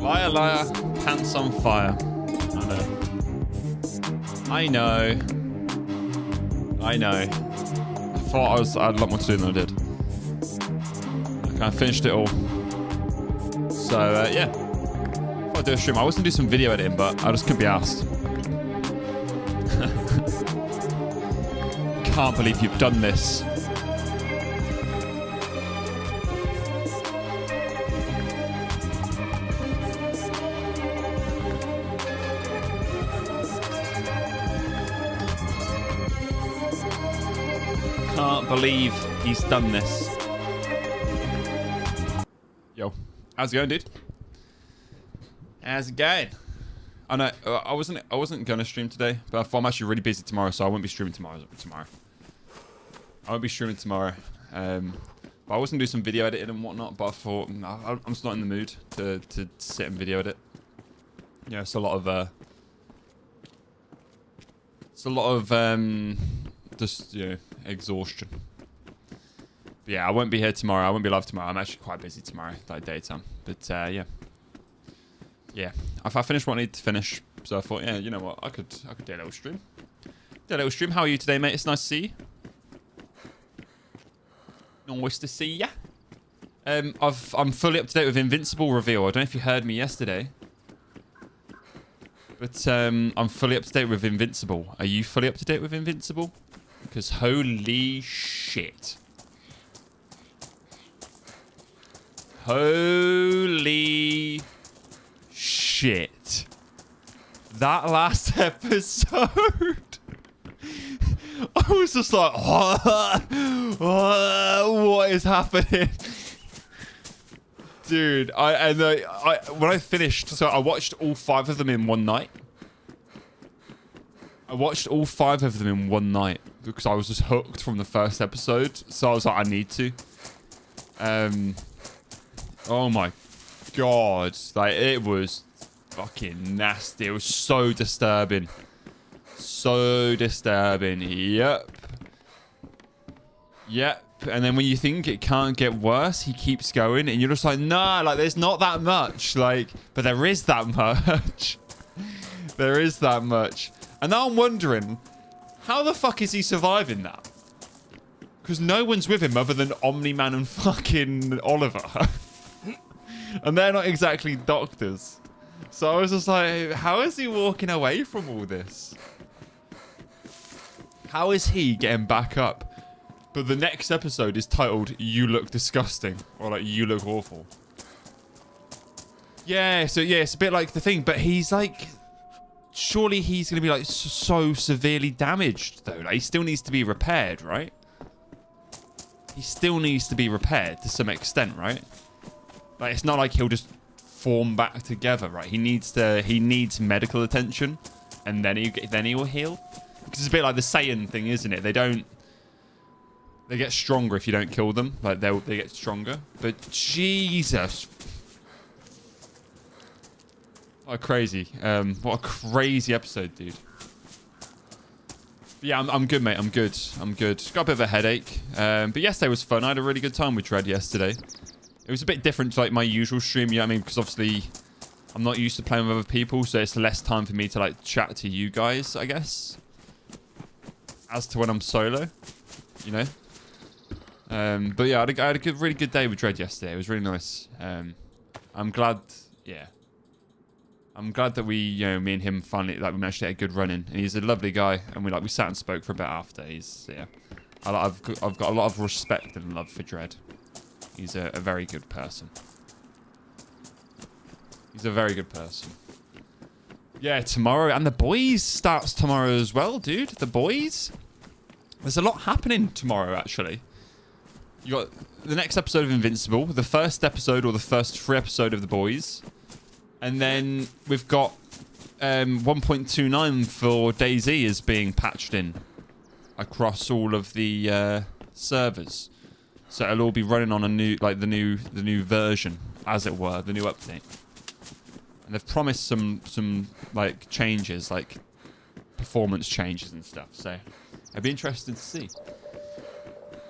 Liar, liar, pants on fire. I know. I thought I had a lot more to do than I did. I kind of finished it all. So, yeah. Thought I'd do a stream. I was going to do some video editing, but I just couldn't be asked. Can't believe you've done this. Can't believe he's done this. Yo, how's it going, dude? How's it going? I know I wasn't gonna stream today, but I thought I'm actually really busy tomorrow, so I won't be streaming tomorrow. I won't be streaming tomorrow. But I was gonna do some video editing and whatnot, but I thought I'm just not in the mood to sit and video edit. Yeah, it's a lot of just, you know, exhaustion. But yeah, I won't be here tomorrow. I won't be live tomorrow. I'm actually quite busy tomorrow, like daytime. But yeah. I finished what I need to finish, so I thought, yeah, you know what, I could do a little stream. How are you today, mate? It's nice to see you. Nice to see ya. I'm fully up to date with Invincible reveal. I don't know if you heard me yesterday. But I'm fully up to date with Invincible. Are you fully up to date with Invincible? Because holy shit. Holy shit. That last episode. I was just like, what is happening? Dude, when I finished, so I watched all 5 of them in one night. Because I was just hooked from the first episode. So I was like, I need to. Oh my god. Like, it was fucking nasty. It was so disturbing. Yep. And then when you think it can't get worse, he keeps going. And you're just like, nah, like, there's not that much. Like, but there is that much. There is that much. And now I'm wondering, how the fuck is he surviving that? Because no one's with him other than Omni-Man and fucking Oliver. And they're not exactly doctors. So I was just like, how is he walking away from all this? How is he getting back up? But the next episode is titled, You Look Disgusting. Or like, You Look Awful. Yeah, so yeah, it's a bit like the thing. But he's like, surely he's going to be like so severely damaged though. Like, he still needs to be repaired, right? He still needs to be repaired to some extent, right? Like, it's not like he'll just form back together, right? He needs medical attention, and then he will heal. Because it's a bit like the Saiyan thing, isn't it? They get stronger if you don't kill them. Like, they get stronger. But Jesus, what a crazy episode, dude. But yeah, I'm good, mate. I'm good. Got a bit of a headache. But yesterday was fun. I had a really good time with Dread yesterday. It was a bit different to like my usual stream, you know what I mean? Because obviously I'm not used to playing with other people, so it's less time for me to like chat to you guys, I guess. As to when I'm solo, you know? But yeah, I had a really good day with Dread yesterday. It was really nice. I'm glad that we, you know, me and him finally, like, we managed to get a good run in. And he's a lovely guy, and we sat and spoke for a bit after. Yeah. I've got a lot of respect and love for Dread. He's a very good person. Yeah, tomorrow. And the boys starts tomorrow as well, dude. The boys. There's a lot happening tomorrow, actually. You got the next episode of Invincible, the first episode or the first 3 episode of the boys. And then we've got 1.29 for DAYZ is being patched in across all of the servers. So it'll all be running on a new, like the new version, as it were, the new update. And they've promised some like changes, like performance changes and stuff. So I'd be interested to see.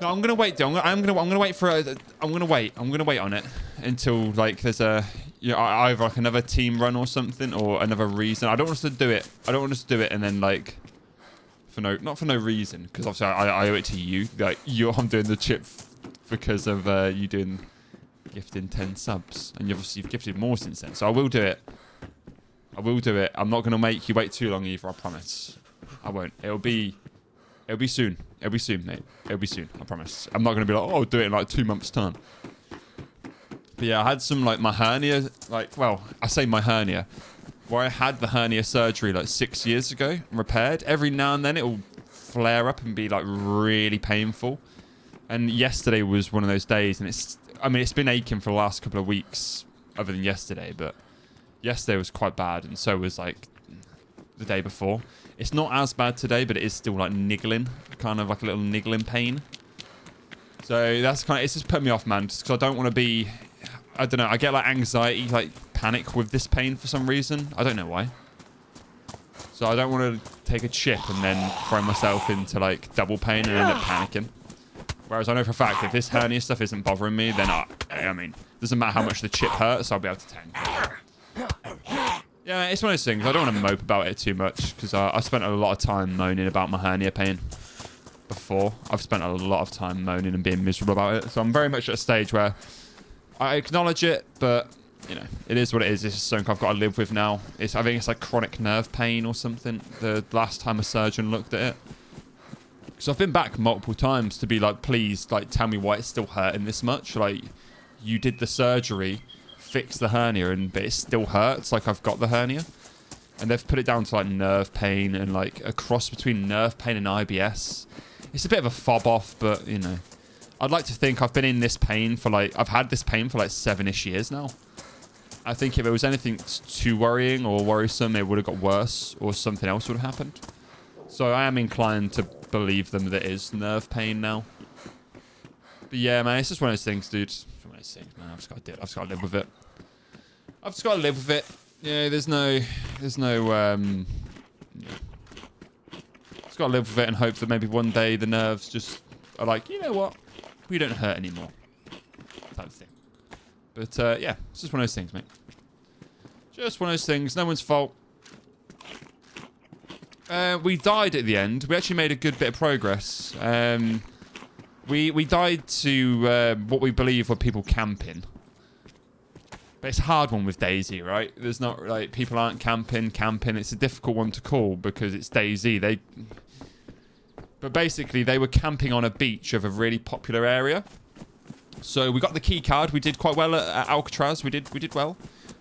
No, I'm gonna wait. I'm gonna wait for. I'm gonna wait on it until like there's a either like another team run or something or another reason. I don't want us to do it. And then like not for no reason, because obviously I owe it to you. Like I'm doing the chip because of you gifting 10 subs, and you've gifted more since then. So I will do it. I'm not gonna make you wait too long either. I promise. I won't. It'll be soon. It'll be soon, mate. It'll be soon. I promise. I'm not going to be like, oh, I'll do it in like 2 months' time. But yeah, I had some like my hernia, I say my hernia, where I had the hernia surgery like 6 years ago and repaired. Every now and then it'll flare up and be like really painful. And yesterday was one of those days, and it's been aching for the last couple of weeks other than yesterday, but yesterday was quite bad, and so was like the day before. It's not as bad today, but it is still like niggling, kind of like a little niggling pain. So that's it's just put me off, man, just because I don't want to be, I don't know, I get like anxiety, like panic with this pain for some reason. I don't know why. So I don't want to take a chip and then throw myself into like double pain and end up panicking. Whereas I know for a fact if this hernia stuff isn't bothering me, then it doesn't matter how much the chip hurts, I'll be able to tank it. Yeah, it's one of those things. I don't want to mope about it too much because I spent a lot of time moaning about my hernia pain before. I've spent a lot of time moaning and being miserable about it. So I'm very much at a stage where I acknowledge it, but, it is what it is. It's just something I've got to live with now. I think it's like chronic nerve pain or something, the last time a surgeon looked at it. So I've been back multiple times to be like, please, like, tell me why it's still hurting this much. Like, you did the surgery, fix the hernia, but it still hurts like I've got the hernia. And they've put it down to like nerve pain and like a cross between nerve pain and IBS. It's a bit of a fob off, but I'd like to think I've been in this pain for I've had this pain for like 7-ish years now. I think if it was anything too worrying or worrisome, it would have got worse or something else would have happened. So I am inclined to believe them that it is nerve pain now. But yeah, man, it's just one of those things, dude. It's one of those things, man. I've just got to live with it. I've just got to live with it. Yeah, there's no, just got to live with it and hope that maybe one day the nerves just are like, you know what? We don't hurt anymore. Type of thing. But, yeah, it's just one of those things, mate. Just one of those things. No one's fault. We died at the end. We actually made a good bit of progress. We died to what we believe were people camping. But it's a hard one with DayZ, right? There's not, like, people aren't camping. It's a difficult one to call because it's DayZ. But basically, they were camping on a beach of a really popular area. So we got the key card. We did quite well at Alcatraz. We did well.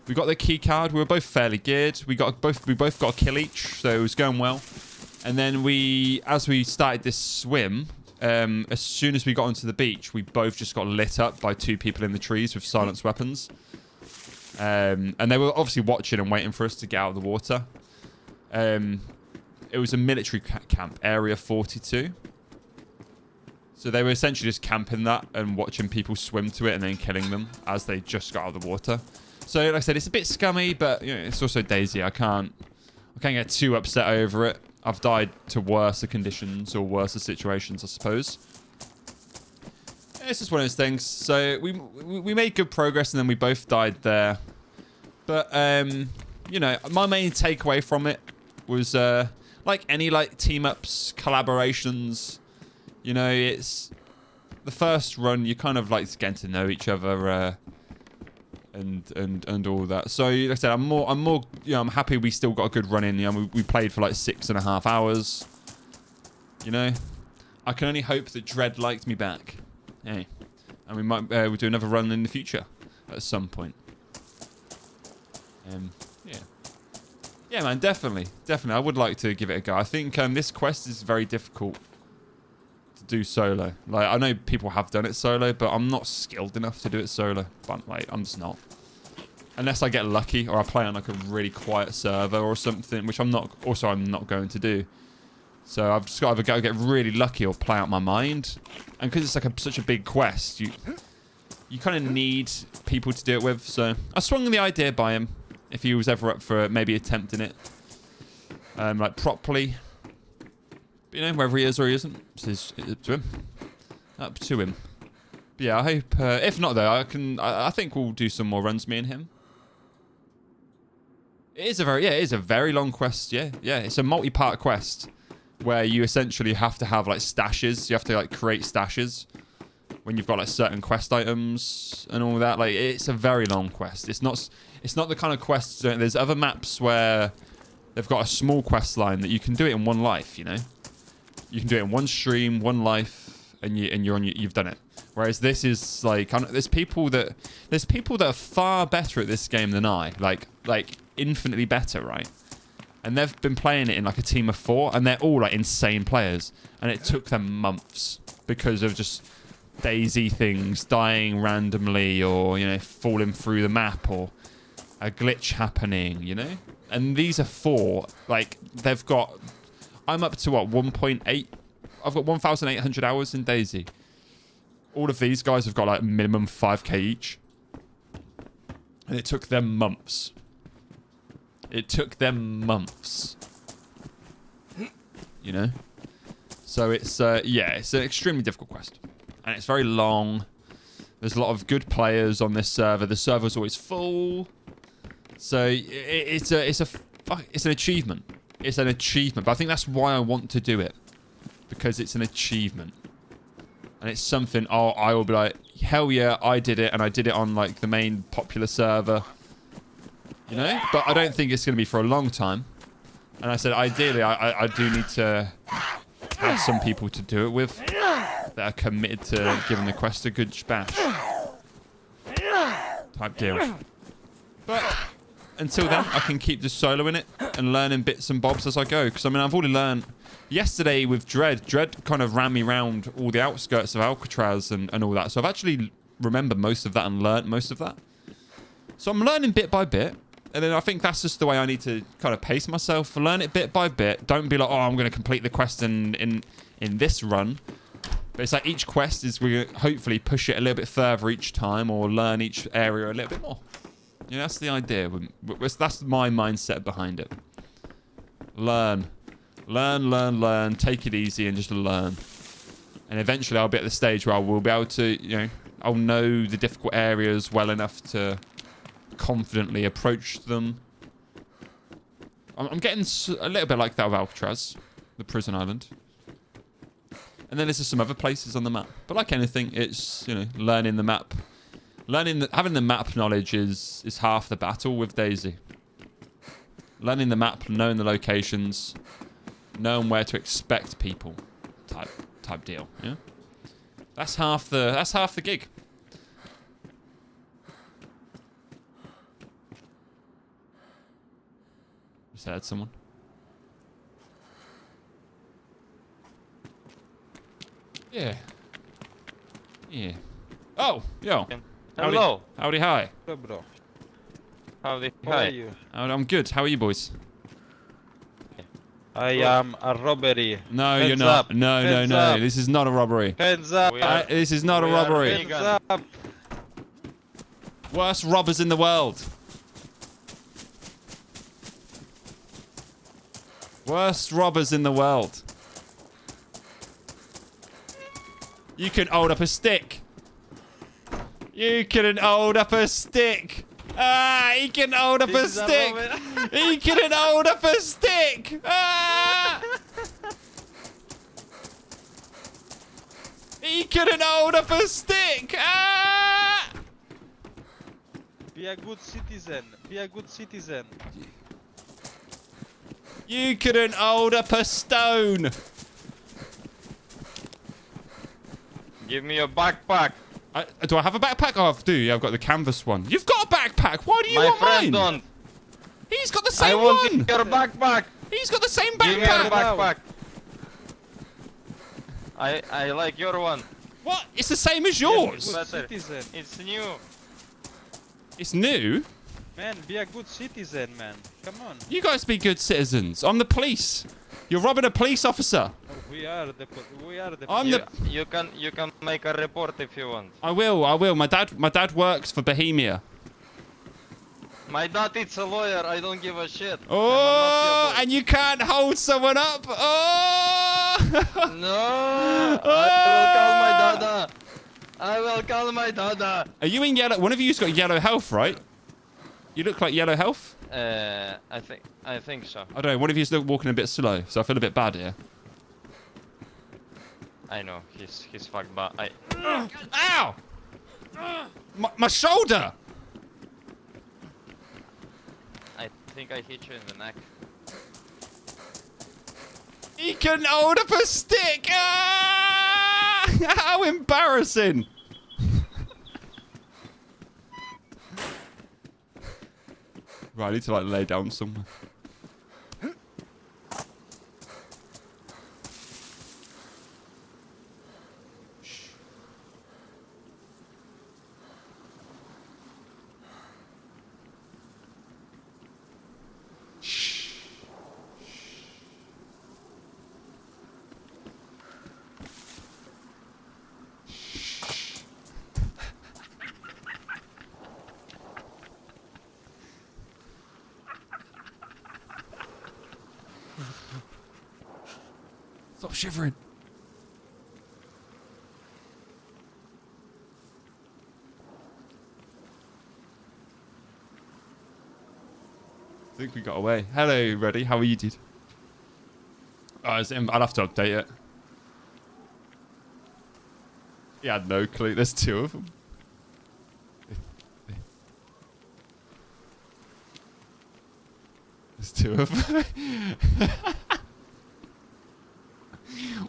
We got the key card. We were both fairly geared. We both got a kill each, so it was going well. And then as we started this swim, as soon as we got onto the beach, we both just got lit up by 2 people in the trees with silenced weapons. And they were obviously watching and waiting for us to get out of the water. It was a military camp, Area 42. So they were essentially just camping that and watching people swim to it and then killing them as they just got out of the water. So like I said, it's a bit scummy, but it's also DayZ. I can't get too upset over it. I've died to worse conditions or worse situations, I suppose. It's just one of those things. So we made good progress and then we both died there. But my main takeaway from it was like any team ups, collaborations. It's the first run. You kind of getting to know each other and all that. So like I said, I'm more I'm happy we still got a good run in. We played for 6.5 hours. I can only hope that Dread liked me back. Hey, and we might we'll do another run in the future at some point. Yeah, man, definitely. I would like to give it a go. I think this quest is very difficult to do solo. I know people have done it solo, but I'm not skilled enough to do it solo. But I'm just not. Unless I get lucky or I play on a really quiet server or something, which I'm not going to do. So I've just got to either get really lucky or play out my mind. And because it's such a big quest, you kind of need people to do it with. So I swung the idea by him if he was ever up for maybe attempting it. like properly. But, you know, whether he is or he isn't, it's up to him. Up to him. But yeah, I hope. If not, though, I think we'll do some more runs, me and him. It is a very long quest. Yeah, it's a multi-part quest where you essentially have to have like stashes. You have to like create stashes when you've got like certain quest items and all that. Like, it's a very long quest. It's not the kind of quests. There's other maps where they've got a small quest line that you can do it in one life. You know, you can do it in one stream, one life, and you've done it. Whereas this is like, there's people that are far better at this game than I. Like infinitely better, right? And they've been playing it in like a team of 4, and they're all like insane players. And it took them months because of just DayZ things, dying randomly, or, you know, falling through the map, or a glitch happening, you know? And these are 4, like, they've got, I'm up to what, 1.8? I've got 1,800 hours in DayZ. All of these guys have got like minimum 5k each. And it took them months. It took them months. You know? So it's, yeah, it's an extremely difficult quest. And it's very long. There's a lot of good players on this server. The server's always full. So it's an achievement. It's an achievement. But I think that's why I want to do it. Because it's an achievement. And it's something, I will be like, hell yeah, I did it. And I did it on like the main popular server. You know? But I don't think it's going to be for a long time. And I said, ideally, I do need to have some people to do it with that are committed to giving the quest a good bash. Type deal. But until then, I can keep just soloing it and learning bits and bobs as I go. Because, I mean, I've already learned yesterday with Dread. Dread kind of ran me around all the outskirts of Alcatraz and all that. So I've actually remembered most of that and learnt most of that. So I'm learning bit by bit. And then I think that's just the way I need to kind of pace myself. Learn it bit by bit. Don't be like, oh, I'm going to complete the quest in this run. But it's like each quest is we're going to hopefully push it a little bit further each time, or learn each area a little bit more. You know, that's the idea. That's my mindset behind it. Learn. Learn, learn, learn. Take it easy and just learn. And eventually I'll be at the stage where I will be able to, you know, I'll know the difficult areas well enough to confidently approach them. I'm getting a little bit like that with Alcatraz, the prison island. And then there's just some other places on the map. But like anything, it's, you know, learning the map. Having the map knowledge is half the battle with DayZ. Learning the map, knowing the locations, knowing where to expect people, type deal. Yeah, that's half the gig. Just heard someone. Yeah. Yeah. Oh, yo. Hello. Howdy, hi. Hello, bro. Howdy. How Hi. are you? I'm good. How are you, boys? I am a robbery. No, Hands you're not. up. No, no, Hands no. up. This is not a robbery. Hands up! This is not a we are robbery. big. Hands up! Worst robbers in the world. Worst robbers in the world. You can hold up a stick. You couldn't hold up a stick. Ah, he can hold up a stick. He couldn't hold up a stick. Ah! He couldn't hold up a stick. Ah! Be a good citizen. Be a good citizen. You couldn't hold up a stone. Give me your backpack. Do I have a backpack? Oh, I do. Yeah, I've got the canvas one. You've got a backpack. Why do you My want friend mine? don't. He's got the I same want one. your backpack. He's got the same Give me your backpack. backpack. I like your one. What? It's the same as Be a yours. good Better. citizen. It's new. It's new. Man, be a good citizen, man. Come on. You guys be good citizens. I'm the police. You're robbing a police officer. Oh, we are the. I'm You, the. you can make a report if you want. I will. My dad works for Bohemia. My dad is a lawyer. I don't give a shit. Oh, and you can't hold someone up. Oh. No. I will call my dada. I will call my dada. Are you in yellow? One of you's got yellow health, right? You look like yellow health. I think so. I don't know. One of you's walking a bit slow, so I feel a bit bad here. I know. He's fucked, but I. Ow! My shoulder! I think I hit you in the neck. He can hold up a stick! Ah! How embarrassing! Right, I need to like lay down somewhere. Stop shivering. I think we got away. Hello, Reddy. How are you, dude? Oh, I'll have to update it. He had no clue. There's two of them. There's two of them.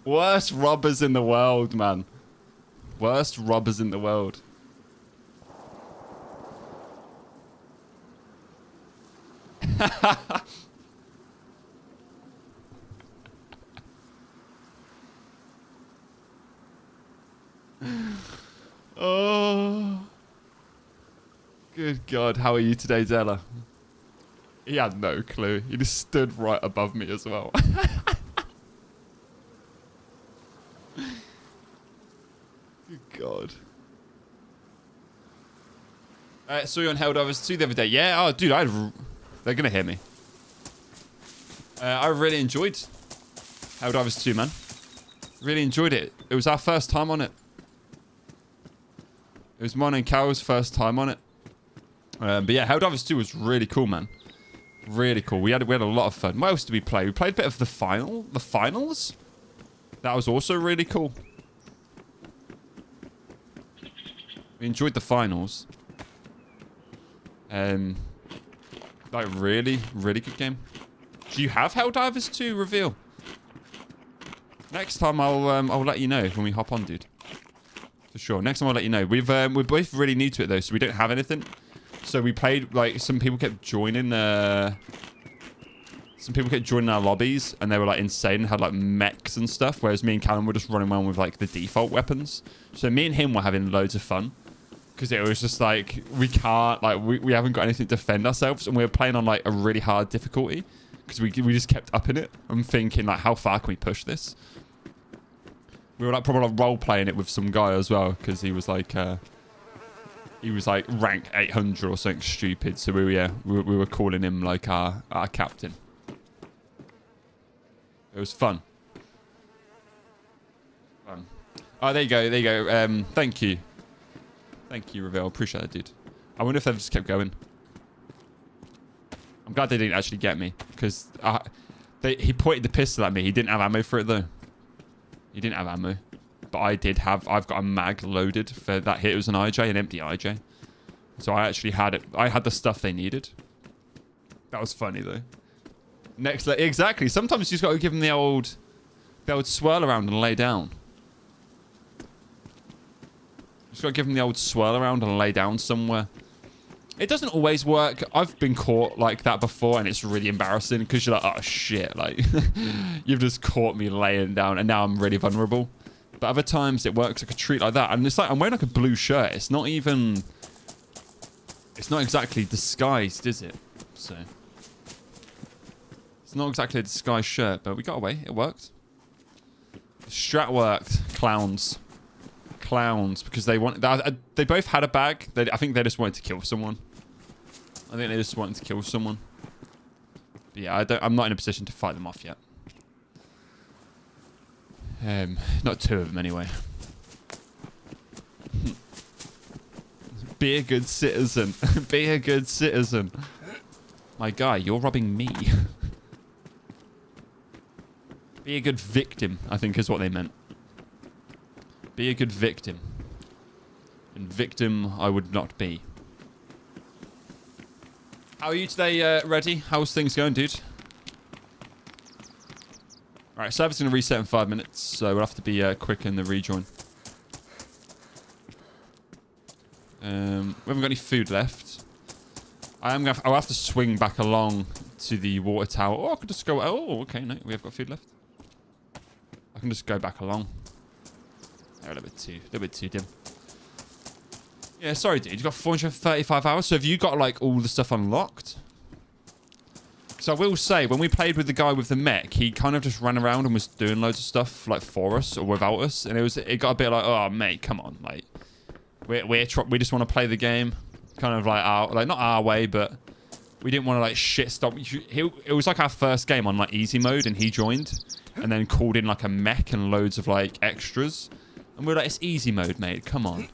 Worst robbers in the world, man. Worst robbers in the world. Oh. Good God. How are you today, Zella? He had no clue. He just stood right above me as well. Good God. I saw you on Helldivers 2 the other day. Yeah, oh, dude, they're going to hear me. I really enjoyed Helldivers 2, man. Really enjoyed it. It was our first time on it. It was mine and Carol's first time on it. But yeah, Helldivers 2 was really cool, man. Really cool. We had a lot of fun. What else did we play? We played a bit of the finals. That was also really cool. We enjoyed the finals. Like really, really good game. Do you have Helldivers 2 reveal? Next time I'll let you know when we hop on, dude. For sure. Next time I'll let you know. We're both really new to it though, so we don't have anything. So we played, like, some people kept joining our lobbies, and they were like insane and had like mechs and stuff, whereas me and Callum were just running around with like the default weapons. So me and him were having loads of fun. Because it was just like, we can't, like, we haven't got anything to defend ourselves, and we were playing on like a really hard difficulty. Because we just kept upping it. I'm thinking like, how far can we push this? We were like probably like role playing it with some guy as well, because he was like rank 800 or something stupid. So we were calling him like our captain. It was fun. Oh, there you go. There you go. Thank you. Thank you, Reveal. Appreciate that, dude. I wonder if they've just kept going. I'm glad they didn't actually get me, because he pointed the pistol at me. He didn't have ammo for it though. He didn't have ammo, but I did have. I've got a mag loaded for that hit. It was an IJ, an empty IJ. So I actually had it. I had the stuff they needed. That was funny though. Next, exactly. Sometimes you just got to give them the old swirl around and lay down. Just got to give them the old swirl around and lay down somewhere. It doesn't always work. I've been caught like that before, and it's really embarrassing because you're like, oh shit, like you've just caught me laying down, and now I'm really vulnerable. But other times it works like a treat like that, and it's like I'm wearing like a blue shirt. It's not exactly disguised, is it? So it's not exactly a disguised shirt, but we got away. It worked. The strat worked. Clowns, because they both had a bag. I think they just wanted to kill someone. I think they're just wanting to kill someone. But yeah, I'm not in a position to fight them off yet. Not two of them anyway. Be a good citizen. Be a good citizen. My guy, you're robbing me. Be a good victim, I think is what they meant. Be a good victim. And victim I would not be. How are you today, Reddy? How's things going, dude? Alright, server's going to reset in 5 minutes, so we'll have to be quick in the rejoin. We haven't got any food left. I'll have to swing back along to the water tower. Oh, I could just go... Oh, okay, no, we have got food left. I can just go back along. They're a little bit too dim. Yeah, sorry, dude. You've got 435 hours. So have you got, like, all the stuff unlocked? So I will say, when we played with the guy with the mech, he kind of just ran around and was doing loads of stuff, like, for us or without us. And it got a bit like, oh, mate, come on. Like, we just want to play the game. Kind of like, not our way, but we didn't want to, like, shit stop. It was like our first game on, like, easy mode, and he joined. And then called in, like, a mech and loads of, like, extras. And we were like, it's easy mode, mate. Come on.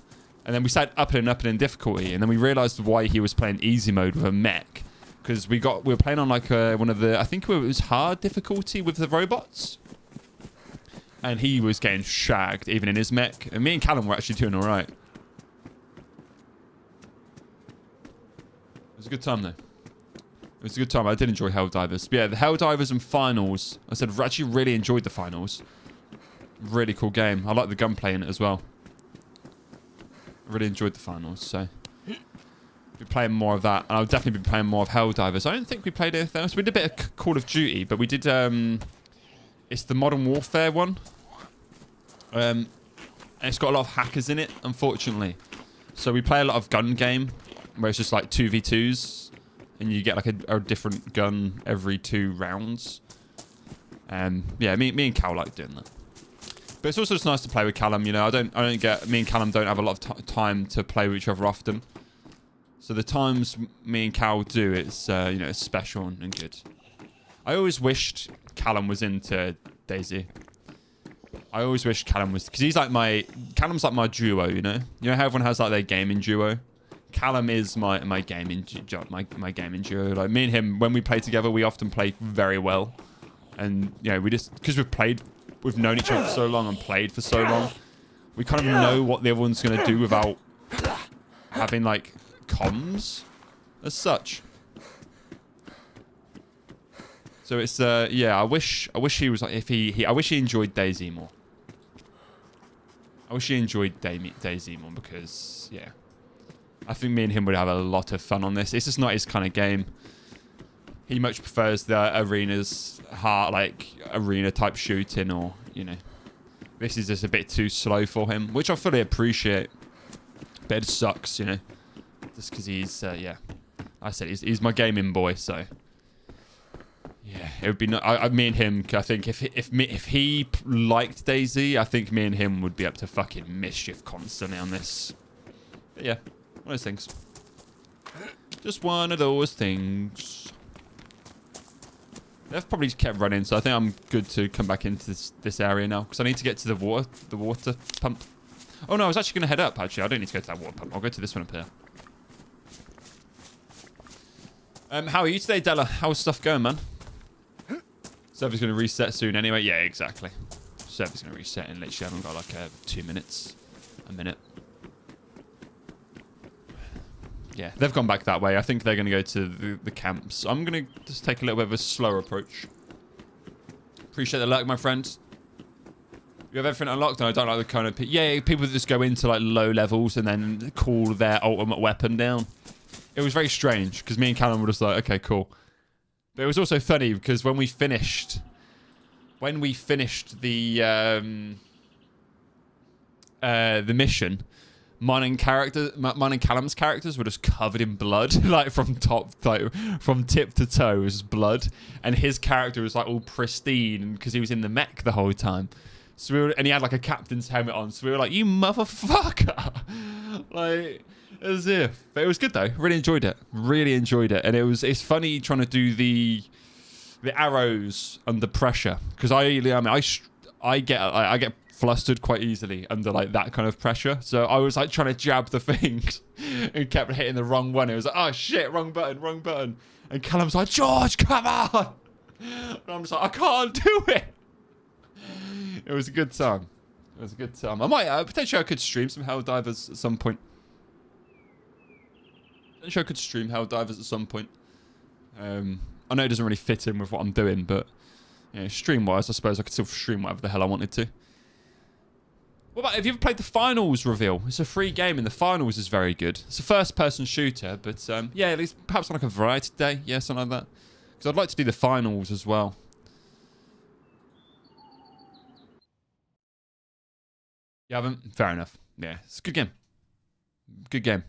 And then we started upping and upping in difficulty, and then we realized why he was playing easy mode with a mech, because we were playing on like one of the, I think it was hard difficulty with the robots, and he was getting shagged even in his mech, and me and Callum were actually doing all right. It was a good time though. It was a good time. I did enjoy Helldivers. But yeah, the Helldivers and finals. I said I actually really enjoyed the finals. Really cool game. I like the gunplay in it as well. Really enjoyed the finals, so be playing more of that, and I'll definitely be playing more of Helldivers. I don't think we played anything else. We did a bit of Call of Duty, but we did it's the Modern Warfare one, and it's got a lot of hackers in it, unfortunately. So we play a lot of gun game where it's just like 2v2s, and you get like a different gun every 2 rounds. Yeah, me and Cal like doing that. But it's also just nice to play with Callum, you know. Me and Callum don't have a lot of time to play with each other often. So the times me and Cal do, it's, you know, it's special and good. I always wished Callum was into DAYZ. I always wish Callum was, because Callum's like my duo, you know. You know how everyone has like their gaming duo? Callum is my gaming duo. Like me and him, when we play together, we often play very well. And, you know, because we've known each other for so long and played for so long, we kind of know what the other one's going to do without having, like, comms as such. So it's, yeah, I wish he was, like, I wish he enjoyed DayZ more. I wish he enjoyed DayZ more because, yeah, I think me and him would have a lot of fun on this. It's just not his kind of game. He much prefers the arenas, arena type shooting, or, you know, this is just a bit too slow for him, which I fully appreciate. But it sucks, you know, just because he's, yeah, I said he's my gaming boy, so yeah, it would be me and him. I think if he liked DayZ, I think me and him would be up to fucking mischief constantly on this. But yeah, one of those things. Just one of those things. They've probably kept running, so I think I'm good to come back into this area now, because I need to get to the water pump. Oh no, I was actually going to head up, actually. I don't need to go to that water pump. I'll go to this one up here. How are you today, Della? How's stuff going, man? Server's going to reset soon anyway. Yeah, exactly. Server's going to reset in literally, I haven't got like 2 minutes. A minute. Yeah, they've gone back that way. I think they're going to go to the camps. I'm going to just take a little bit of a slower approach. Appreciate the luck, my friend. You have everything unlocked, and I don't like the kind of... Yeah, people that just go into, like, low levels and then call their ultimate weapon down. It was very strange, because me and Callum were just like, okay, cool. But it was also funny, because when we finished the mission... Mine and Callum's characters were just covered in blood, like from tip to toe, it was blood, and his character was like all pristine because he was in the mech the whole time. So and he had like a captain's helmet on, so we were like, "You motherfucker!" Like, As if. But it was good though. Really enjoyed it. Really enjoyed it. And it's funny trying to do the arrows under pressure, because I get flustered quite easily under like that kind of pressure. So I was like trying to jab the things and kept hitting the wrong one. It was like, oh shit, wrong button, wrong button. And Callum's like, George, come on. And I'm just like, I can't do it. It was a good time. It was a good time. I might potentially I could stream some Helldivers at some point. Potentially I could stream Helldivers at some point. I know it doesn't really fit in with what I'm doing, but you know, stream-wise, I suppose I could still stream whatever the hell I wanted to. What about, have you ever played the Finals reveal? It's a free game, and the Finals is very good. It's a first-person shooter, but yeah, at least perhaps on like a variety day, yeah, something like that. Because I'd like to do the Finals as well. You haven't? Fair enough. Yeah, it's a good game. Good game.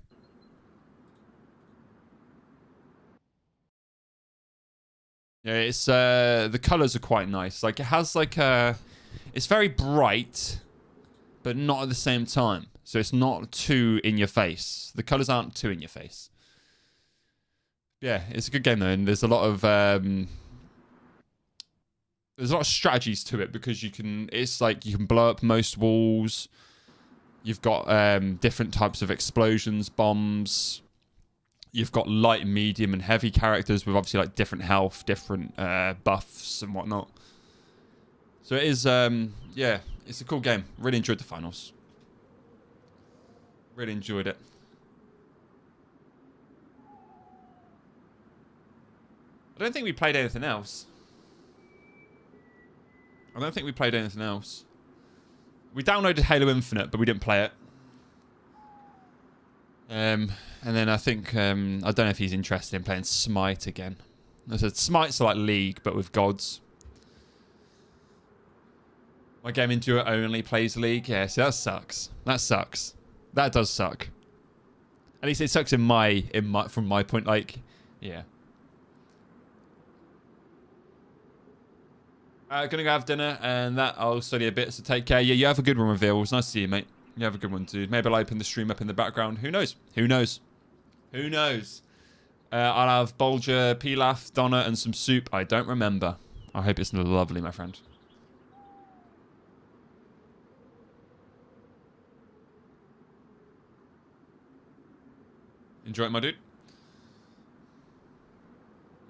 Yeah, it's the colors are quite nice. Like it has like it's very bright, but not at the same time. So it's not too in your face. The colors aren't too in your face. Yeah, it's a good game though, and there's a lot of strategies to it, because it's like you can blow up most walls. You've got different types of explosions, bombs. You've got light, medium, and heavy characters with obviously like different health, different buffs and whatnot. So it is, yeah, it's a cool game. Really enjoyed the Finals. Really enjoyed it. I don't think we played anything else. We downloaded Halo Infinite, but we didn't play it. And then I think, I don't know if he's interested in playing Smite again. I said Smite's like League, but with gods. My gaming duo only plays League. Yeah, see, that sucks. That sucks. That does suck. At least it sucks from my point. Like, yeah. Gonna go have dinner, and that I'll study a bit. So take care. Yeah, you have a good one, Reveal. It was nice to see you, mate. You have a good one, dude. Maybe I'll open the stream up in the background. Who knows? Who knows? Who knows? I'll have Bolger, pilaf, Donna, and some soup. I don't remember. I hope it's lovely, my friend. Enjoy it, my dude.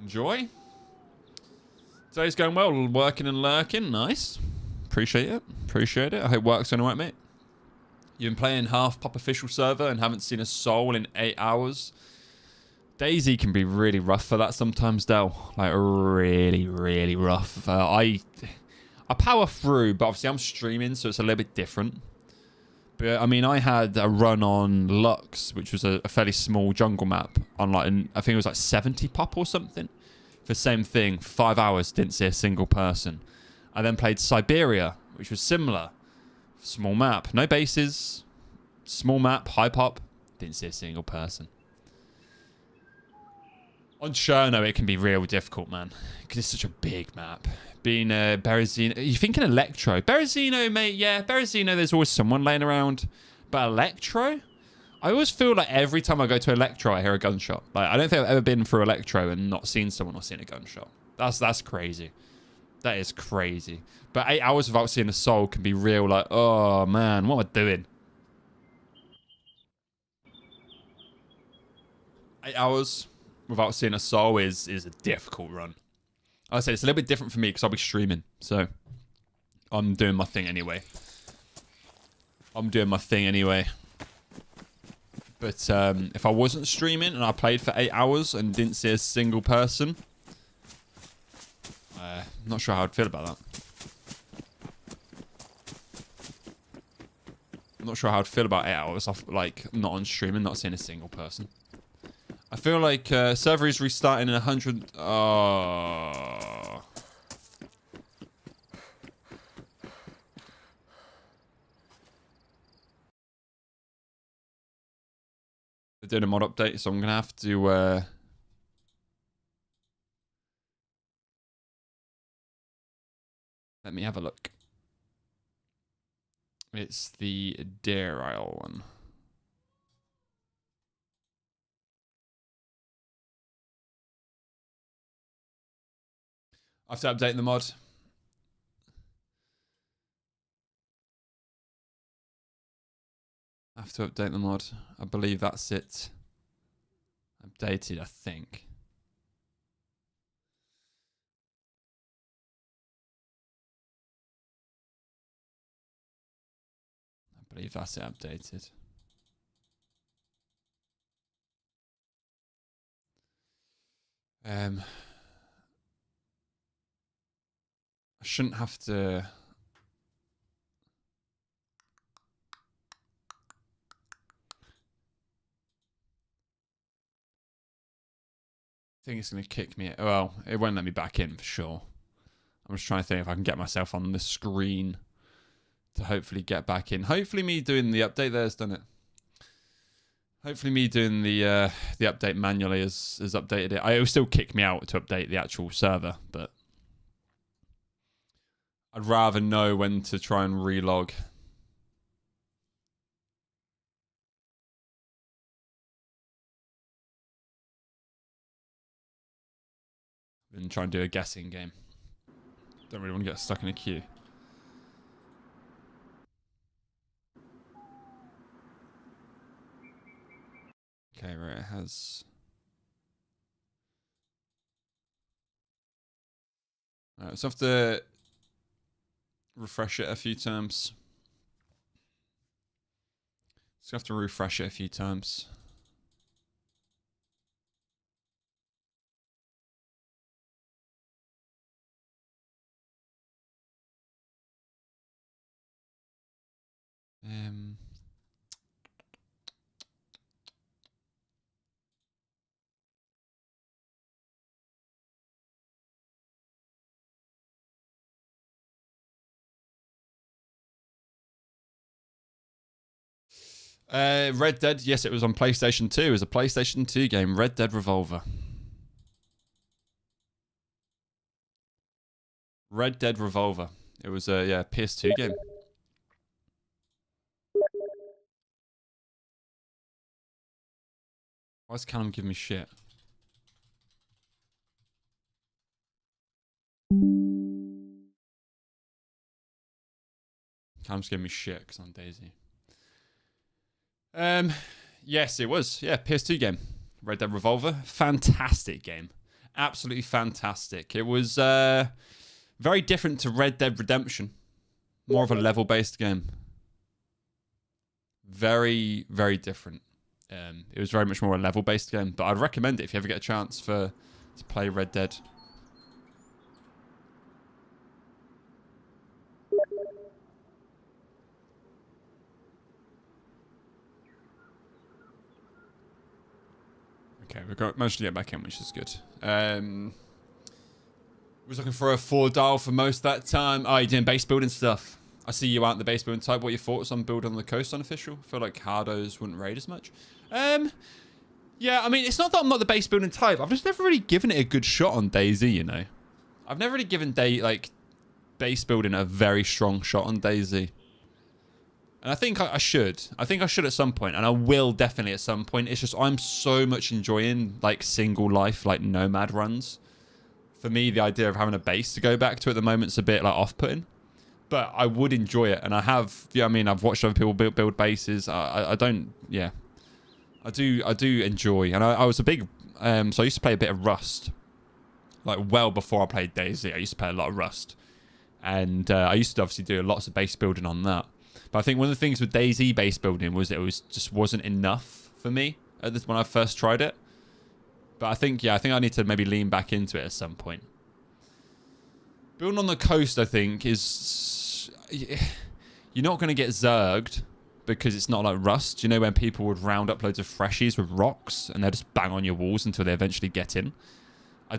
Enjoy. Today's going well. Working and lurking. Nice. Appreciate it. Appreciate it. I hope work's going alright, mate. You've been playing half pop official server and haven't seen a soul in 8 hours. DAYZ can be really rough for that sometimes, Del. Like, really, really rough. I power through, but obviously I'm streaming, so it's a little bit different. But, I mean, I had a run on Lux, which was a fairly small jungle map, on like, I think it was like 70 pop or something. For the same thing, 5 hours, didn't see a single person. I then played Siberia, which was similar. Small map, no bases, small map, high pop, didn't see a single person. On Cherno, it can be real difficult, man, because it's such a big map. Being Berezino, you thinking Electro? Berezino, mate, yeah, Berezino, there's always someone laying around. But Electro? I always feel like every time I go to Electro, I hear a gunshot. Like, I don't think I've ever been for Electro and not seen someone or seen a gunshot. That's crazy. That is crazy. But 8 hours without seeing a soul can be real, like, oh, man, what am I doing? 8 hours without seeing a soul is a difficult run. Like I said, it's a little bit different for me because I'll be streaming. So, I'm doing my thing anyway. But if I wasn't streaming and I played for 8 hours and didn't see a single person, I'm not sure how I'd feel about that. I'm not sure how I'd feel about 8 hours off, like, not on stream and not seeing a single person. I feel like server is restarting in 100... Oh. They're doing a mod update, so I'm going to have to... Let me have a look. It's the Dare Isle one. I have to update the mod. I have to update the mod. I believe that's it. Updated, I think. I believe that's it updated. I shouldn't have to... I think it's going to kick me. Well, it won't let me back in for sure. I'm just trying to think if I can get myself on the screen to hopefully get back in. Hopefully me doing the update there has done it. Hopefully me doing the update manually has updated it. It will still kick me out to update the actual server, but I'd rather know when to try and relog. And try and do a guessing game. Don't really want to get stuck in a queue. Okay, right, it has... Alright, so I have to refresh it a few times. Just have to refresh it a few times. Red Dead, yes, it was on PlayStation 2. It was a PlayStation 2 game, Red Dead Revolver. Red Dead Revolver. It was a PS2 game. Why does Callum give me shit? Callum's giving me shit because I'm DAYZ. Yes, it was. Yeah, PS2 game. Red Dead Revolver. Fantastic game. Absolutely fantastic. It was very different to Red Dead Redemption. More of a level-based game. Very, very different. It was very much more a level-based game, but I'd recommend it if you ever get a chance to play Red Dead. Okay, we've managed to get back in, which is good. Was looking for a 4 dial for most of that time. Oh, you're doing base building stuff. I see you out in the base building type. What are your thoughts on building on the coast unofficial? I feel like hardos wouldn't raid as much. Yeah, I mean, it's not that I'm not the base building type. I've just never really given it a good shot on DayZ, you know. I've never really given base building a very strong shot on DayZ. And I think I should. I think I should at some point, and I will definitely at some point. It's just I'm so much enjoying like single life, like nomad runs. For me, the idea of having a base to go back to at the moment is a bit like off-putting. But I would enjoy it, and I have. Yeah, I mean, I've watched other people build bases. I don't. Yeah, I do enjoy, and I was a big. So I used to play a bit of Rust, like well before I played DayZ. I used to play a lot of Rust, and I used to obviously do lots of base building on that. But I think one of the things with DayZ base building was it was just wasn't enough for me at this, when I first tried it. But I think I need to maybe lean back into it at some point. Building on the coast, I think, is you're not going to get zerged because it's not like Rust. You know, when people would round up loads of freshies with rocks and they'll just bang on your walls until they eventually get in.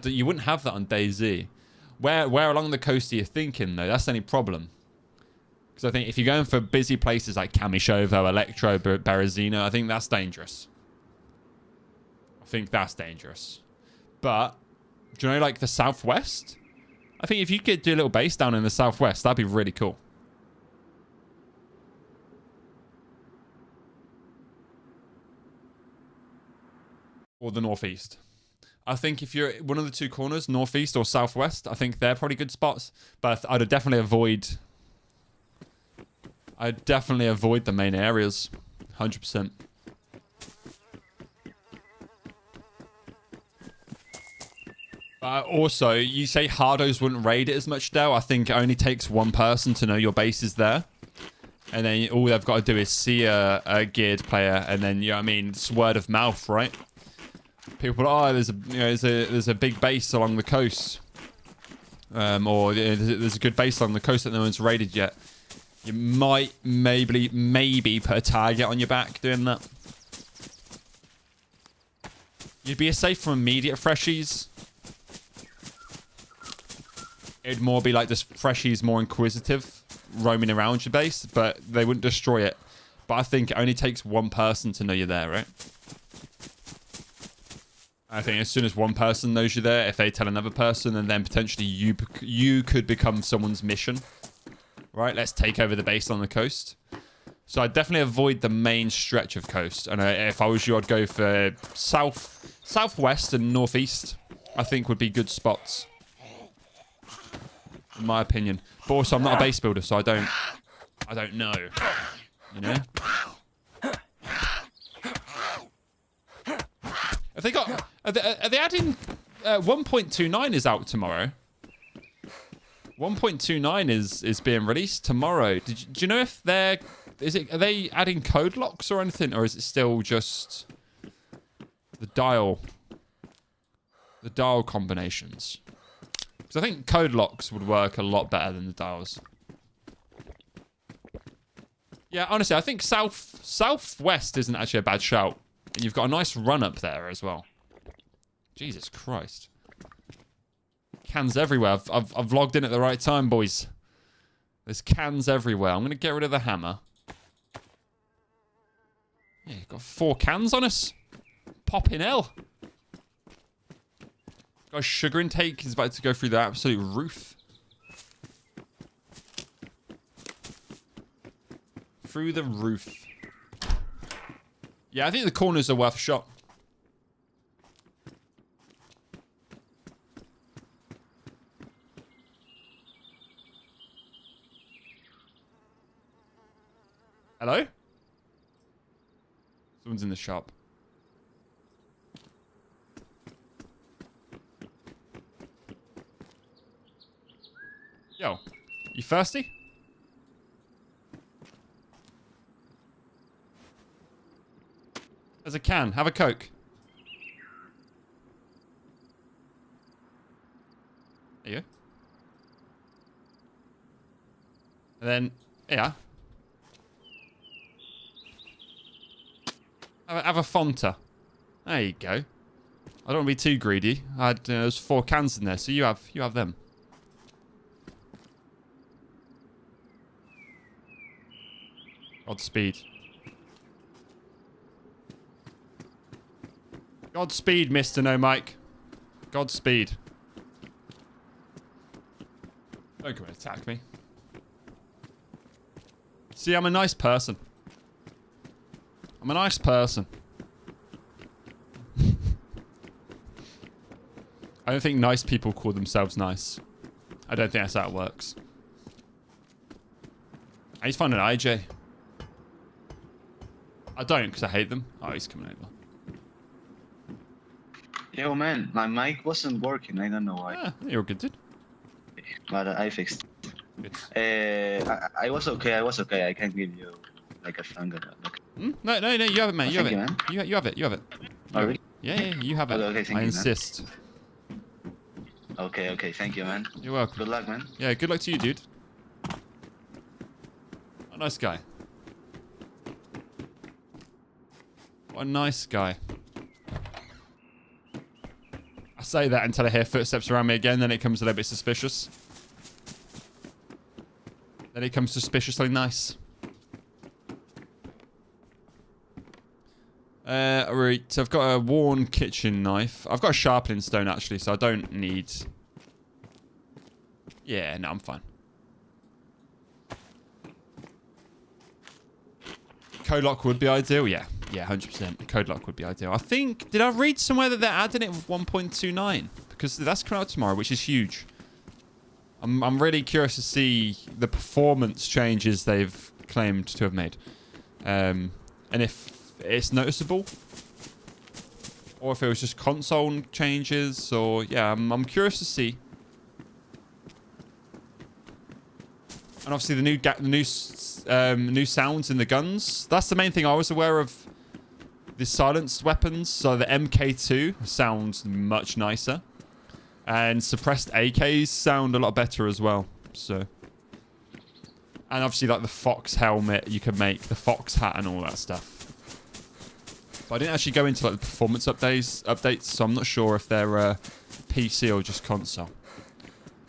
You wouldn't have that on DayZ. Where along the coast are you thinking, though? That's the only problem. Because I think if you're going for busy places like Kamishovo, Electro, Berezino, I think that's dangerous. But, do you know, like the southwest? I think if you could do a little base down in the southwest, that'd be really cool. Or the northeast. I think if you're one of the two corners, northeast or southwest, I think they're probably good spots. But I'd definitely avoid the main areas. 100%. Also, you say hardos wouldn't raid it as much, though. I think it only takes one person to know your base is there. And then all they've got to do is see a geared player, and then, you know what I mean? It's word of mouth, right? People, oh, there's a big base along the coast. Or there's a good base along the coast that no one's raided yet. You might maybe put a target on your back doing that. You'd be safe from immediate freshies. It'd more be like this freshies more inquisitive, roaming around your base, but they wouldn't destroy it. But I think it only takes one person to know you're there, right? I think as soon as one person knows you're there, if they tell another person, and then potentially you could become someone's mission. Right, let's take over the base on the coast. So I'd definitely avoid the main stretch of coast. And if I was you, I'd go for southwest and northeast. I think would be good spots, in my opinion. But also, I'm not a base builder, so I don't know. You know. Have they got? Are they adding? 1.29 is out tomorrow. 1.29 is being released tomorrow. Do you know if are they adding code locks or anything, or is it still just the dial combinations? Because I think code locks would work a lot better than the dials. Yeah, honestly, I think southwest isn't actually a bad shout, and you've got a nice run up there as well. Jesus Christ. Cans everywhere. I've logged in at the right time, boys. There's cans everywhere. I'm going to get rid of the hammer. Yeah, you've got 4 cans on us. Popping hell. Guy's sugar intake is about to go through the absolute roof. Through the roof. Yeah, I think the corners are worth a shot. Hello? Someone's in the shop. Yo, you thirsty? There's a can. Have a Coke. There you go. And then, yeah. Have a Fanta. There you go. I don't want to be too greedy. I had there's 4 cans in there, so you have them. Godspeed. Godspeed, Mr. No Mike. Godspeed. Don't come and attack me. See, I'm a nice person. I'm a nice person. I don't think nice people call themselves nice. I don't think that's how it works. I need to find an IJ. I don't, because I hate them. Oh, he's coming over. Yo, man, my mic wasn't working. I don't know why. Ah, you're good, dude. But I fixed Good. it. I was okay. I can give you like a finger. Hmm? No, you have it, man. You have Thank it. you, man. You have it. You have it. Oh, really? Yeah, you have it. Okay, thank I you, insist. Man. Okay, thank you, man. You're welcome. Good luck, man. Yeah, good luck to you, dude. What a nice guy. What a nice guy. I say that until I hear footsteps around me again, then it comes a little bit suspicious. Then it comes suspiciously nice. Right, so I've got a worn kitchen knife. I've got a sharpening stone, actually, so I don't need... Yeah, no, I'm fine. Code lock would be ideal, yeah. Yeah, 100%. Code lock would be ideal. I think, did I read somewhere that they're adding it with 1.29? Because that's coming out tomorrow, which is huge. I'm really curious to see the performance changes they've claimed to have made. And if it's noticeable. Or if it was just console changes. Or, yeah, I'm curious to see. And obviously the new sounds in the guns. That's the main thing I was aware of. The silenced weapons. So the MK2 sounds much nicer. And suppressed AKs sound a lot better as well. So, and obviously like the Fox helmet you can make, the Fox hat and all that stuff. But I didn't actually go into like the performance updates, so I'm not sure if they're PC or just console.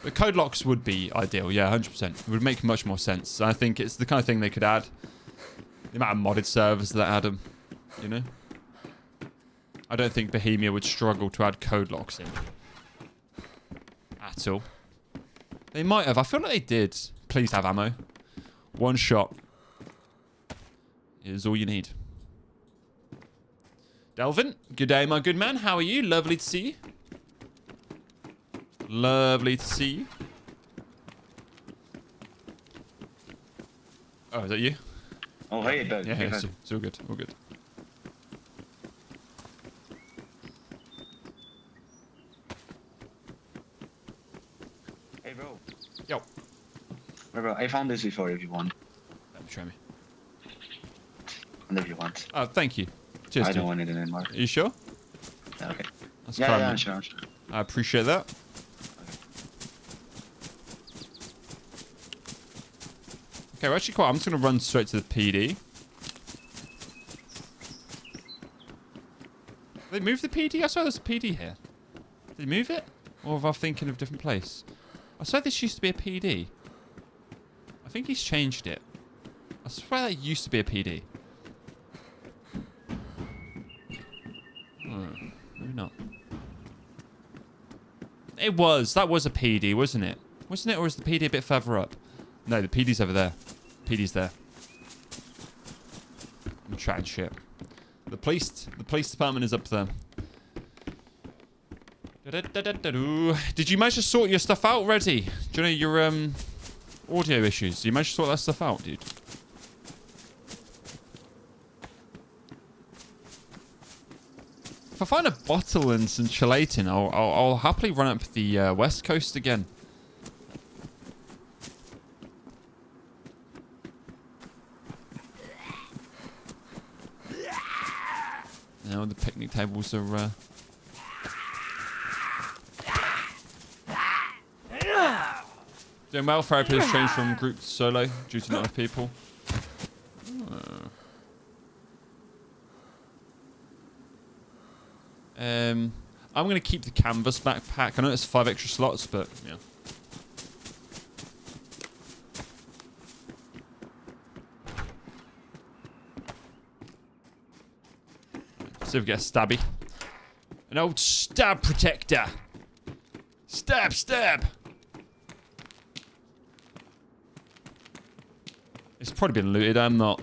But code locks would be ideal, yeah, 100%. It would make much more sense. I think it's the kind of thing they could add. The amount of modded servers that add them, you know? I don't think Bohemia would struggle to add code locks in. At all. They might have. I feel like they did. Please have ammo. One shot is all you need. Delvin, good day, my good man. How are you? Lovely to see you. Lovely to see you. Oh, is that you? Oh, hey, Doug. Yeah, it's all good. All good. Hey, bro. Yo. Hey, bro, I found this before if you want. Show me. And if you want. Oh, thank you. Cheers, I dude. don't want it anymore. Are you sure? Yeah, okay. That's Yeah, kind, yeah, man. I'm sure, I'm sure. I appreciate that. Okay, we're actually quite... I'm just going to run straight to the PD. They moved the PD? I swear there's a PD here. Did they move it? Or am I thinking of a different place? I swear this used to be a PD. I think he's changed it. I swear that used to be a PD. Maybe not. It was. That was a PD, wasn't it? Wasn't it? Or is the PD a bit further up? No, the PD's over there. PD's there. I'm chatting shit. The police department is up there. Did you manage to sort your stuff out already? Do you know your audio issues? Did you manage to sort that stuff out, dude? If I find a bottle and some chelating, I'll happily run up the west coast again. Now the picnic tables are... Doing well. Therapy has changed from group to solo due to not enough people. I'm going to keep the canvas backpack. I know it's 5 extra slots, but yeah. See if we get a stabby. An old stab protector. Stab, stab. It's probably been looted. I'm not.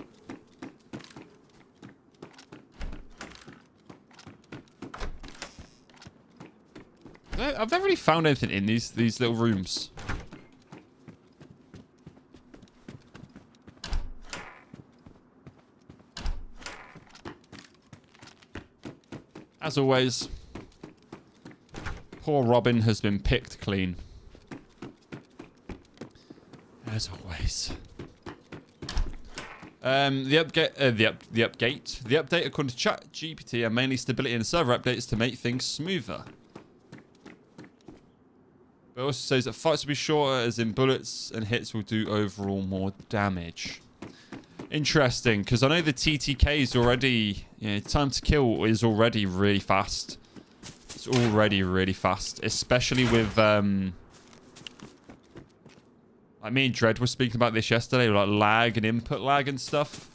I've never really found anything in these little rooms. As always, poor Robin has been picked clean. As always. The update according to ChatGPT are mainly stability and server updates to make things smoother. But it also says that fights will be shorter, as in bullets and hits will do overall more damage. Interesting, because I know the TTK is already, time to kill is already really fast. It's already really fast, especially with, like me and Dread were speaking about this yesterday, like lag and input lag and stuff.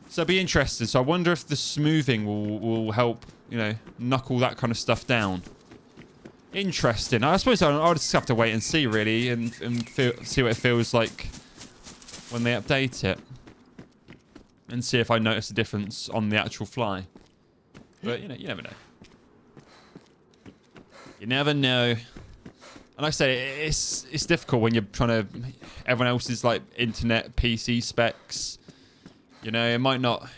So it'd be interesting. So I wonder if the smoothing will help, knock all that kind of stuff down. Interesting. I suppose I'll just have to wait and see, really, and see what it feels like when they update it. and see if I notice a difference on the actual fly. But, you know, you never know. You never know. And like I say, it's difficult when you're trying to... Everyone else's, like, internet PC specs. You know, it might not...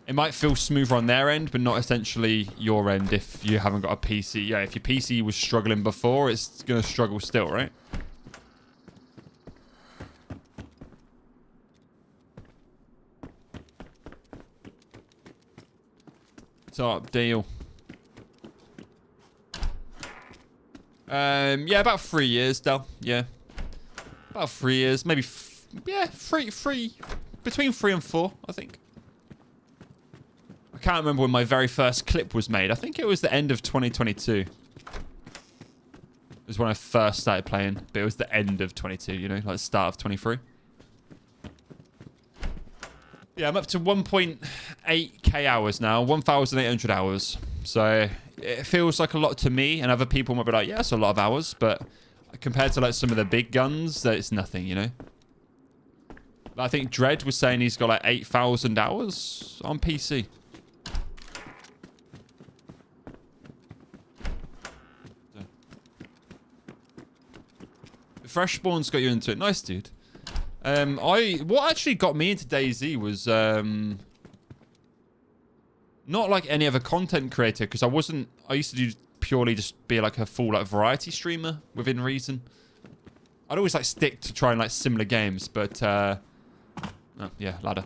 It might feel smoother on their end, but not essentially your end if you haven't got a PC. Yeah, if your PC was struggling before, it's going to struggle still, right? Top deal. Yeah, about 3 years, Del. Yeah. About 3 years. Maybe, yeah, three. Between 3 and 4, I think. I can't remember when my very first clip was made. I think it was the end of 2022. It was when I first started playing. But it was the end of 22, you know, like start of 23. Yeah, I'm up to 1.8k hours now. 1,800 hours. So it feels like a lot to me. And other people might be like, yeah, it's a lot of hours. But compared to like some of the big guns, that it's nothing, you know. I think Dread was saying he's got like 8,000 hours on PC. Fresh Spawn's got you into it. Nice, dude. What actually got me into DayZ was not like any other content creator, because I used to do purely just be like a full like variety streamer within reason. I'd always like stick to trying like similar games, but oh, yeah, ladder.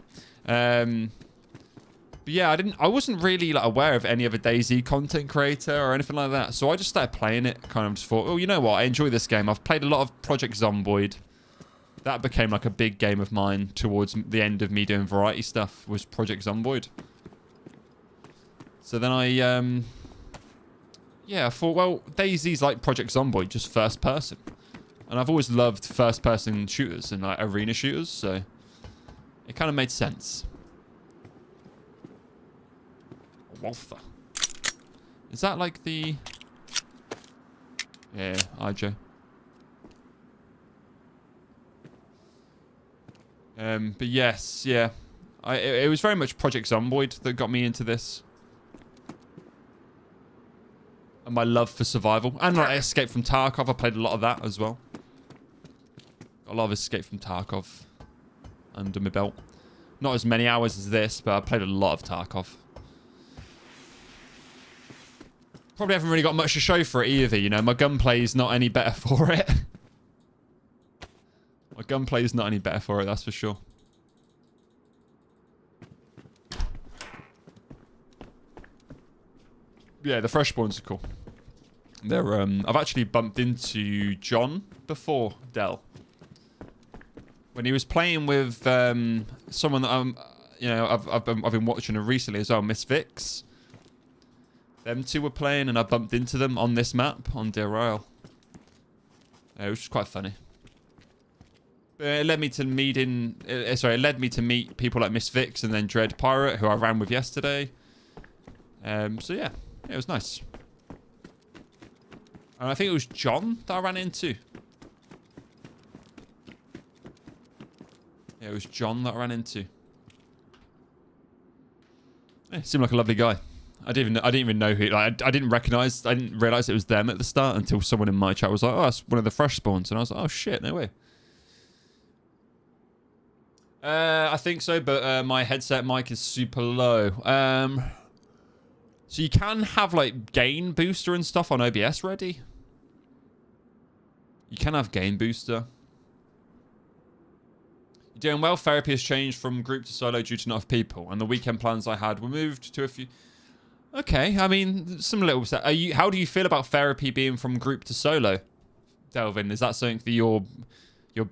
But yeah, I wasn't really like aware of any other DayZ content creator or anything like that. So I just started playing it. Kind of just thought, oh, you know what? I enjoy this game. I've played a lot of Project Zomboid. That became like a big game of mine towards the end of me doing variety stuff, was Project Zomboid. So then yeah, I thought, well, DayZ's like Project Zomboid, just first person. And I've always loved first person shooters and like arena shooters, so it kind of made sense. Wolfer. Is that like the... Yeah, IJ. But yes, yeah. It was very much Project Zomboid that got me into this. And my love for survival. And like Escape from Tarkov, I played a lot of that as well. Got a lot of Escape from Tarkov under my belt. Not as many hours as this, but I played a lot of Tarkov. Probably haven't really got much to show for it either, you know. My gunplay is not any better for it. My gunplay is not any better for it, that's for sure. Yeah, the fresh spawns are cool. They're I've actually bumped into John before, Del. When he was playing with someone that you know, I've been watching her recently as well, Miss Vix. Them two were playing, and I bumped into them on this map on DAYZ. It was just quite funny. It led me to meeting. It led me to meet people like Miss Vix and then Dread Pirate, who I ran with yesterday. So yeah, it was nice. And I think it was John that I ran into. Yeah, it was John that I ran into. Yeah, seemed like a lovely guy. I didn't even know who. Like, I didn't realize it was them at the start until someone in my chat was like, "Oh, that's one of the fresh spawns," and I was like, "Oh shit, no way." I think so, but my headset mic is super low. So you can have like gain booster and stuff on OBS ready. You can have gain booster. You're doing well. Therapy has changed from group to solo due to not enough people, and the weekend plans I had were moved to a few. Okay, I mean, some little... How do you feel about therapy being from group to solo, Delvin? Is that something that you're...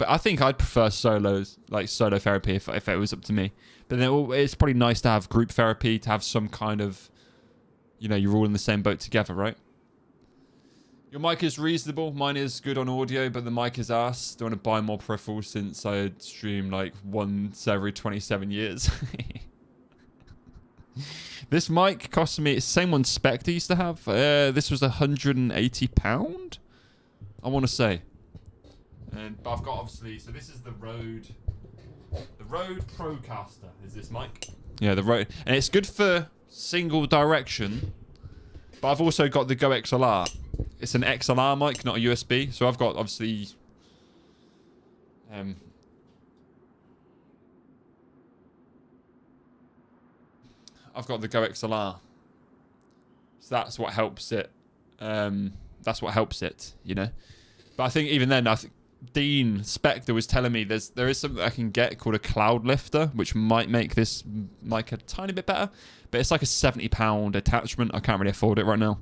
I think I'd prefer solos, like solo therapy, if it was up to me. But then it's probably nice to have group therapy, to have some kind of... You know, you're all in the same boat together, right? Your mic is reasonable. Mine is good on audio, but the mic is ass. Don't want to buy more peripherals since I stream like once every 27 years. This mic cost me, it's the same one Spectre used to have. This was £180, I want to say. But I've got obviously, so this is the Rode The Rode Procaster is this mic. Yeah, the Rode, and it's good for single direction. But I've also got the Go XLR. It's an XLR mic, not a USB. So I've got obviously. I've got the Go XLR. So that's what helps it. That's what helps it, you know. But I think even then, I think Dean Spector was telling me there is something I can get called a cloud lifter, which might make this mic a tiny bit better. But it's like a £70 attachment. I can't really afford it right now.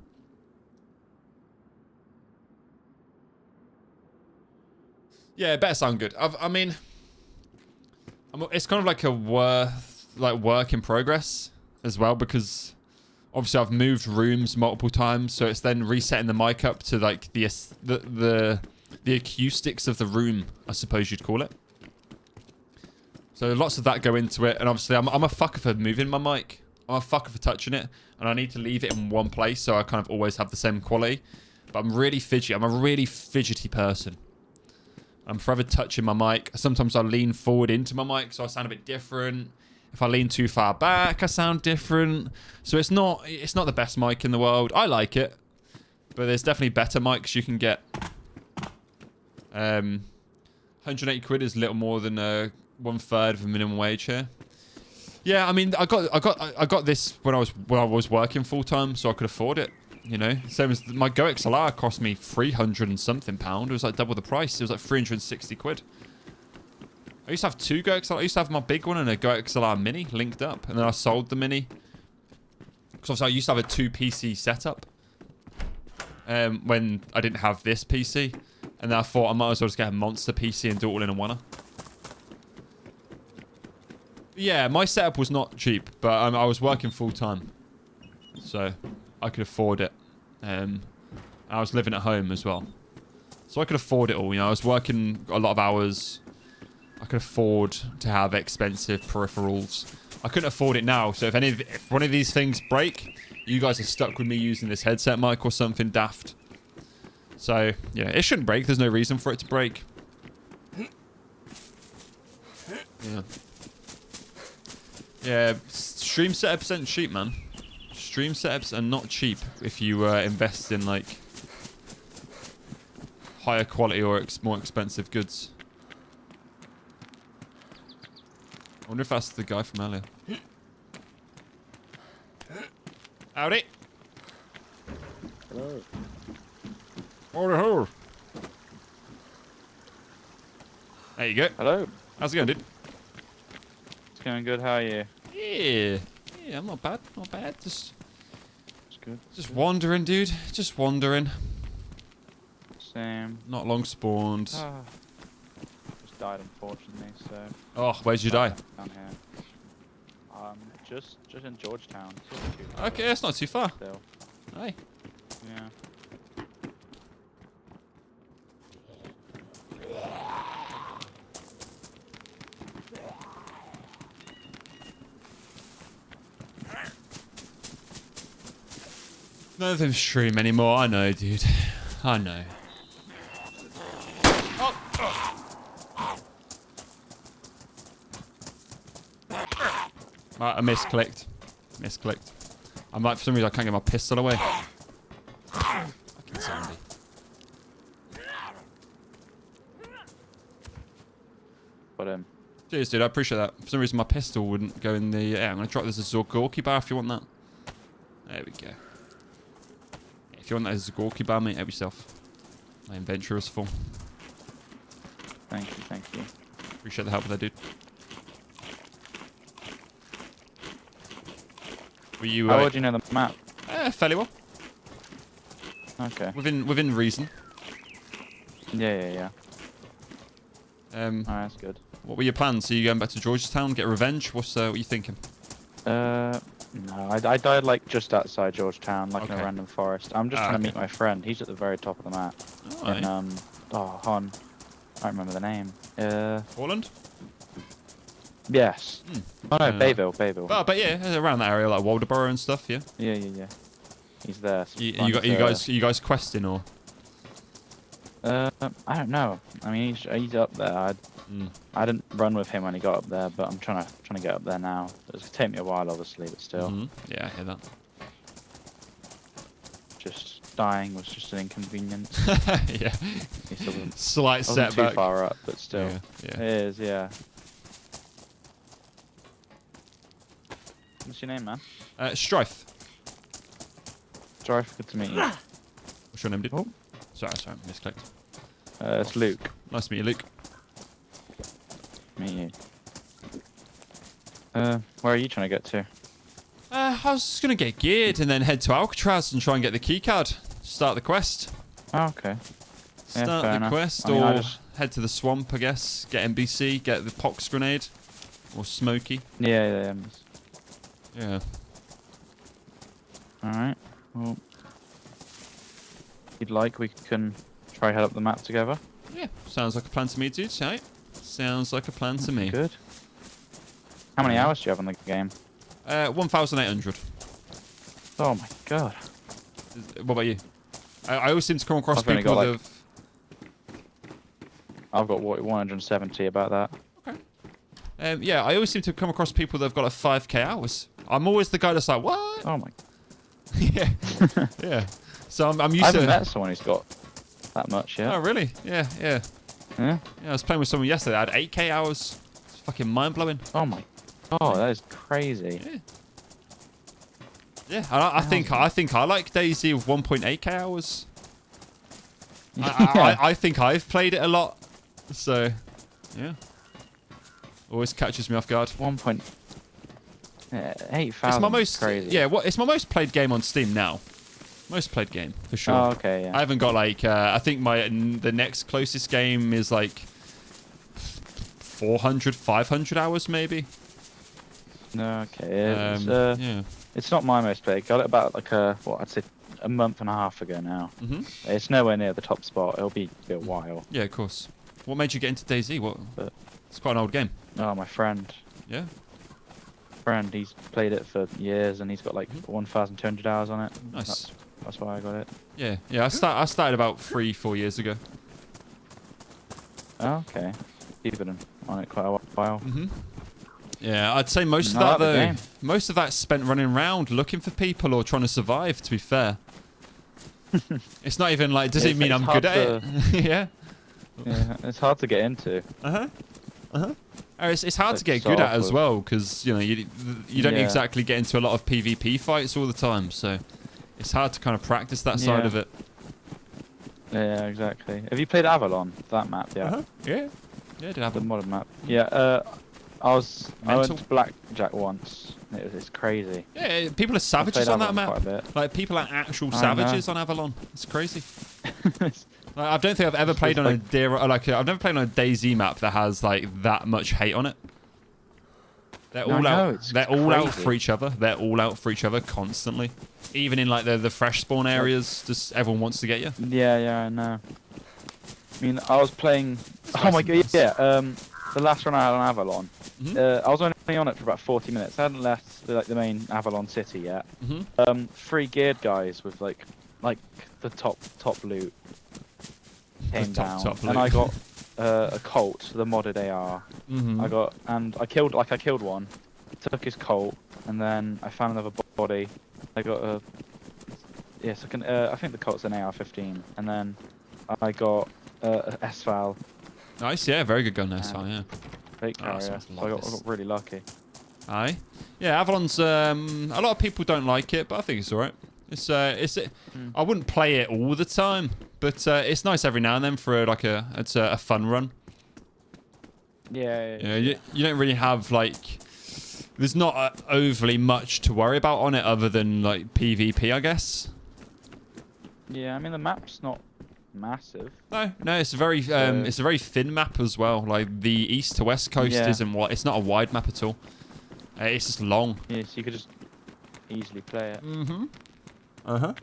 Yeah, it better sound good. I mean, it's kind of like a work in progress as well, because obviously I've moved rooms multiple times, so it's then resetting the mic up to like the acoustics of the room, I suppose you'd call it. So lots of that go into it, and obviously I'm a fucker for moving my mic. I'm a fucker for touching it, and I need to leave it in one place so I kind of always have the same quality. But I'm really fidgety. I'm a really fidgety person. I'm forever touching my mic. Sometimes I lean forward into my mic so I sound a bit different. If I lean too far back, I sound different. So it's not the best mic in the world. I like it, but there's definitely better mics you can get. 180 quid is a little more than 1/3 of a minimum wage here. Yeah, I mean, I got this when I was working full time, so I could afford it. You know, same as my Go XLR cost me 300 and something pound. It was like double the price. It was like 360 quid. I used to have two Go XLR. I used to have my big one and a Go XLR Mini linked up, and then I sold the Mini because obviously I used to have a 2 PC setup when I didn't have this PC, and then I thought I might as well just get a monster PC and do it all in a one. Yeah, my setup was not cheap, but I was working full time, so I could afford it. I was living at home as well, so I could afford it all. You know, I was working a lot of hours. I could afford to have expensive peripherals. I couldn't afford it now, so if one of these things break, you guys are stuck with me using this headset mic or something daft. So, yeah, it shouldn't break. There's no reason for it to break. Yeah. Yeah, stream setups aren't cheap, man. Stream setups are not cheap if you invest in, like, higher quality or more expensive goods. I wonder if that's the guy from earlier. Howdy. Hello. Howdy ho. There you go. Hello. How's it going, dude? It's going good. How are you? Yeah. Yeah, I'm not bad. Not bad. It's good. Just wandering, dude. Just wandering. Same. Not long spawned. Just died, unfortunately. So. Oh, where'd you die? Down here. Just in Georgetown. It's not too far Okay, that's not too far. still. Hey. Yeah. None of them stream anymore. I know, dude. I know. Right, I misclicked. Misclicked. I'm like, for some reason, I can't get my pistol away. Fucking zombie. But Cheers, dude. I appreciate that. For some reason, my pistol wouldn't go in the... Yeah, I'm going to drop this as a Gorky bar if you want that. There we go. If you want that as a Gorky bar, mate, help yourself. My inventory is full. thank you, thank you. Appreciate the help with that, dude. Were you... How well do you know the map? Fairly well. Okay. Within reason. Yeah. Um, Alright, that's good. What were your plans? Are you going back to Georgetown, get revenge? What are you thinking? No, I died like just outside Georgetown, like in Okay. a random forest. I'm just trying to meet my friend. He's at the very top of the map. Alright. And hon, I don't remember the name. Holland? Yes. Oh no, Uh, Bayville. Oh, but yeah, around that area, like Waldoboro and stuff, yeah. Yeah. He's there. So You guys questing or? I don't know. I mean, he's up there. I didn't run with him when he got up there, but I'm trying to get up there now. It's gonna take me a while, obviously, but still. Yeah, I hear that. Just dying was just an inconvenience. Yeah. He still wasn't, Slight wasn't setback. too far up, but still. Yeah, yeah. It is, yeah. What's your name, man? Strife. Strife, good to meet you. What's your name, dude? Oh. Sorry, misclicked. It's Luke. Nice to meet you, Luke. Meet you. Where are you trying to get to? I was just gonna get geared and then head to Alcatraz and try and get the keycard. Start the quest. Oh, okay. Yeah, Start fair the enough. quest, I mean, or head to the swamp, I guess. Get NBC, get the pox grenade, or Smokey. Yeah. Yeah. Alright. Well, if you'd like, we can try head up the map together. Yeah. Sounds like a plan to me, dude. Right? Sounds like a plan to me. Good. How many hours do you have on the game? 1,800. Oh my god. What about you? I always seem to come across I've only people got, that like- have... I've got 170 about that. yeah, I always seem to come across people that have got like 5k hours. I'm always the guy that's like, what? Oh my. Yeah. Yeah. So I'm I used haven't to... met someone who's got that much yet. Oh, really? Yeah. Yeah. Yeah, I was playing with someone yesterday. I had 8k hours. It's fucking mind-blowing. Oh my. Oh, that is crazy. Yeah. Yeah, I think I like DayZ with 1.8k hours. I think I've played it a lot. So, yeah. Always catches me off guard. 8,000. It's my most crazy. Yeah, it's my most played game on Steam now. Most played game for sure. Oh, okay, yeah. I haven't got like I think the next closest game is like 400, 500 hours maybe. No, okay. Yeah. It's not my most played. Got it about like I'd say a month and a half ago now. Mhm. It's nowhere near the top spot. It'll be a while. Yeah, of course. What made you get into DayZ? But- It's quite an old game. Oh, my friend. Yeah. He's played it for years and he's got like 1,200 hours on it. Nice. That's why I got it. Yeah. I started about 3-4 years ago. Oh, okay. You've been on it quite a while. Mhm. Yeah, I'd say most of I that like the though. game. Most of that's spent running around looking for people or trying to survive. To be fair, it's not even like. Does Yeah, it mean it's I'm hard good at it? Yeah. Yeah, it's hard to get into. It's hard It's to get so good at as awkward. well because you don't Yeah. exactly get into a lot of PvP fights all the time. So it's hard to kind of practice that side Yeah. of it. Yeah, exactly. Have you played Avalon? That map, yeah. Yeah. Yeah, did have The them. modern map. Yeah. I went Mental. to Blackjack once. It's crazy. Yeah, people are I savages played on that Avalon map. quite a bit. Like people are actual I savages on Avalon. It's crazy. Like, I don't think I've ever It's played just on a like- I've never played on a DayZ map that has like that much hate on it. They're No, I all know, out. it's They're all out crazy. for each other. They're all out for each other constantly. Even in like the fresh spawn areas, just everyone wants to get you. Yeah, I know. I mean, I was playing. That's Oh my nice. god! Yeah. The last run I had on Avalon. Mhm. I was only on it for about 40 minutes. I hadn't left the main Avalon city yet. Mhm. 3 geared guys with like the top loot came down, top and loot. I got a Colt, the modded AR. Mhm. I killed one, took his Colt, and then I found another body. I got a I think the Colt's an AR-15, and then I got a SVAL Nice. Yeah, very good gun there. So yeah. fake Oh, carrier. sounds So I like got this. really lucky. Aye. Yeah, Avalon's a lot of people don't like it, but I think it's alright. It's I wouldn't play it all the time, but it's nice every now and then for it's a fun run. Yeah. You don't really have like there's not overly much to worry about on it other than like PvP, I guess. Yeah, I mean the map's not massive. No, it's a very it's a very thin map as well. Like the east to west coast Yeah. it's not a wide map at all. It's just long. Yeah, so you could just easily play it. Mm-hmm. Uh-huh.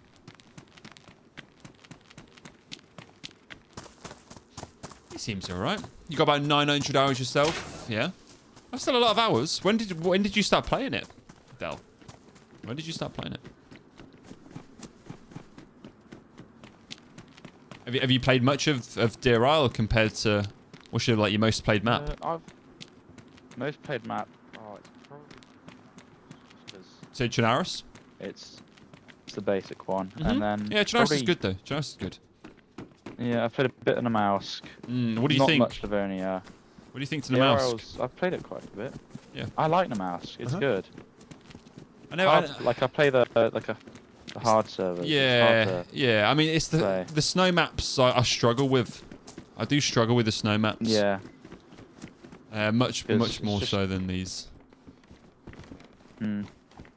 He seems alright. You got about 900 hours yourself, yeah? That's still a lot of hours. When did you start playing it, Del? When did you start playing it? Have you played much of Deer Isle compared to what's your like your most played map? I've most played map. Oh, it's probably because Say Chernarus? it's the basic one, Mhm. and then Yeah, Chernarus is probably- good though. Chernarus is good. Yeah, I've played a bit in Namalsk. What do you Not think? much Livonia. What do you think to Yeah, Namalsk? I've played it quite a bit. Yeah. I like Namalsk. It's Uh-huh. good. I know. Like I play the hard servers. Yeah, It's hard yeah. I mean, it's play. the snow maps I struggle with. I do struggle with the snow maps. to, yeah. Much It's more just- so than these. Mm.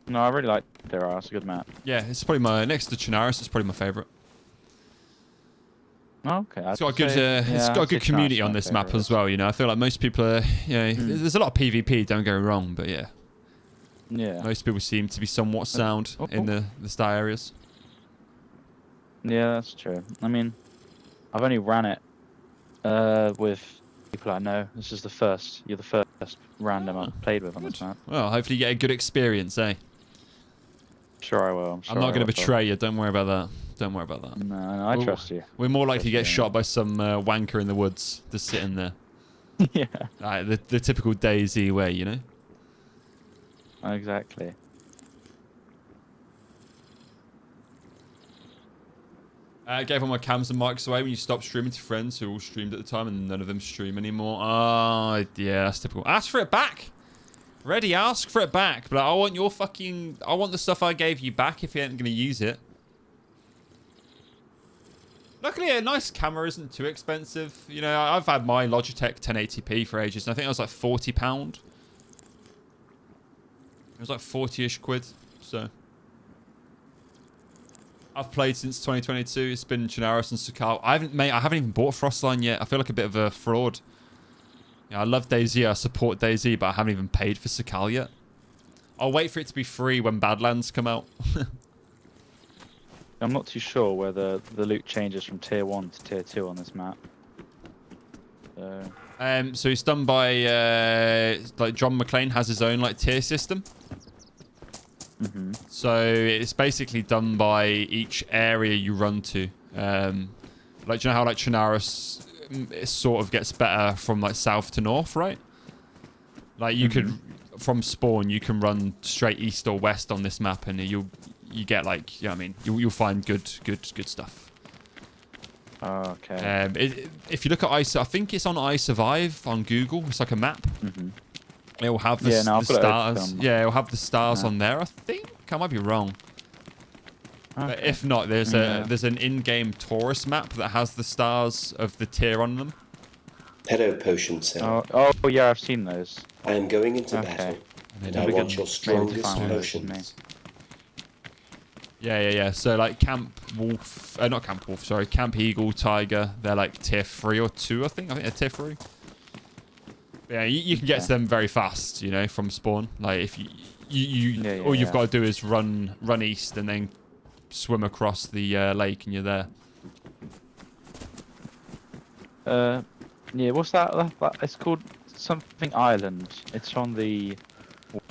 No, I really like Deer Isle. It's a good map. Yeah, it's probably my next to Chernarus. It's probably my favourite. Oh, okay. It's got a good, it's got a good community on this map as well. You know, I feel like most people are, you know, there's a lot of PvP. Don't get me wrong, but yeah, Yeah. most people seem to be somewhat sound in the star areas. Yeah, that's true. I mean, I've only ran it with people I know. This is the first. You're the first random I've played with on this map. Well, hopefully you get a good experience, eh? Sure, I will. I'm not going to betray you. Don't worry about that. Don't worry about that. No, I We'll- trust you. We're more likely to get Trust you, shot by some wanker in the woods just sitting there. Yeah, The typical DayZ way, you know? exactly. I gave all my cams and mics away when you stopped streaming to friends who all streamed at the time and none of them stream anymore. Oh, yeah, that's typical. Ask for it back. Ready, ask for it back. But I want your fucking... I want the stuff I gave you back if you ain't going to use it. Luckily, a nice camera isn't too expensive. You know, I've had my Logitech 1080p for ages, and I think it was like £40. It was like 40-ish quid, so... I've played since 2022. It's been Chernarus and Sakal. I haven't even bought Frostline yet. I feel like a bit of a fraud. Yeah, I love DayZ. I support DayZ, but I haven't even paid for Sakal yet. I'll wait for it to be free when Badlands come out. I'm not too sure whether the loot changes from tier 1 to tier 2 on this map. So it's done by like John McClane has his own like tier system. So it's basically done by each area you run to. Like, do you know how like Chernarus it sort of gets better from like south to north, right? Like you could from spawn you can run straight east or west on this map, and you get like, you know what I mean, you'll find good stuff. Okay. If you look at I think it's on iSurvive on Google. It's like a map. It will have the, Yeah, no, the I've got it open stars. on- Yeah, it will have the stars Yeah. on there. I think I might be wrong. But Okay. if not, there's Yeah. there's an in-game tourist map that has the stars of the tier on them. Hello, Potion Cell. Oh, yeah, I've seen those. I am going into Okay. battle, and then I we want can your maybe strongest find one of those potions. Yeah. So like Camp Wolf, not Camp Wolf, sorry, Camp Eagle, Tiger. They're like tier 3 or 2, I think. I think they're tier 3. But yeah, you can get to them very fast, you know, from spawn. Like if all you've got to do is run east and then swim across the lake, and you're there. Yeah, what's that? It's called something Island. It's on the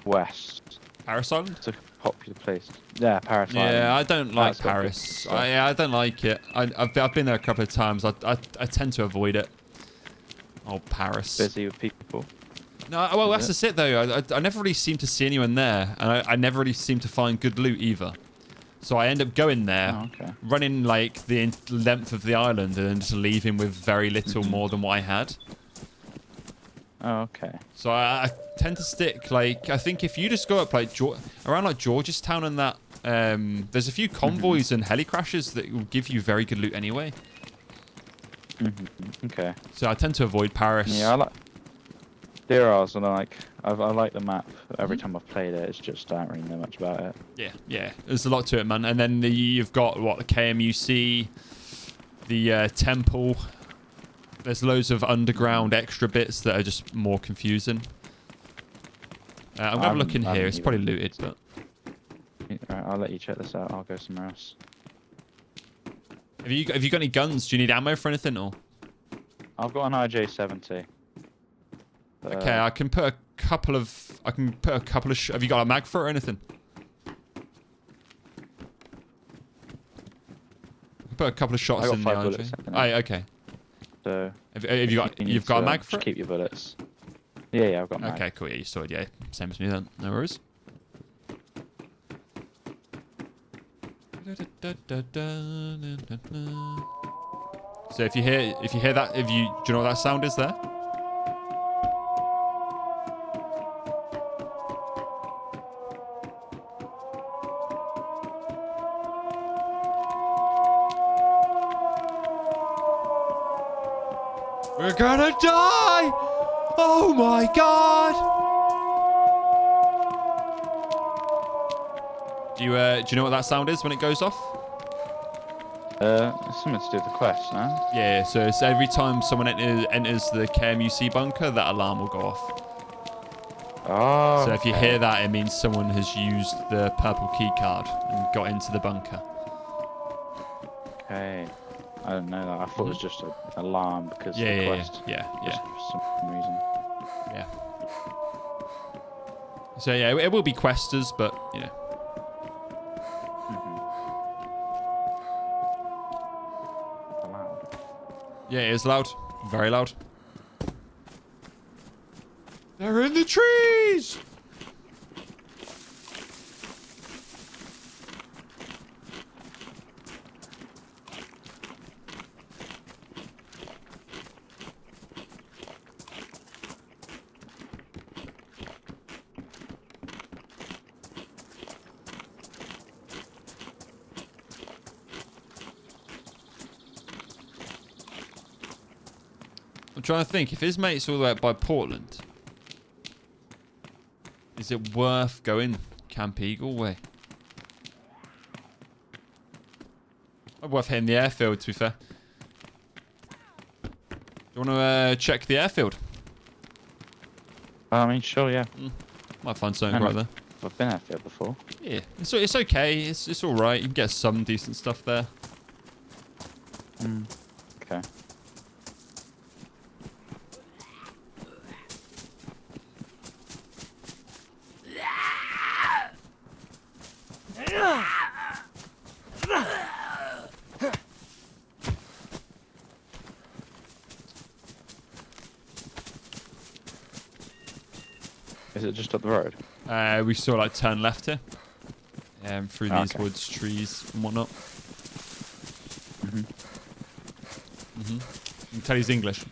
west. Paris Island? It's a popular place. Yeah, Paris Island. Yeah, I don't like That's got good Paris. stuff. I don't like it. I've been there a couple of times. I tend to avoid it. Oh, Paris. Busy with people. No, well, Is that's just it though. I never really seem to see anyone there, and I never really seem to find good loot either. So I end up going there, Oh, okay. running like the length of the island, and then just leaving with very little more than what I had. Oh, okay. So I tend to stick like, I think if you just go up like around like Georgetown and that, there's a few convoys and heli crashes that will give you very good loot anyway. Okay. So I tend to avoid Paris. Yeah, I like. There are, and I like the map. Every time I've played it, it's just I don't really know much about it. Yeah. There's a lot to it, man. And then you've got what, the KMUC, the temple. There's loads of underground extra bits that are just more confusing. I'm gonna have a look in I here. haven't It's probably even- looted, but Alright, I'll let you check this out. I'll go somewhere else. have you got any guns? Do you need ammo for anything or? I've got an IJ-70. Okay, I can put a couple of. Have you got a mag for it or anything? I can put a couple of shots I got in 5 the bullets RJ. in Oh, it. okay. So Have you got? you need You've got a to, mag for just it? keep your bullets. Yeah, I've got mag. Okay, cool. Yeah, you sorted. Yeah, same as me then. No worries. So if you hear that, do you know what that sound is there? We're gonna die! Oh my god! Do you know what that sound is when it goes off? It's something to do with the quest, no? Yeah, so it's every time someone enters the KMUC bunker, that alarm will go off. Oh. So if you hear that, it means someone has used the purple key card and got into the bunker. Okay. I didn't know that. I thought it was just an alarm because of the quest. Yeah. Just for some reason. Yeah. So yeah, it will be questers, but you know. Loud. Yeah, it is loud. Very loud. They're in the trees! I'm trying to think, if his mate's all the way up by Portland, is it worth going Camp Eagle way? Worth hitting the airfield, to be fair. You want to check the airfield? I mean, sure, yeah. Might find something right there. I've been out there before. Yeah, it's okay. It's all right. You can get some decent stuff there. Okay. Is it just up the road? We saw like turn left here, through these Okay. woods, trees, and whatnot. You can tell he's English.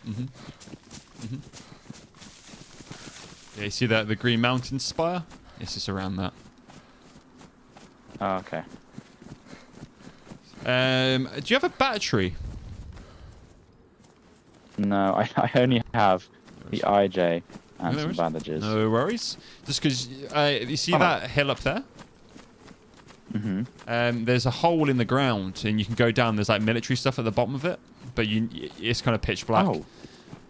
Yeah, you see that the Green Mountain spire? It's just around that. Oh, okay. Do you have a battery? No, I only have the IJ and No some worries. bandages. No worries. Just because you see Oh. that hill up there? There's a hole in the ground, and you can go down. There's like military stuff at the bottom of it, but it's kind of pitch black. Oh.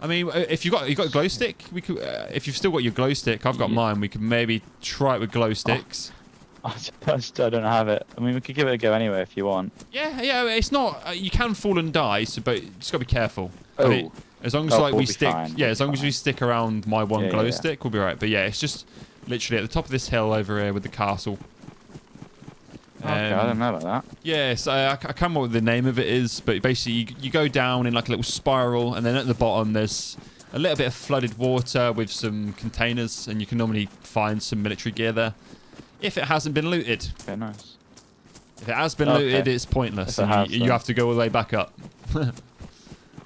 I mean, if you got a glow stick, we could. If you've still got your glow stick, I've got Yeah. mine. We could maybe try it with glow sticks. I don't have it. I mean, we could give it a go anyway if you want. Yeah. It's not. You can fall and die, but you just got to be careful. Oh. But as long as Oh, like we'll we be stick, fine, yeah, we'll as be long as we fine. stick around my one Yeah, glow yeah. stick, we'll be right. But yeah, it's just literally at the top of this hill over here with the castle. Okay, I don't know about that. Yes, I can't remember what the name of it is, but basically you go down in like a little spiral, and then at the bottom there's a little bit of flooded water with some containers, and you can normally find some military gear there. If it hasn't been looted. Okay, nice. If it has been Okay. looted, it's pointless. If it And has, you then. have to go all the way back up.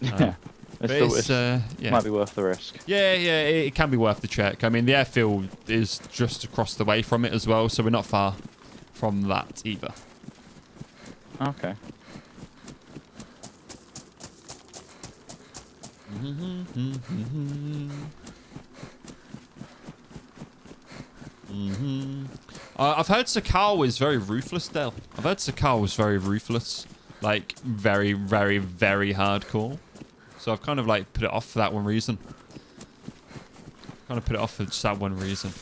Yeah. But It's yeah. might be worth the risk. Yeah, it can be worth the check. I mean, the airfield is just across the way from it as well, so we're not far from that either. Okay. I've heard Sakal is very ruthless, Dale. I've heard Sakal was very ruthless. Like, very, very, very hardcore. So I've kind of, like, put it off for that one reason. Kind of put it off for just that one reason.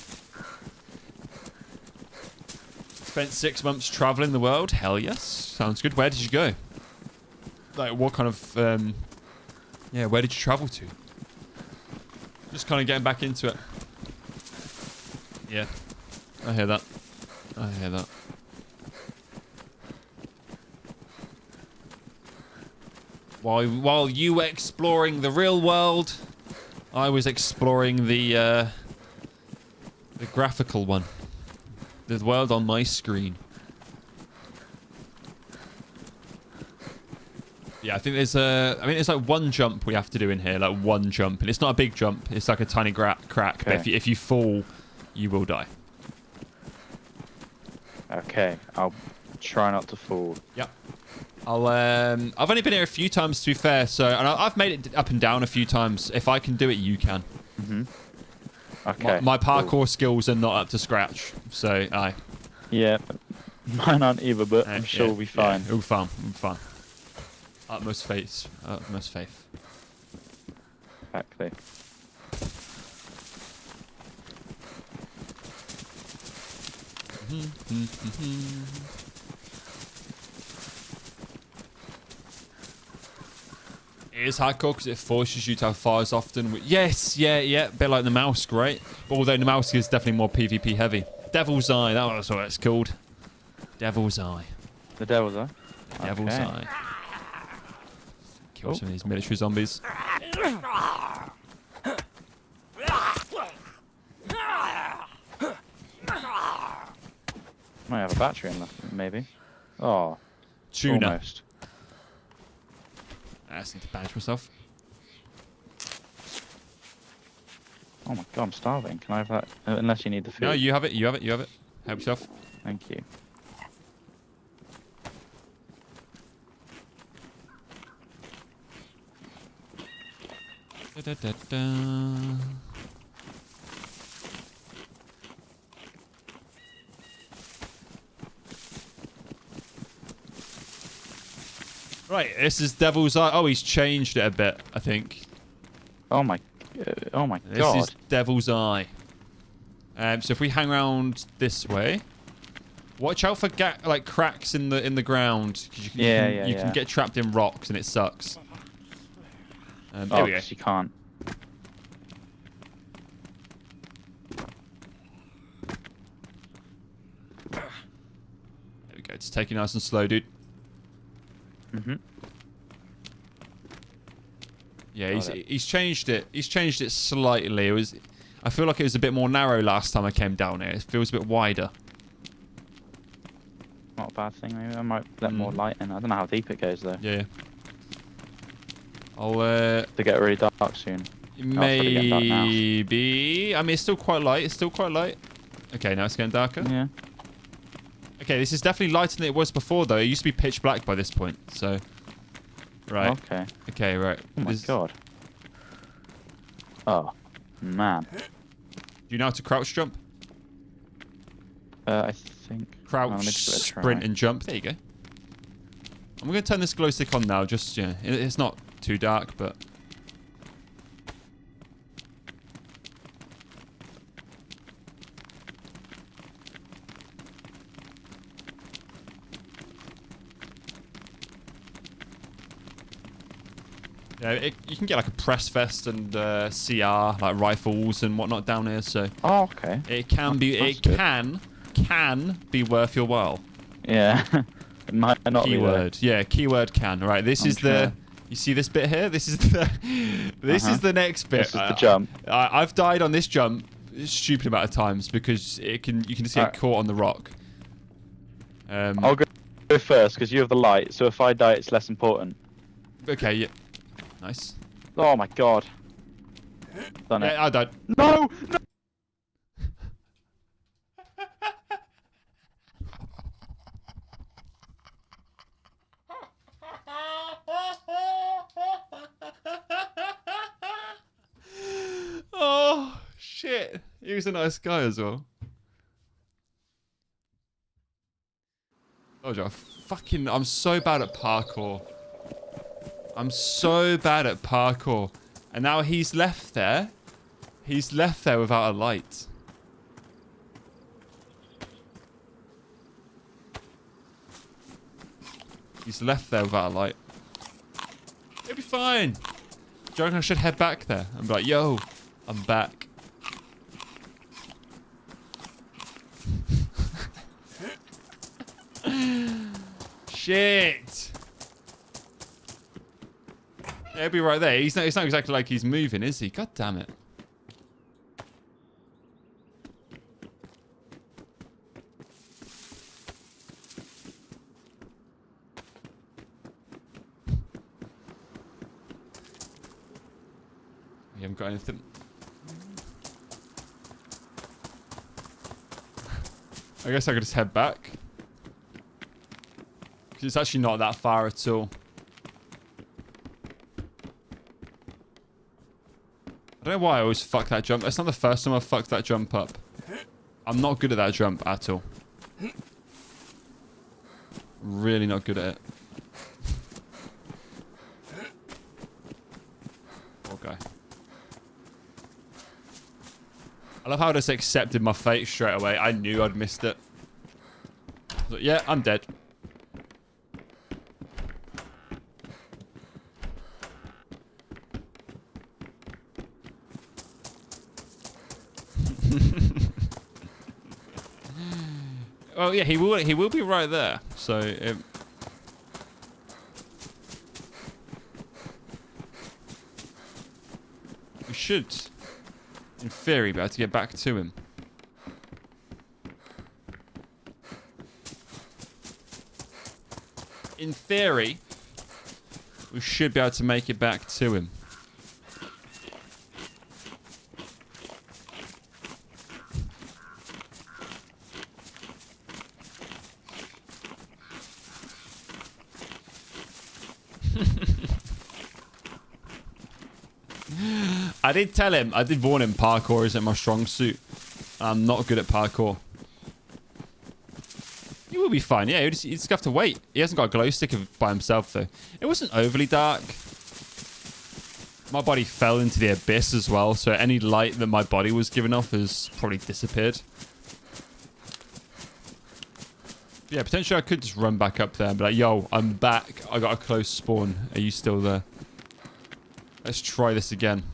Spent 6 months traveling the world? Hell yes. Sounds good. Where did you go? Like, what kind of, yeah, where did you travel to? Just kind of getting back into it. Yeah. I hear that. I hear that. While you were exploring the real world, I was exploring the graphical one. The world on my screen. Yeah, I think there's it's like one jump we have to do in here, like one jump, and it's not a big jump. It's like a tiny crack. Okay. But if you fall, you will die. Okay, I'll try not to fall. Yep. I've only been here a few times, to be fair. So, and I've made it up and down a few times. If I can do it, you can. Okay. My parkour skills are not up to scratch, so aye. Yeah, mine aren't either, but I'm sure we'll be fine. Yeah, we'll be fine. We'll be fine. Utmost faith. Utmost faith. Exactly. It is hardcore because it forces you to have fires often. Yes, yeah, a bit like the mouse, right? But although the mouse is definitely more PvP heavy. Devil's Eye, that's what it's called. Devil's Eye. The Devil's Eye? Devil's Eye. Kill some of these military zombies. Might have a battery in there, maybe. Oh, Tuna. almost. I just need to bandage myself. Oh my god, I'm starving. Can I have that? Unless you need the food. No, you have it. You have it. You have it. Help yourself. Thank you. Da, da, da, da. Right, this is Devil's Eye. Oh, he's changed it a bit, I think. Oh my god. This is Devil's Eye. So if we hang around this way, watch out for like cracks in the ground. 'Cause you can get trapped in rocks and it sucks. There we go. You can't. There we go. Just take it nice and slow, dude. Yeah, he's changed it. He's changed it slightly. I feel like it was a bit more narrow last time I came down here. It feels a bit wider. Not a bad thing, maybe. I might let more light in. I don't know how deep it goes, though. Yeah. I'll, To get really dark soon. maybe... I mean, it's still quite light. It's still quite light. Okay, now it's getting darker. Yeah. Okay, this is definitely lighter than it was before, though. It used to be pitch black by this point, so... Right. Okay. Okay, right. Oh my god. Oh, man. Do you know how to crouch jump? I think... Crouch, let me just give it a sprint, try. and jump. There you go. I'm going to turn this glow stick on now, just, yeah. It's not too dark, but... Yeah, you can get like a press vest and CR, like rifles and whatnot down here, so... Oh, okay. It can be... That's It good. can be worth your while. Yeah. It might not Keyword. Yeah, keyword can. Right, this is the... You see this bit here? This is the... This is the next bit. This is the jump. I've died on this jump a stupid amount of times because you can just get caught on the rock. I'll go first because you have the light, so if I die, it's less important. Okay, yeah. Nice. Oh my god. Done it. Yeah, I died. No! No! Oh, shit. He was a nice guy as well. Oh, I'm so bad at parkour. I'm so bad at parkour. And now he's left there. He's left there without a light. He's left there without a light. It'll be fine. Do you reckon I should head back there and be like, yo, I'm back. Shit. Yeah, he'll be right there. It's not exactly like he's moving, is he? God damn it. You haven't got anything. I guess I could just head back. Because it's actually not that far at all. I don't know why I always fuck that jump. That's not the first time I've fucked that jump up. I'm not good at that jump at all. Really not good at it. Okay. I love how I just accepted my fate straight away. I knew I'd missed it. I was like, yeah, I'm dead. Well, yeah, he will be right there. So we should, in theory, be able to get back to him. In theory, we should be able to make it back to him. I did tell him, I did warn him parkour isn't my strong suit. I'm not good at parkour. He will be fine, yeah, he'll just have to wait. He hasn't got a glow stick by himself though. It wasn't overly dark. My body fell into the abyss as well, so any light that my body was giving off has probably disappeared. Yeah, potentially I could just run back up there and be like, yo, I'm back. I got a close spawn. Are you still there? Let's try this again.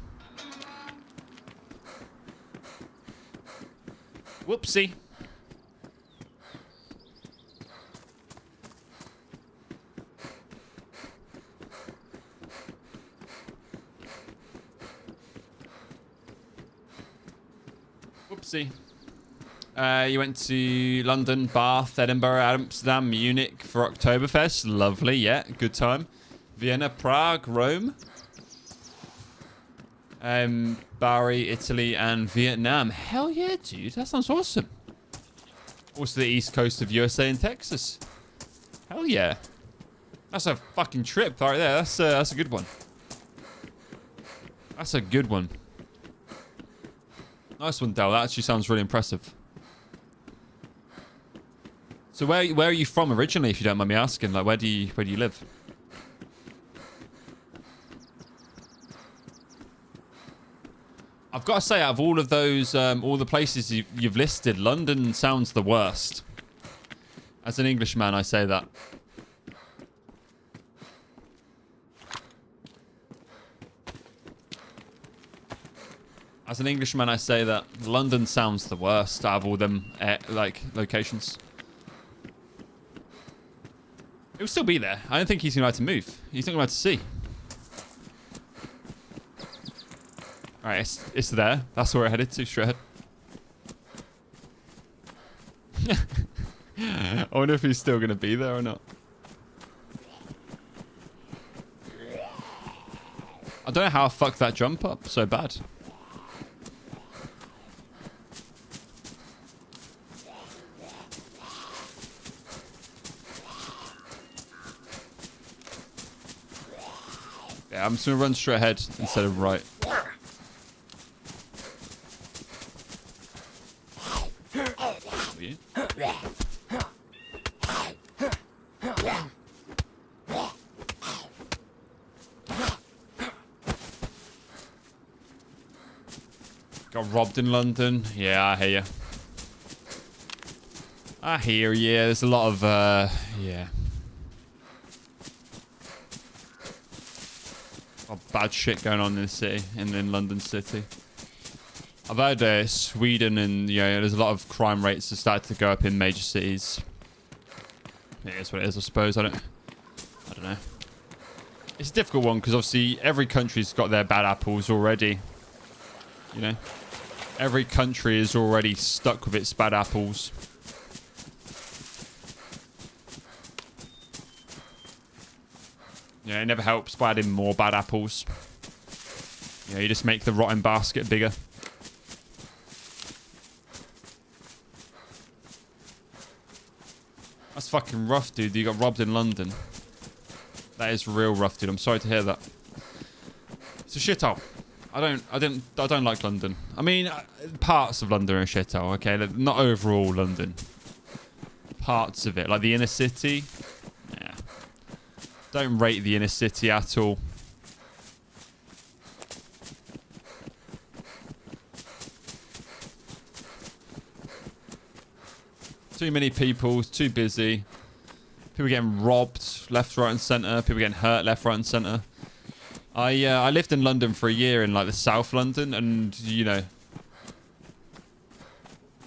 Whoopsie. Whoopsie. You went to London, Bath, Edinburgh, Amsterdam, Munich for Oktoberfest. Lovely, yeah, good time. Vienna, Prague, Rome. Bari, Italy, and Vietnam. Hell yeah, dude. That sounds awesome. Also the east coast of USA and Texas. Hell yeah. That's a fucking trip right there. That's a good one. That's a good one. Nice one, Dal. That actually sounds really impressive. So where are you from originally, if you don't mind me asking? Like, where do you live? I've got to say, out of all of those, all the places you've listed, London sounds the worst. As an Englishman, I say that. As an Englishman, I say that London sounds the worst out of all them, like, locations. It will still be there. I don't think he's going to have to move. He's not going to have to see. Alright, it's there. That's where we're headed to, straight ahead. I wonder if he's still going to be there or not. I don't know how I fucked that jump up so bad. Yeah, I'm just going to run straight ahead instead of right. Got robbed in London. Yeah, I hear you. I hear you. There's a lot of, yeah. A lot of bad shit going on in the city, in London City. I've heard Sweden and, you know, there's a lot of crime rates that start to go up in major cities. It is what it is, I suppose. I don't know. It's a difficult one because obviously every country's got their bad apples already. You know? Every country is already stuck with its bad apples. Yeah, it never helps by adding more bad apples. You know, you just make the rotten basket bigger. That's fucking rough, dude. You got robbed in London. That is real rough, dude. I'm sorry to hear that. It's a shithole. I don't like London. I mean, parts of London are a shithole, okay? Not overall London. Parts of it, like the inner city. Yeah. Don't rate the inner city at all. Too many people, too busy. People getting robbed left, right, and centre. People getting hurt left, right, and centre. I lived in London for a year in like the South London, and you know,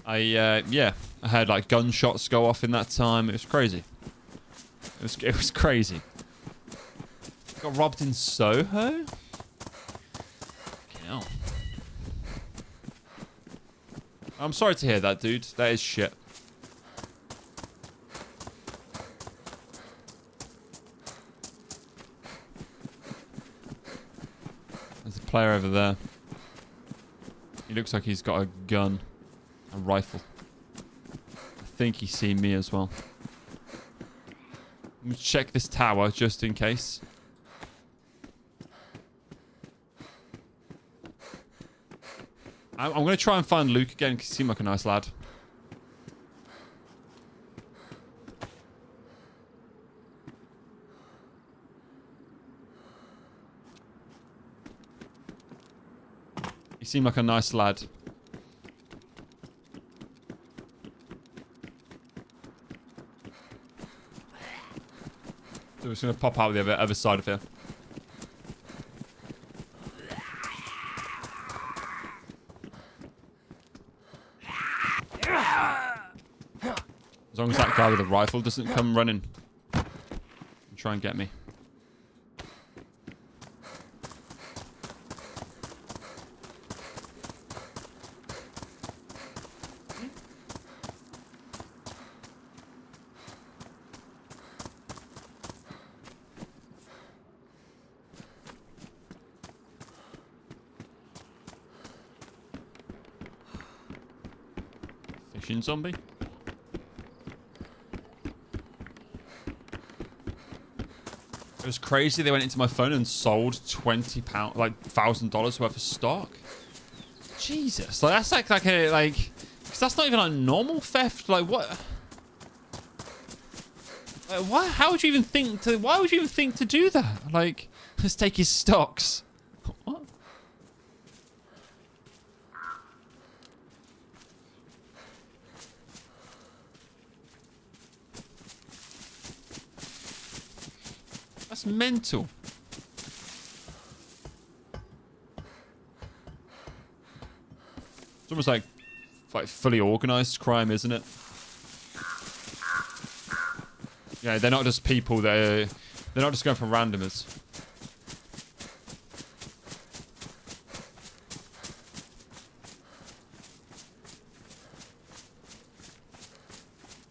I had like gunshots go off in that time. It was crazy. It was crazy. Got robbed in Soho. Fucking hell. I'm sorry to hear that, dude. That is shit. There's a player over there. He looks like he's got a gun. A rifle. I think he's seen me as well. Let me check this tower just in case. I'm going to try and find Luke again because he seemed like a nice lad. He seemed like a nice lad. So we're just going to pop out the other side of here. As long as that guy with the rifle doesn't come running and try and get me. Fishing zombie? It was crazy. They went into my phone and sold £20, like $1,000 worth of stock. Jesus, like that's like a because that's not even like normal theft. Like what? Like, what? How would you even think to? Why would you even think to do that? Like, let's take his stocks. What? That's mental. It's almost like fully organized crime, isn't it? Yeah, they're not just people. They're not just going for randomers.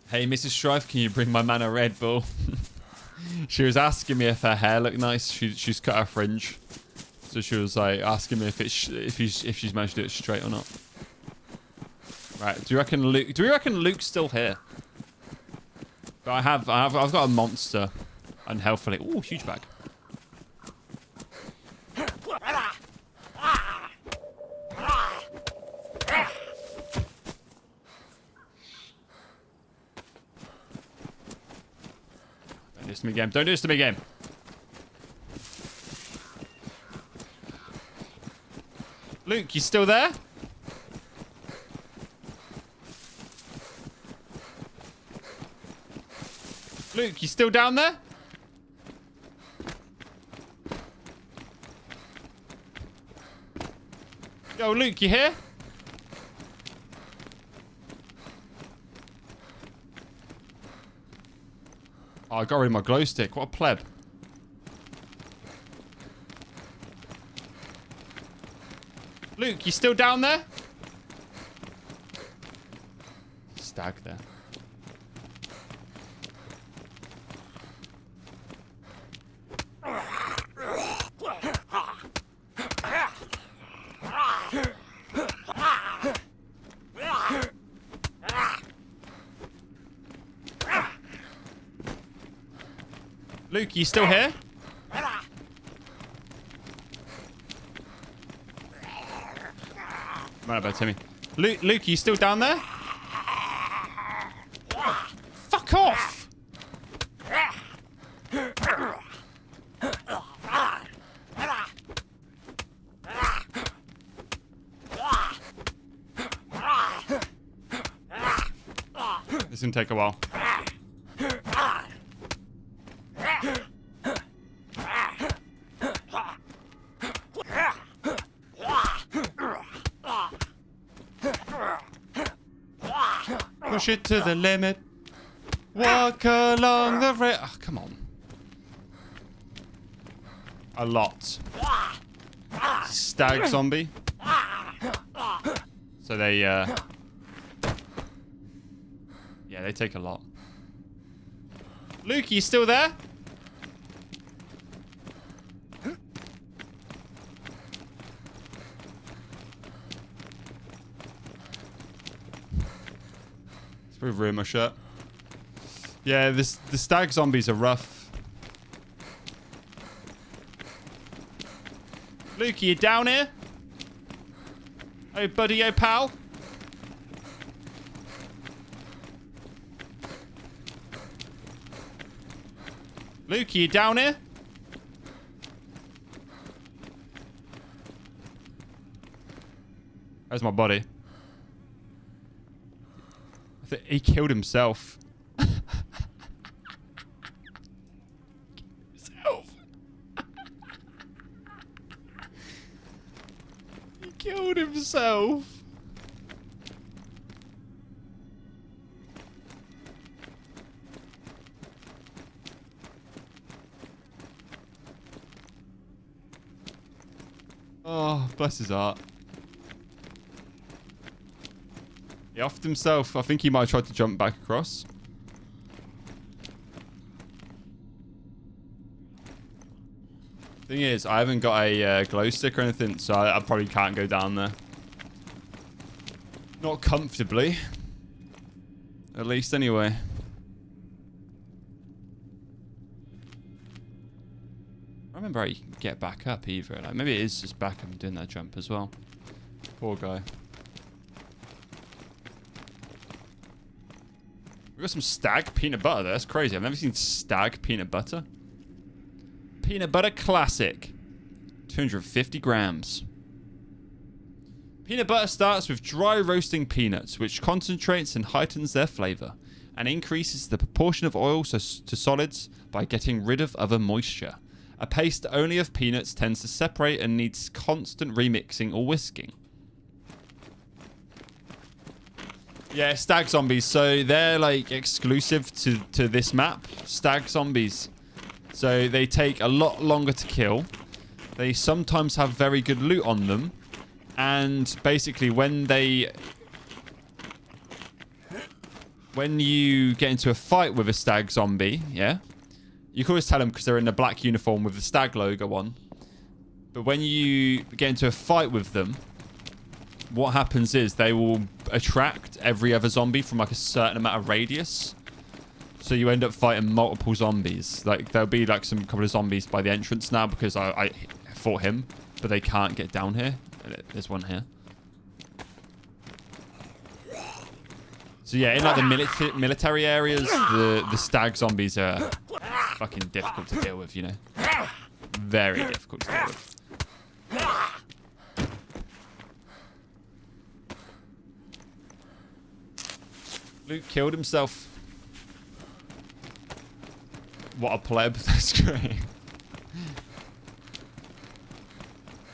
Hey, Mrs. Strife, can you bring my man a Red Bull? She was asking me if her hair looked nice. She's cut her fringe, so she was like asking me if she's managed to do it straight or not. Right? Do you reckon Luke? Do we reckon Luke's still here? But I've got a monster, unhealthily. Ooh, huge bag. Don't do this to me, game. Don't do this to me, game. Luke, you still there? Luke, you still down there? Yo, Luke, you here? Oh, I got rid of my glow stick. What a pleb. Luke, you still down there? Stag there. Luke, you still here? Right about Timmy. Luke, you still down there? Fuck off! This is gonna take a while. Push it to the limit. Walk along the rail. Oh, come on. A lot. Stag zombie. So they, yeah, they take a lot. Luke, you still there? Let's ruin my shirt. Yeah, the stag zombies are rough. Luke, are you down here? Oh, buddy, oh, pal. Luke, are you down here? Where's my body? I think he killed himself. He killed himself. Oh, bless his heart. He offed himself. I think he might have tried to jump back across. Thing is, I haven't got a glow stick or anything, so I probably can't go down there. Not comfortably. At least, anyway. I remember how you can get back up either. Like, maybe it is just back up and doing that jump as well. Poor guy. We got some stag peanut butter there. That's crazy. I've never seen stag peanut butter. Peanut butter classic. 250 grams. Peanut butter starts with dry roasting peanuts, which concentrates and heightens their flavor, and increases the proportion of oil to solids by getting rid of other moisture. A paste only of peanuts tends to separate and needs constant remixing or whisking. Yeah, stag zombies. So they're like exclusive to this map. Stag zombies. So they take a lot longer to kill. They sometimes have very good loot on them. And basically when you get into a fight with a stag zombie, yeah, you can always tell them because they're in a black uniform with the stag logo on. But when you get into a fight with them, what happens is they will attract every other zombie from like a certain amount of radius. So you end up fighting multiple zombies. Like there'll be like some couple of zombies by the entrance now because I fought him, but they can't get down here. There's one here. So yeah, in like the military areas, the stag zombies are fucking difficult to deal with, you know. Very difficult to deal with. Luke killed himself. What a pleb. That's great.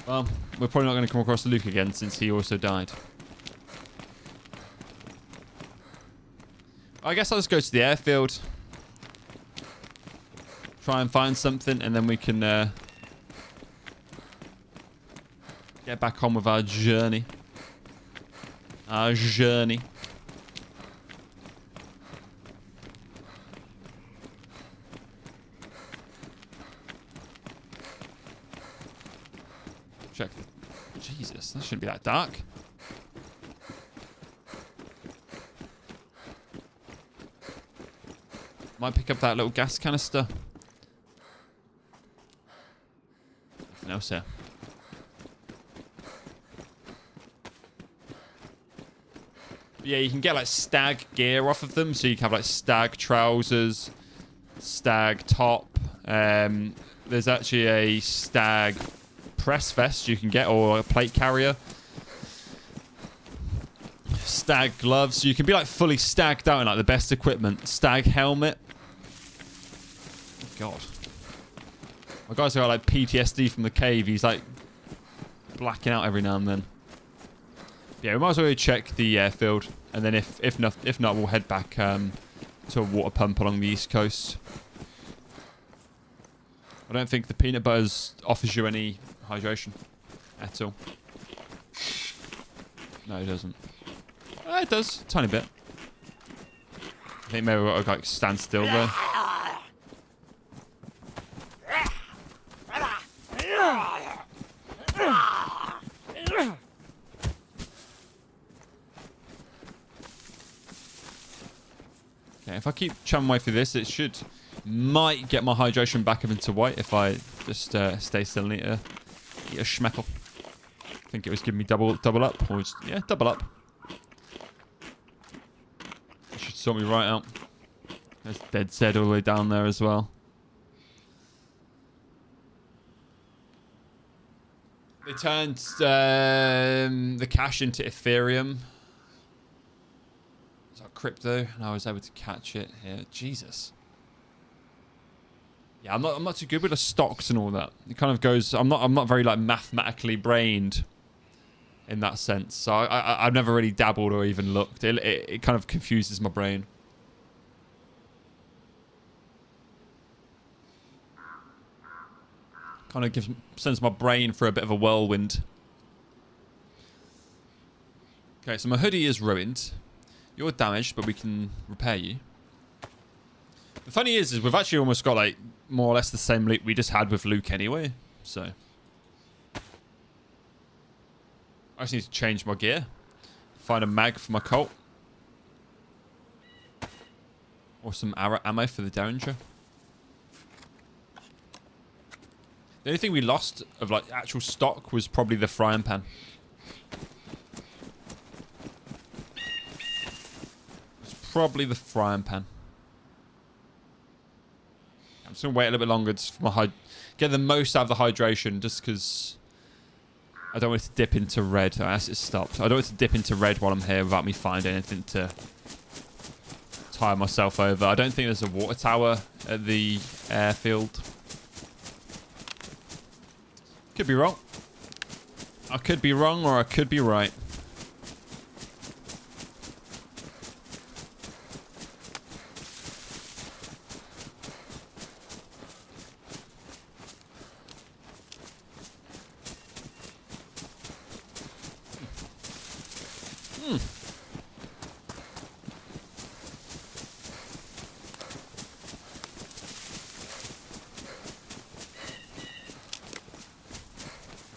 Well, we're probably not going to come across Luke again since he also died. I guess I'll just go to the airfield. Try and find something and then we can get get back on with our journey. Our journey. Check. Jesus, that shouldn't be that dark. Might pick up that little gas canister. Nothing else here. Yeah, you can get like stag gear off of them, so you can have like stag trousers, stag top. There's actually a stag press vest you can get, or a plate carrier. Stag gloves. You can be like fully stagged out in like the best equipment. Stag helmet. God. My guy's got like PTSD from the cave. He's like blacking out every now and then. Yeah, we might as well go check the airfield, and then if not, we'll head back to a water pump along the east coast. I don't think the peanut butters offers you any hydration at all. No, it doesn't. It does, tiny bit. I think maybe we've got to like stand still though. Okay, if I keep chumming way through this, it might get my hydration back up into white if I just stay still and eat a schmeckle. I think it was giving me double up, or just, yeah, double up. It should sort me right out. There's DAYZ all the way down there as well. They turned the cash into Ethereum. So crypto, and I was able to catch it here. Jesus. Yeah, I'm not too good with the stocks and all that. It kind of goes. I'm not very like mathematically brained in that sense. So I've never really dabbled or even looked. It kind of confuses my brain. Kind of sends my brain for a bit of a whirlwind. Okay, so my hoodie is ruined. You're damaged, but we can repair you. The funny is we've actually almost got like more or less the same loot we just had with Luke anyway. So I just need to change my gear. Find a mag for my Colt. Or some ammo for the Derringer. The only thing we lost of like actual stock was probably the frying pan. It's probably the frying pan. I'm just gonna wait a little bit longer just for get the most out of the hydration, just because I don't want it to dip into red. As it stopped, I don't want it to dip into red while I'm here without me finding anything to tire myself over. I don't think there's a water tower at the airfield. Could be wrong. I could be wrong, or I could be right.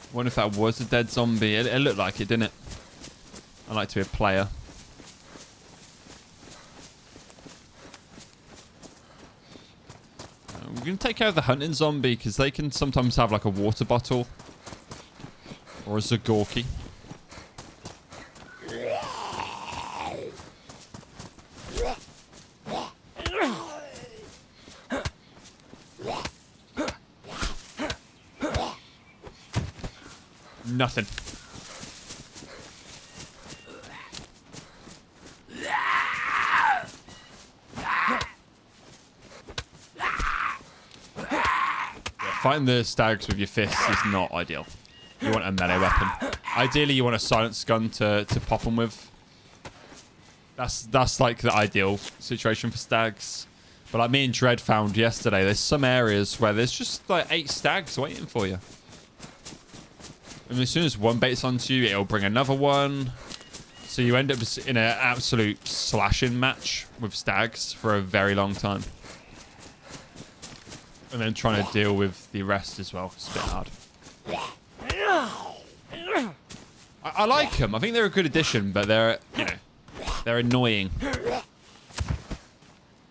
I wonder if that was a dead zombie. It looked like it, didn't it? I like to be a player. We're going to take care of the hunting zombie, because they can sometimes have like a water bottle. Or a Zagorki. Nothing. Fighting the stags with your fists is not ideal. You want a melee weapon. Ideally, you want a silence gun to pop them with. That's like the ideal situation for stags. But like me and Dread found yesterday, there's some areas where there's just like 8 stags waiting for you. And as soon as one baits onto you, it'll bring another one. So you end up in an absolute slashing match with stags for a very long time. And then trying to deal with the rest as well. It's a bit hard. I like them. I think they're a good addition, but they're, you know, they're annoying.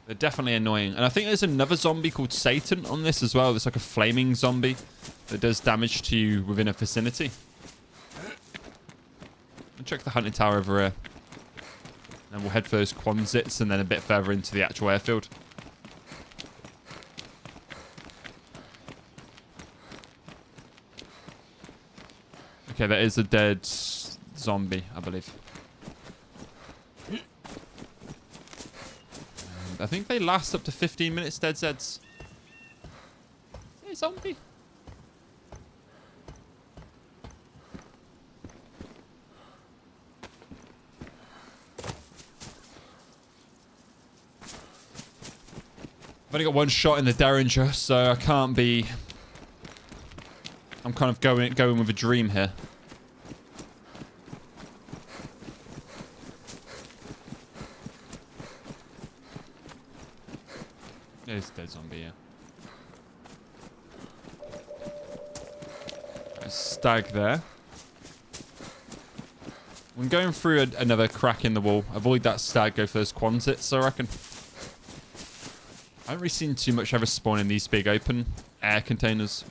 They're definitely annoying. And I think there's another zombie called Satan on this as well. There's like a flaming zombie that does damage to you within a vicinity. And check the hunting tower over here. And we'll head for those Quonsets and then a bit further into the actual airfield. Okay, that is a dead zombie, I believe. And I think they last up to 15 minutes, dead Zeds. Hey, zombie. I've only got one shot in the Derringer, so I can't be... I'm kind of going with a dream here. There's a dead zombie, yeah. There's a stag there. When going through another crack in the wall, avoid that stag, go for those Quonsets, I reckon. I haven't really seen too much ever spawn in these big open air containers.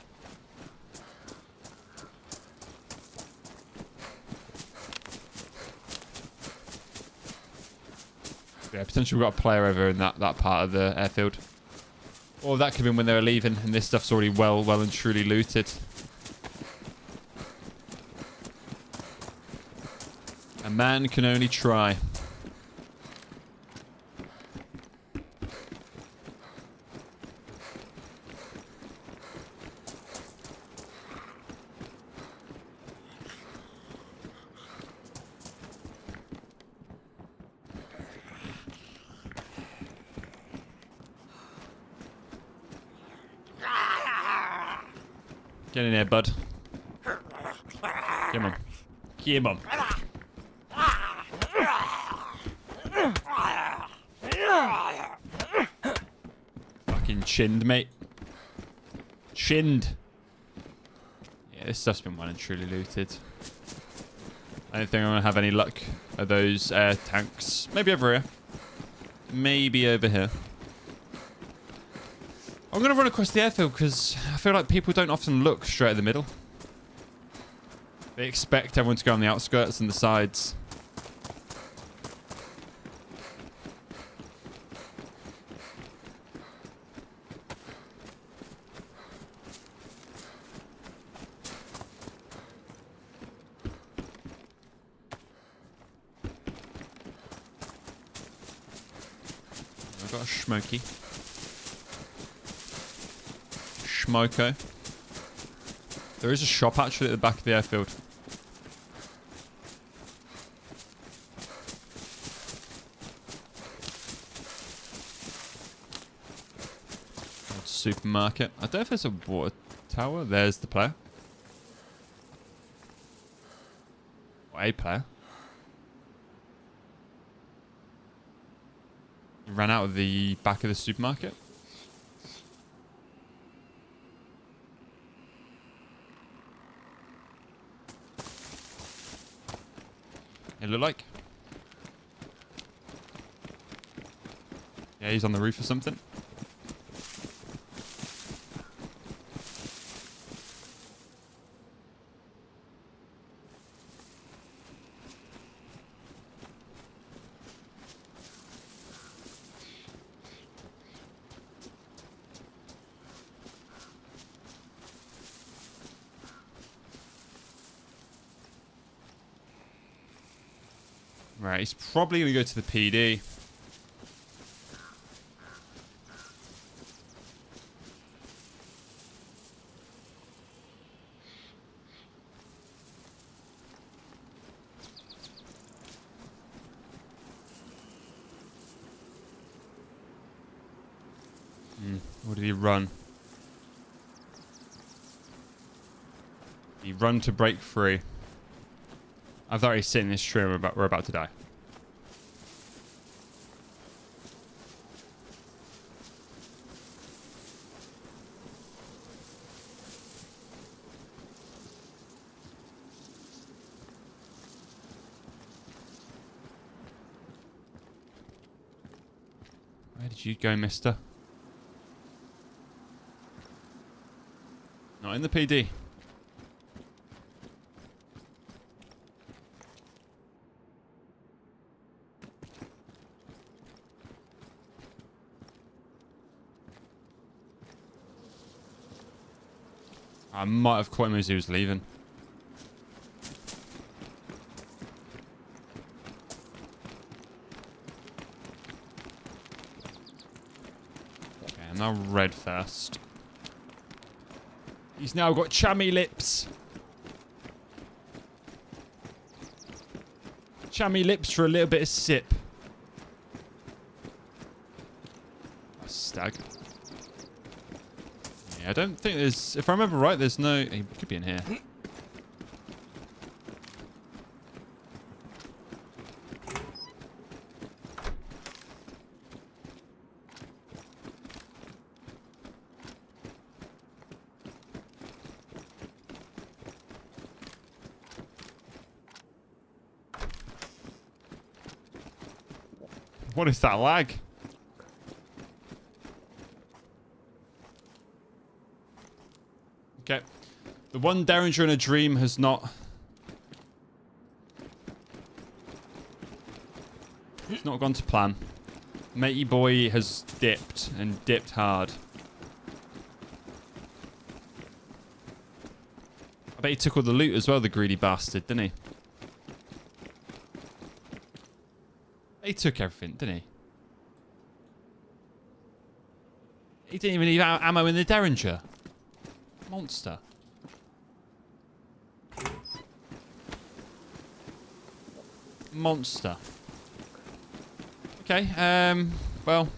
Yeah, potentially we've got a player over in that part of the airfield. Or that could be when they were leaving and this stuff's already well and truly looted. A man can only try. Get in there, bud. Come on. Come on. Fucking chinned, mate. Chinned. Yeah, this stuff's been well and truly looted. I don't think I'm going to have any luck of those air tanks. Maybe over here. Maybe over here. I'm going to run across the airfield because I feel like people don't often look straight at the middle. They expect everyone to go on the outskirts and the sides. I've got a Smoky. Smoko. There is a shop actually at the back of the airfield. Supermarket. I don't know if there's a water tower. There's the player. Or a player. He ran out of the back of the supermarket. It looked like. Yeah, he's on the roof or something. Right, he's probably going to go to the PD. Or did he run? You run to break free. I've already seen this tree. We're about to die. Where did you go, mister? Not in the PD. I might have caught him as he was leaving. Okay, I'm now red first. He's now got chammy lips. Chammy lips for a little bit of sip. A stag. Yeah, I don't think there's... If I remember right, there's no... He could be in here. What is that lag? Okay. The one Derringer in a dream has not... It's not gone to plan. Matey boy has dipped, and dipped hard. I bet he took all the loot as well, the greedy bastard, didn't he? He took everything, didn't he? He didn't even leave ammo in the Derringer. Monster. Monster. Okay, well.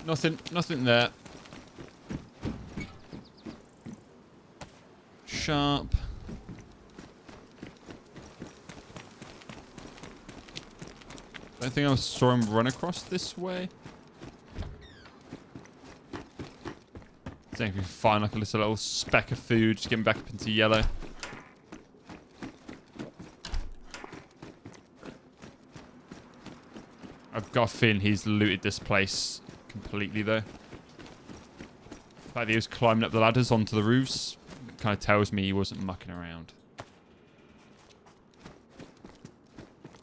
Nothing there. Sharp. I think I saw him run across this way. See if we can find like a little speck of food to get him back up into yellow. I've got a feeling he's looted this place completely though. The fact that he was climbing up the ladders onto the roofs kind of tells me he wasn't mucking around.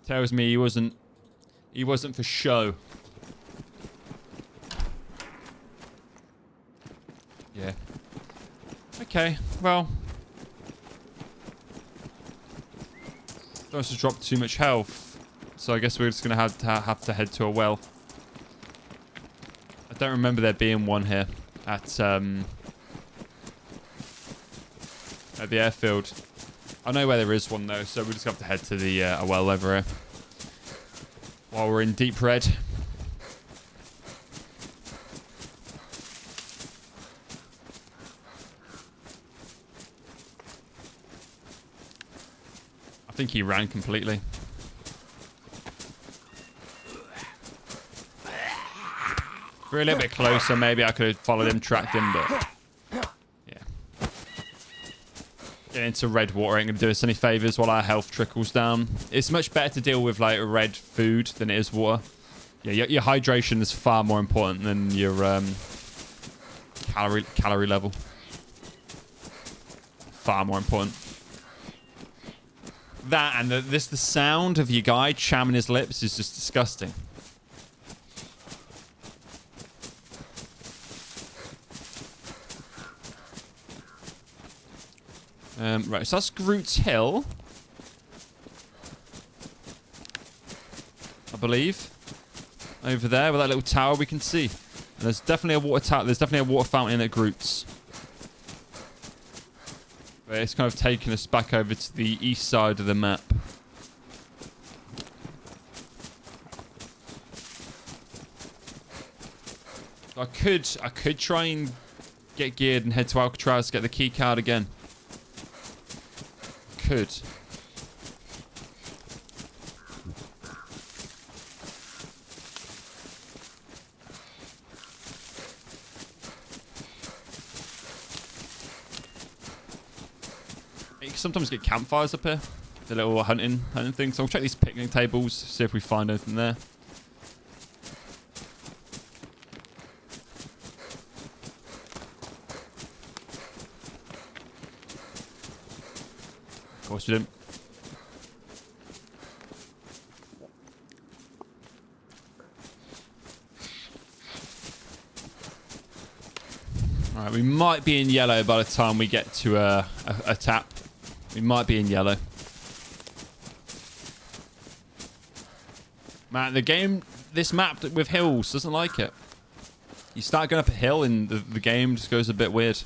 Tells me he wasn't for show. Yeah. Okay, well. Don't want to drop too much health. So I guess we're just going to have to head to a well. I don't remember there being one here at the airfield. I know where there is one though, so we just have to head to the a well over here. While we're in deep red. I think he ran completely. If we were a little bit closer, maybe I could have followed him, tracked him, but... Yeah. Getting into red water ain't going to do us any favours while our health trickles down. It's much better to deal with, like, red food than it is water. Yeah, your hydration is far more important than your calorie level. Far more important. That and the sound of your guy chamming his lips is just disgusting. Right, so that's Groot's Hill. I believe. Over there, with that little tower we can see. And there's definitely a water tower. There's definitely a water fountain at Groot's. But it's kind of taking us back over to the east side of the map. I could try and get geared and head to Alcatraz, get the key card again. Could. You can sometimes get campfires up here. The little hunting thing. So I'll check these picnic tables, see if we find anything there. Of course we didn't. Alright, we might be in yellow by the time we get to a tap. We might be in yellow. Man, the game, this map with hills doesn't like it. You start going up a hill and the game just goes a bit weird.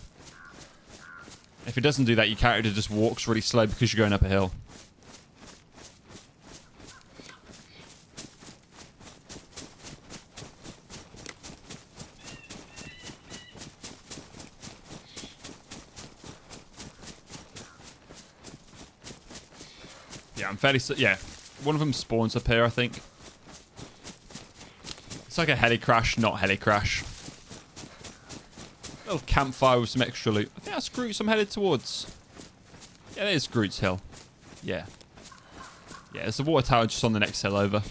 If it doesn't do that, your character just walks really slow because you're going up a hill. Yeah, I'm fairly... Yeah, one of them spawns up here, I think. It's like a heli crash, not heli crash. Little campfire with some extra loot. I think that's Groot's I'm headed towards. Yeah, there's Groot's hill. Yeah. Yeah, there's the water tower just on the next hill over.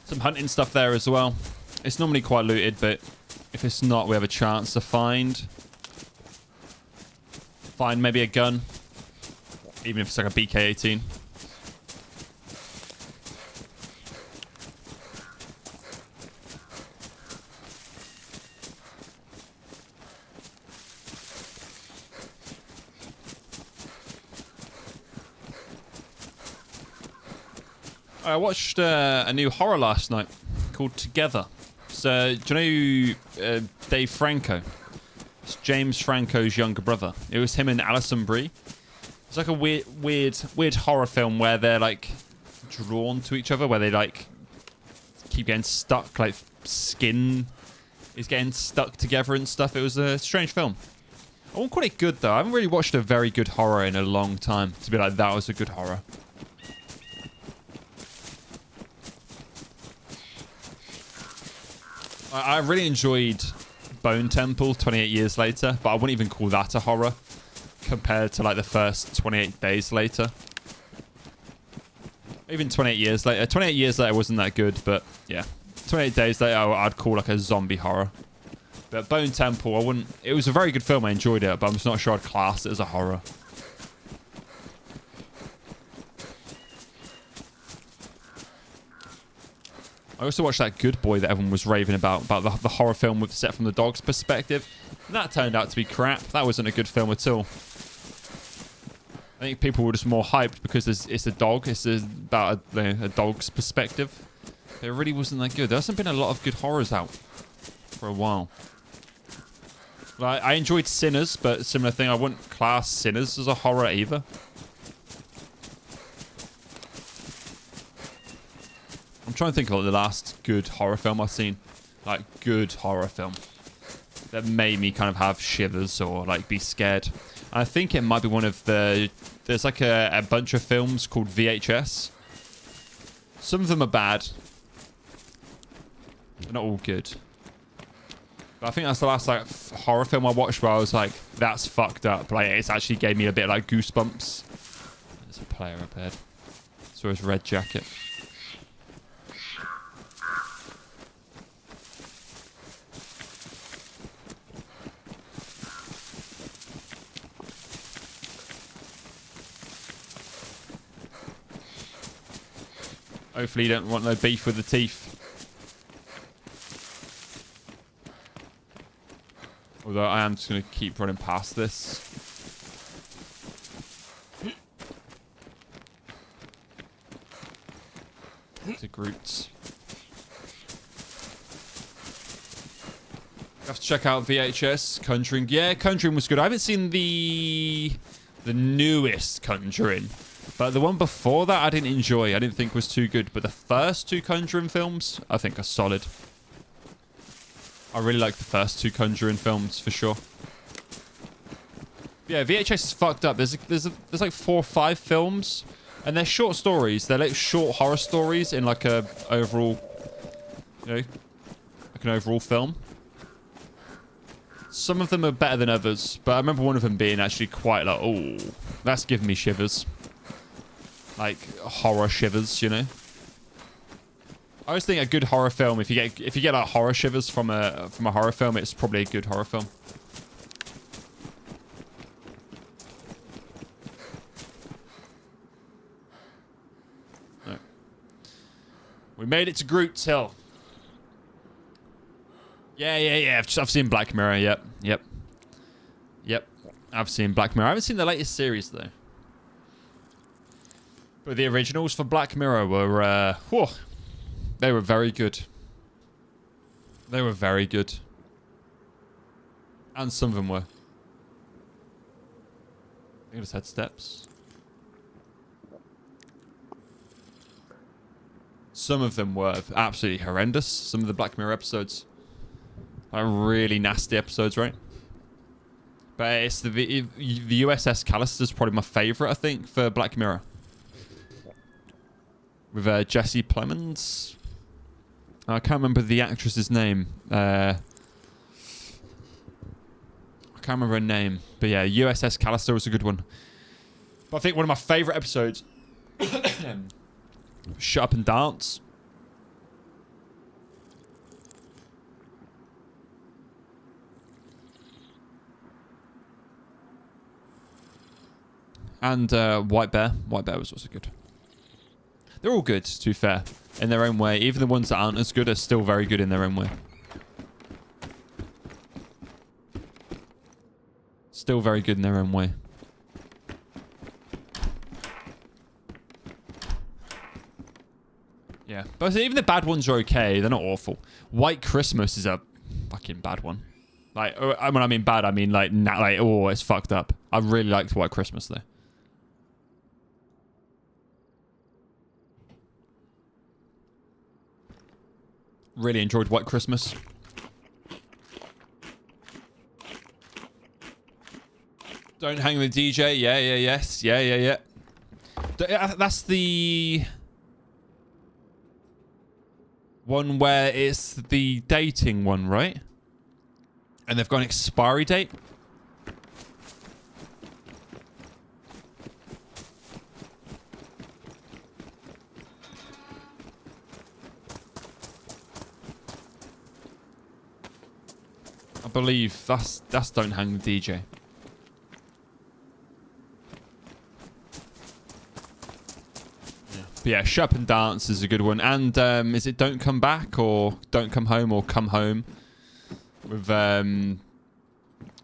Some hunting stuff there as well. It's normally quite looted, but if it's not, we have a chance to find maybe a gun. Even if it's like a BK-18. I watched a new horror last night called Together. So, do you know Dave Franco? It's James Franco's younger brother. It was him and Alison Brie. It's like a weird horror film where they're like drawn to each other, where they like keep getting stuck, like skin is getting stuck together and stuff. It was a strange film. I won't call it good though. I haven't really watched a very good horror in a long time to be like, that was a good horror. I really enjoyed Bone Temple 28 Years Later, but I wouldn't even call that a horror compared to like the first 28 Days Later. Even 28 Years Later. 28 Years Later wasn't that good, but yeah. 28 Days Later I'd call like a zombie horror. But Bone Temple, I wouldn't... It was a very good film, I enjoyed it, but I'm just not sure I'd class it as a horror. I also watched that Good Boy that everyone was raving about the horror film with set from the dog's perspective. And that turned out to be crap. That wasn't a good film at all. I think people were just more hyped because it's a dog. It's about a dog's perspective. It really wasn't that good. There hasn't been a lot of good horrors out for a while. Like, I enjoyed Sinners, but similar thing. I wouldn't class Sinners as a horror either. I'm trying to think of like, the last good horror film I've seen. Like, good horror film. That made me kind of have shivers or like be scared. And I think it might be one of the... There's like a bunch of films called VHS. Some of them are bad. They're not all good. But I think that's the last like horror film I watched where I was like, that's fucked up. Like, it's actually gave me a bit like goosebumps. There's a player up ahead. So his red jacket. Hopefully you don't want no beef with the teeth. Although I am just going to keep running past this. To Groot's. You have to check out VHS, Conjuring. Yeah, Conjuring was good. I haven't seen the newest Conjuring. But the one before that I didn't enjoy. I didn't think was too good. But the first two Conjuring films, I think are solid. I really like the first 2 Conjuring films for sure. Yeah, VHS is fucked up. There's like 4 or 5 films, and they're short stories. They're like short horror stories in like a overall, you know, like an overall film. Some of them are better than others, but I remember one of them being actually quite like, oh, that's giving me shivers. Like horror shivers, you know. I always think a good horror film, if you get like horror shivers from a horror film, it's probably a good horror film. No. We made it to Groot's Hill. Yeah. I've seen Black Mirror. Yep. I've seen Black Mirror. I haven't seen the latest series though. But the originals for Black Mirror were, they were very good. They were very good. And some of them were. I just had steps. Some of them were absolutely horrendous. Some of the Black Mirror episodes. Like really nasty episodes, right? But it's the USS Callister is probably my favourite, I think, for Black Mirror. With Jesse Plemons. I can't remember the actress's name. I can't remember her name. But yeah, USS Callister was a good one. But I think one of my favourite episodes... Shut Up and Dance. And White Bear. White Bear was also good. They're all good, to be fair, in their own way. Even the ones that aren't as good are still very good in their own way. Still very good in their own way. Yeah. But even the bad ones are okay. They're not awful. White Christmas is a fucking bad one. Like, when I mean bad, I mean like, oh, it's fucked up. I really liked White Christmas, though. Really enjoyed White Christmas. Don't hang with DJ. Yes. Yeah. That's the one where it's the dating one, right? And they've got an expiry date. I believe that's Don't Hang with DJ. But yeah, Shut Up and Dance is a good one. And is it Don't Come Back or Don't Come Home or Come Home? With,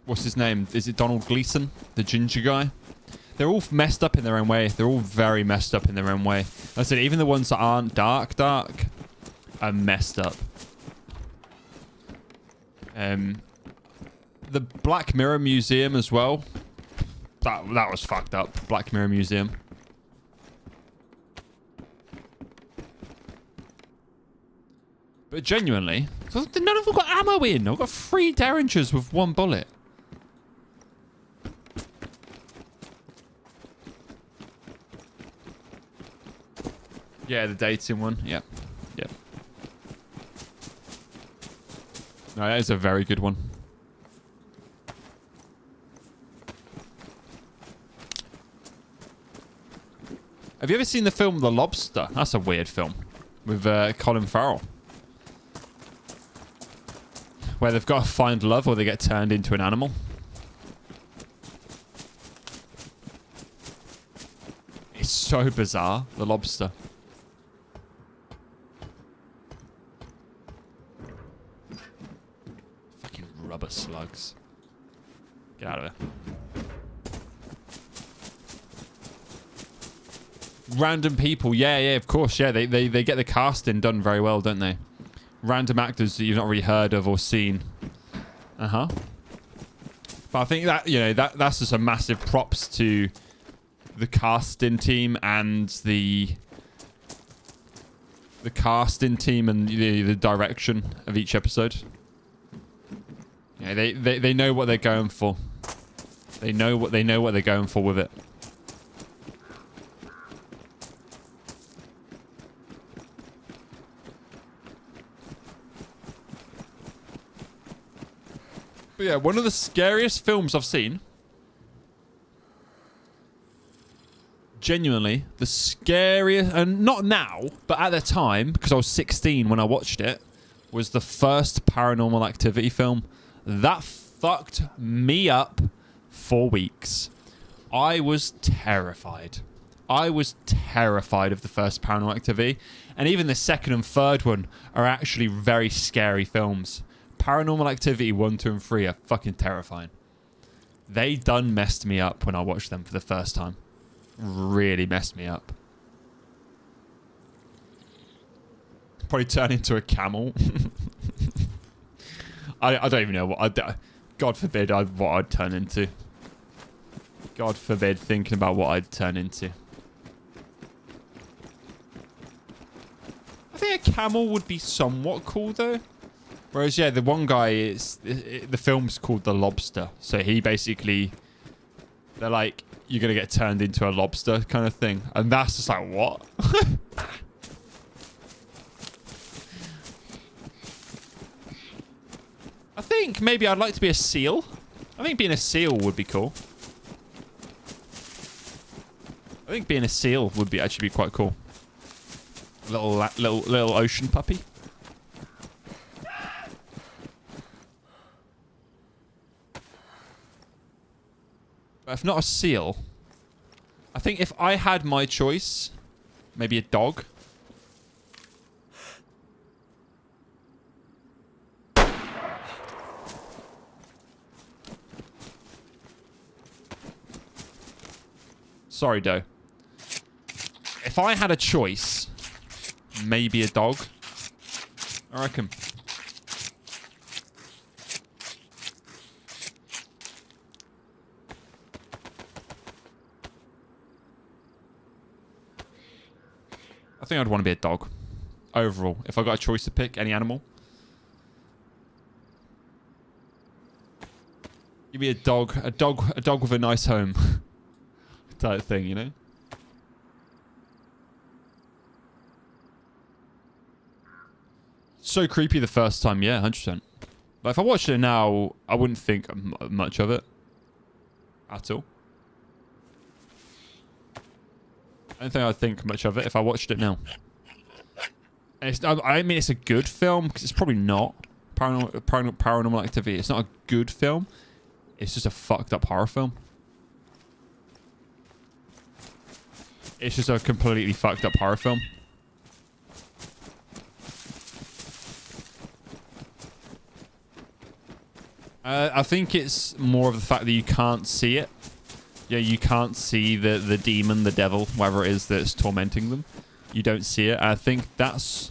what's his name? Is it Donald Gleason? The ginger guy? They're all messed up in their own way. They're all very messed up in their own way. Like I said, even the ones that aren't dark are messed up. The Black Mirror Museum as well. That was fucked up. Black Mirror Museum. But genuinely, none of them got ammo in. I've got 3 Derringers with 1 bullet. Yeah, the dating one. Yeah. No, that is a very good one. Have you ever seen the film The Lobster? That's a weird film. With Colin Farrell. Where they've got to find love or they get turned into an animal. It's so bizarre, The Lobster. Fucking rubber slugs. Get out of there. Random people, yeah, of course, yeah. They get the casting done very well, don't they? Random actors that you've not really heard of or seen. But I think that, you know, that's just a massive props to the casting team and the casting team and the direction of each episode. Yeah, they know what they're going for. They know what they're going for with it. But yeah, one of the scariest films I've seen. Genuinely, the scariest, and not now, but at the time, because I was 16 when I watched it, was the first Paranormal Activity film. That fucked me up for weeks. I was terrified. I was terrified of the first Paranormal Activity. And even the second and third one are actually very scary films. Paranormal Activity 1, 2, and 3 are fucking terrifying. They done messed me up when I watched them for the first time. Really messed me up. Probably turn into a camel. I don't even know what God forbid what I'd turn into. God forbid thinking about what I'd turn into. I think a camel would be somewhat cool though. Whereas yeah, the one guy the film's called The Lobster. So he basically, they're like, you're gonna get turned into a lobster kind of thing. And that's just like, what? I think maybe I'd like to be a seal. I think being a seal would be cool. I think being a seal would be actually be quite cool. Little ocean puppy. But if not a seal, I think if I had my choice, maybe a dog. Sorry, Doe. If I had a choice, maybe a dog. I reckon. I think I'd want to be a dog. Overall, if I got a choice to pick any animal. You'd be a dog with a nice home. Type thing, you know? So creepy the first time, yeah, 100%. But if I watched it now, I wouldn't think much of it. At all. I don't think I'd think much of it if I watched it now. And I mean, it's a good film, because it's probably not. Paranormal Activity. It's not a good film. It's just a fucked up horror film. It's just a completely fucked up horror film. I think it's more of the fact that you can't see it. Yeah, you can't see the demon, the devil, whatever it is that's tormenting them. You don't see it. I think that's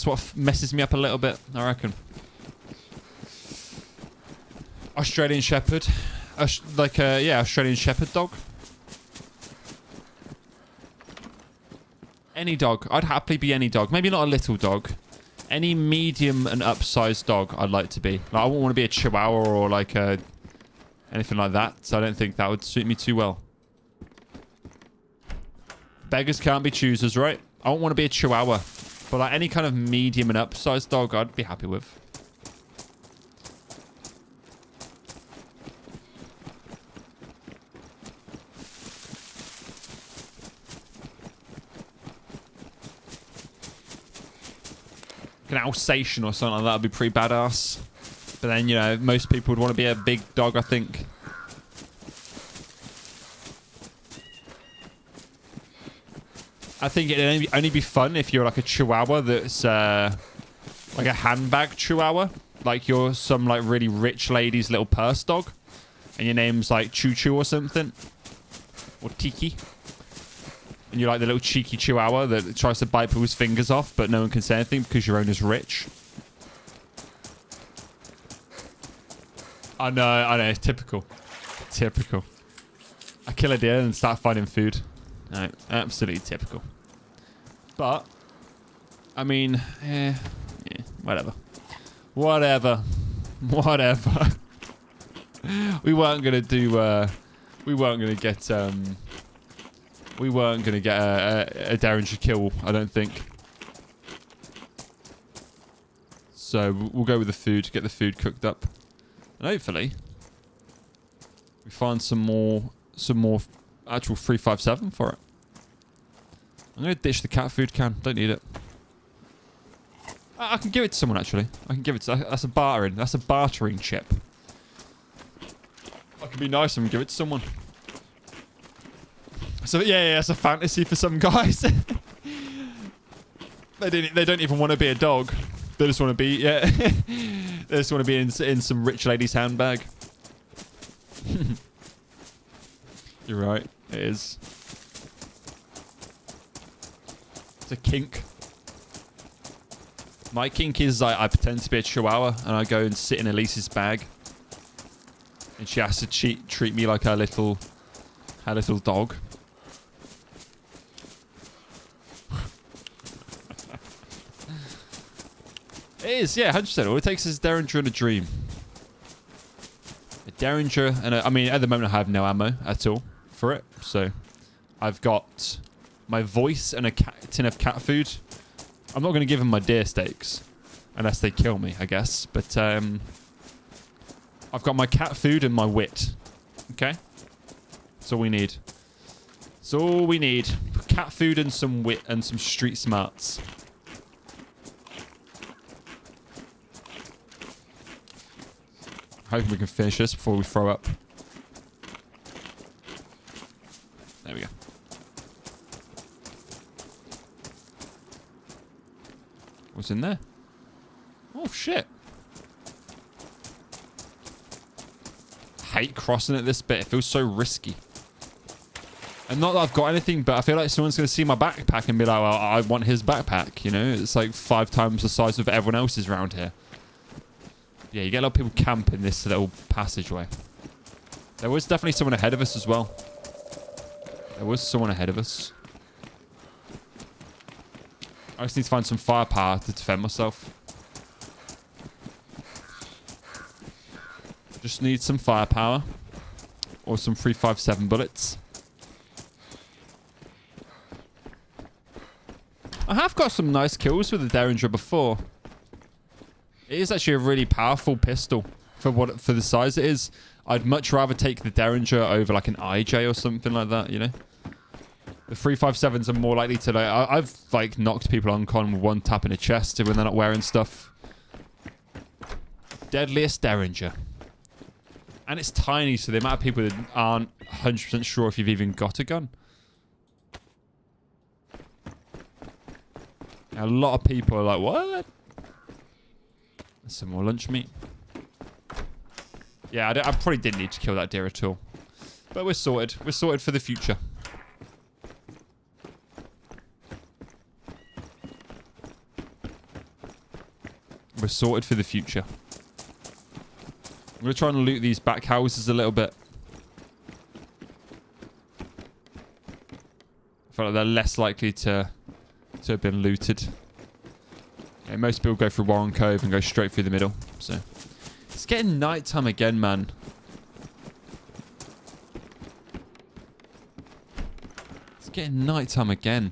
what messes me up a little bit, I reckon. Australian Shepherd. Yeah, Australian Shepherd dog. Any dog. I'd happily be any dog. Maybe not a little dog. Any medium and upsized dog I'd like to be. Like, I wouldn't want to be a Chihuahua or like anything like that. So I don't think that would suit me too well. Beggars can't be choosers, right? I don't want to be a Chihuahua. But like any kind of medium and upsized dog I'd be happy with. An Alsatian or something like that would be pretty badass. But then, you know, most people would want to be a big dog, I think. I think it'd only be fun if you're like a Chihuahua that's like a handbag Chihuahua. Like you're some like really rich lady's little purse dog. And your name's like Choo Choo or something. Or Tiki. And you're like the little cheeky Chihuahua that tries to bite people's fingers off, but no one can say anything because your owner's rich. I know, it's typical. Typical. I kill a deer and start finding food. No, absolutely typical. But, I mean, yeah, whatever. Whatever. Whatever. We weren't gonna do. We weren't gonna get. We weren't gonna get a Derringer kill. I don't think. So we'll go with the food. Get the food cooked up, and hopefully we find some more actual 357 for it. I'm gonna ditch the cat food can. Don't need it. I can give it to someone actually. I can give it to. That's a bartering. That's a bartering chip. I can be nice and give it to someone. So yeah, that's a fantasy for some guys. They don't even want to be a dog. They just want to be they just want to be in some rich lady's handbag. You're right. It is. It's a kink. My kink is I pretend to be a chihuahua and I go and sit in Elise's bag. And she has to treat me like her little dog. It is, yeah, 100%. All it takes is a Derringer and a dream. A Derringer and I mean, at the moment I have no ammo at all for it. So I've got my voice and a tin of cat food. I'm not going to give them my deer steaks unless they kill me, I guess. But I've got my cat food and my wit. Okay? That's all we need. That's all we need. Cat food and some wit and some street smarts. Hoping we can finish this before we throw up. There we go. What's in there? Oh, shit. Hate crossing at this bit. It feels so risky. And not that I've got anything, but I feel like someone's going to see my backpack and be like, well, I want his backpack, you know? It's like 5 times the size of everyone else's around here. Yeah, you get a lot of people camping this little passageway. There was definitely someone ahead of us as well. There was someone ahead of us. I just need to find some firepower to defend myself. Just need some firepower. Or some 357 bullets. I have got some nice kills with the Derringer before. It is actually a really powerful pistol for the size it is. I'd much rather take the Derringer over like an IJ or something like that, you know? The 357s are more likely to like... I've like knocked people on con with one tap in the chest when they're not wearing stuff. Deadliest Derringer. And it's tiny, so the amount of people that aren't 100% sure if you've even got a gun. A lot of people are like, what? Some more lunch meat. Yeah, I probably didn't need to kill that deer at all. But we're sorted. We're sorted for the future. We're sorted for the future. I'm going to try and loot these back houses a little bit. I feel like they're less likely to have been looted. Yeah, most people go through Warren Cove and go straight through the middle. So it's getting nighttime again, man. It's getting nighttime again.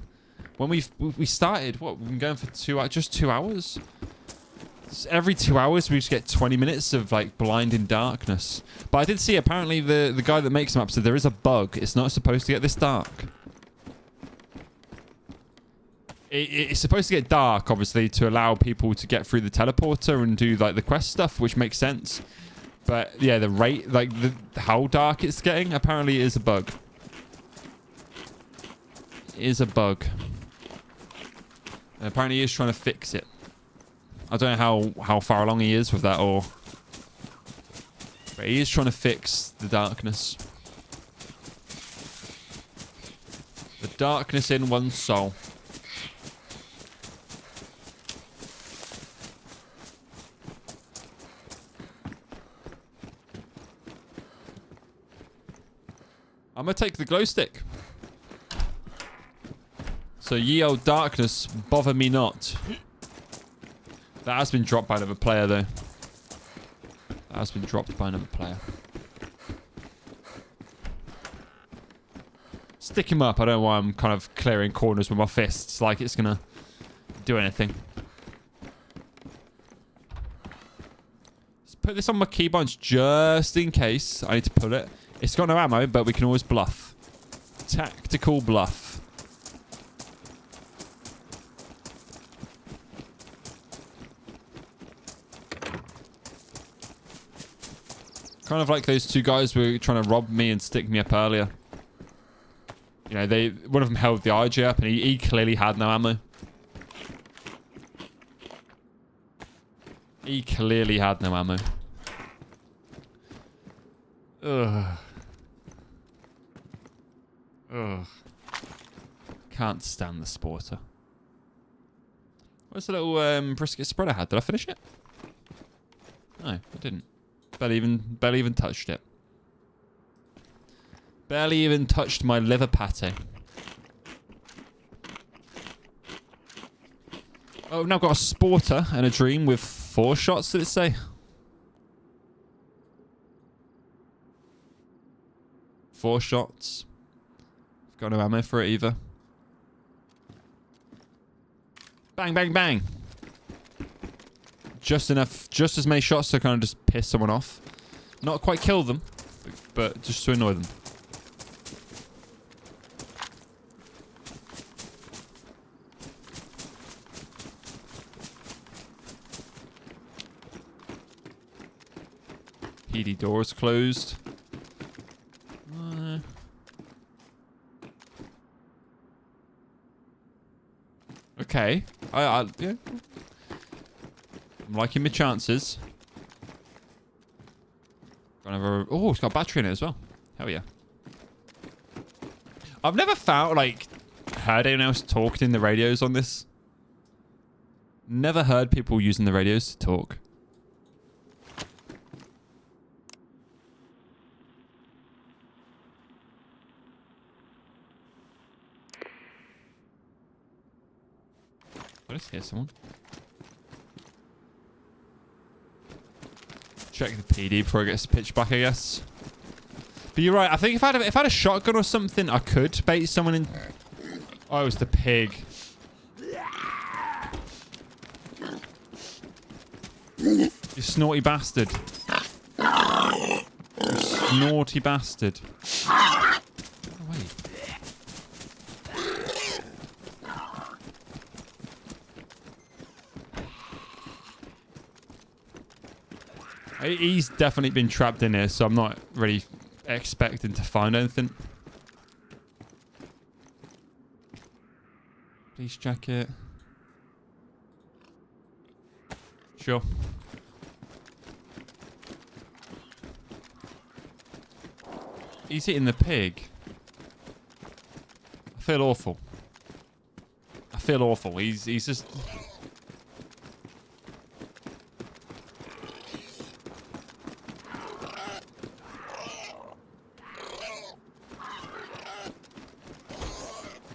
When we started, what, we've been going for just 2 hours? Every 2 hours we just get 20 minutes of like blinding darkness. But I did see apparently the guy that makes maps said there is a bug. It's not supposed to get this dark. It's supposed to get dark, obviously, to allow people to get through the teleporter and do like the quest stuff, which makes sense. But yeah, the rate, like how dark it's getting, apparently is a bug. It is a bug. And apparently he is trying to fix it. I don't know how far along he is with that, or... But he is trying to fix the darkness. The darkness in one's soul. I'm gonna take the glow stick. So ye old darkness, bother me not. That has been dropped by another player, though. That has been dropped by another player. Stick him up. I don't know why I'm kind of clearing corners with my fists like it's going to do anything. Let's put this on my keybinds just in case I need to pull it. It's got no ammo, but we can always bluff. Tactical bluff. Kind of like those two guys who were trying to rob me and stick me up earlier. You know, one of them held the RG up and he clearly had no ammo. He clearly had no ammo. Ugh. Ugh. Can't stand the sporter. Where's the little brisket spread I had? Did I finish it? No, I didn't. Barely even touched it. Barely even touched my liver pate. Oh, I've now got a sporter and a dream with 4 shots, did it say? 4 shots. Got no ammo for it either. Bang, bang, bang. Just enough, just as many shots to kind of just piss someone off. Not quite kill them, but just to annoy them. PD doors closed. Okay. Yeah. I'm liking my chances. Oh, it's got a battery in it as well. Hell yeah. I've never heard anyone else talking in the radios on this. Never heard people using the radios to talk. I just hear someone. Check the PD before it gets pitched back, I guess. But you're right. I think if I had a shotgun or something, I could bait someone in. Oh, it was the pig. You snotty bastard. You snotty bastard. He's definitely been trapped in here, so I'm not really expecting to find anything. Please check it. Sure. He's eating the pig. I feel awful. I feel awful. He's just...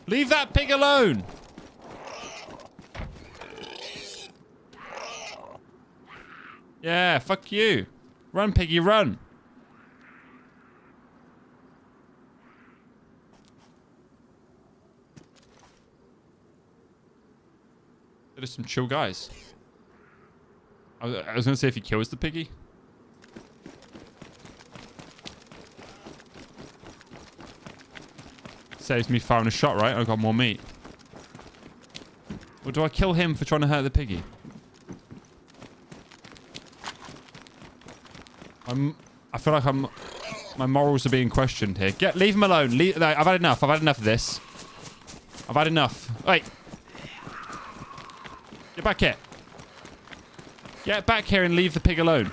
Leave that pig alone! Yeah, fuck you. Run, piggy, run. There's some chill guys. I was going to say if he kills the piggy. Saves me firing a shot, right? I've got more meat. Or do I kill him for trying to hurt the piggy? I feel like my morals are being questioned here. Leave him alone. No, I've had enough. I've had enough of this. I've had enough. Wait. Get back here. Get back here and leave the pig alone.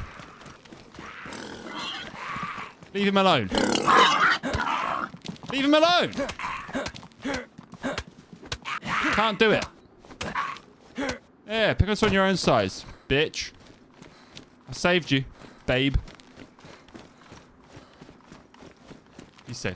Leave him alone. Leave him alone. Can't do it. Yeah, pick us on your own size, bitch. I saved you, babe. Be safe.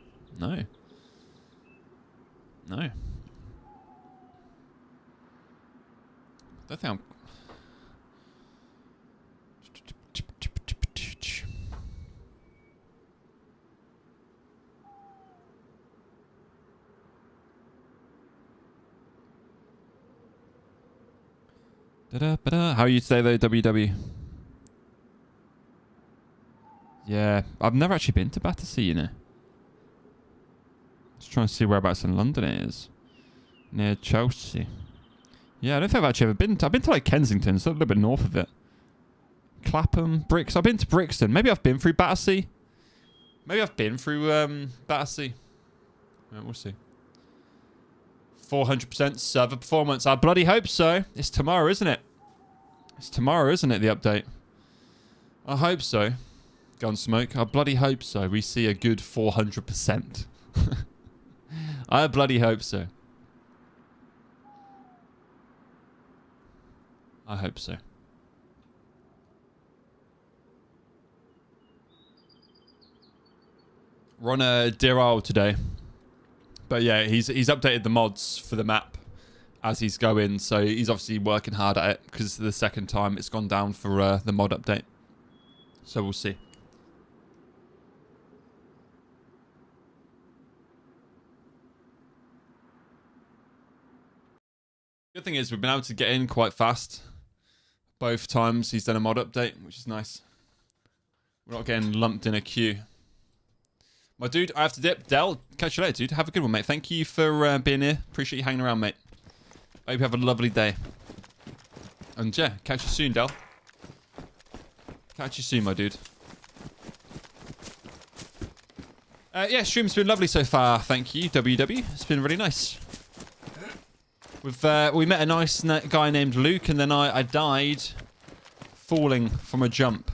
No. No. Don't think I'm... How are you today, though, WW? Yeah, I've never actually been to Battersea, you know. Just trying to see whereabouts in London it is. Near Chelsea. Yeah, I don't think I've actually ever been to... I've been to, like, Kensington, so a little bit north of it. Clapham, Brixton. I've been to Brixton. Maybe I've been through Battersea. Maybe I've been through Battersea. Yeah, we'll see. 400% server performance. I bloody hope so. It's tomorrow, isn't it? It's tomorrow, isn't it, the update? I hope so. Gunsmoke. I bloody hope so. We see a good 400%. I bloody hope so. I hope so. We're on a Deer Isle today. But yeah, he's updated the mods for the map as he's going. So he's obviously working hard at it because it's the second time it's gone down for the mod update. So we'll see. Good thing is we've been able to get in quite fast. Both times he's done a mod update, which is nice. We're not getting lumped in a queue. My dude, I have to dip. Del, catch you later, dude. Have a good one, mate. Thank you for being here. Appreciate you hanging around, mate. Hope you have a lovely day. And yeah, catch you soon, Del. Catch you soon, my dude. Yeah, stream's been lovely so far. Thank you, WW. It's been really nice. We met a nice guy named Luke, and then I died falling from a jump.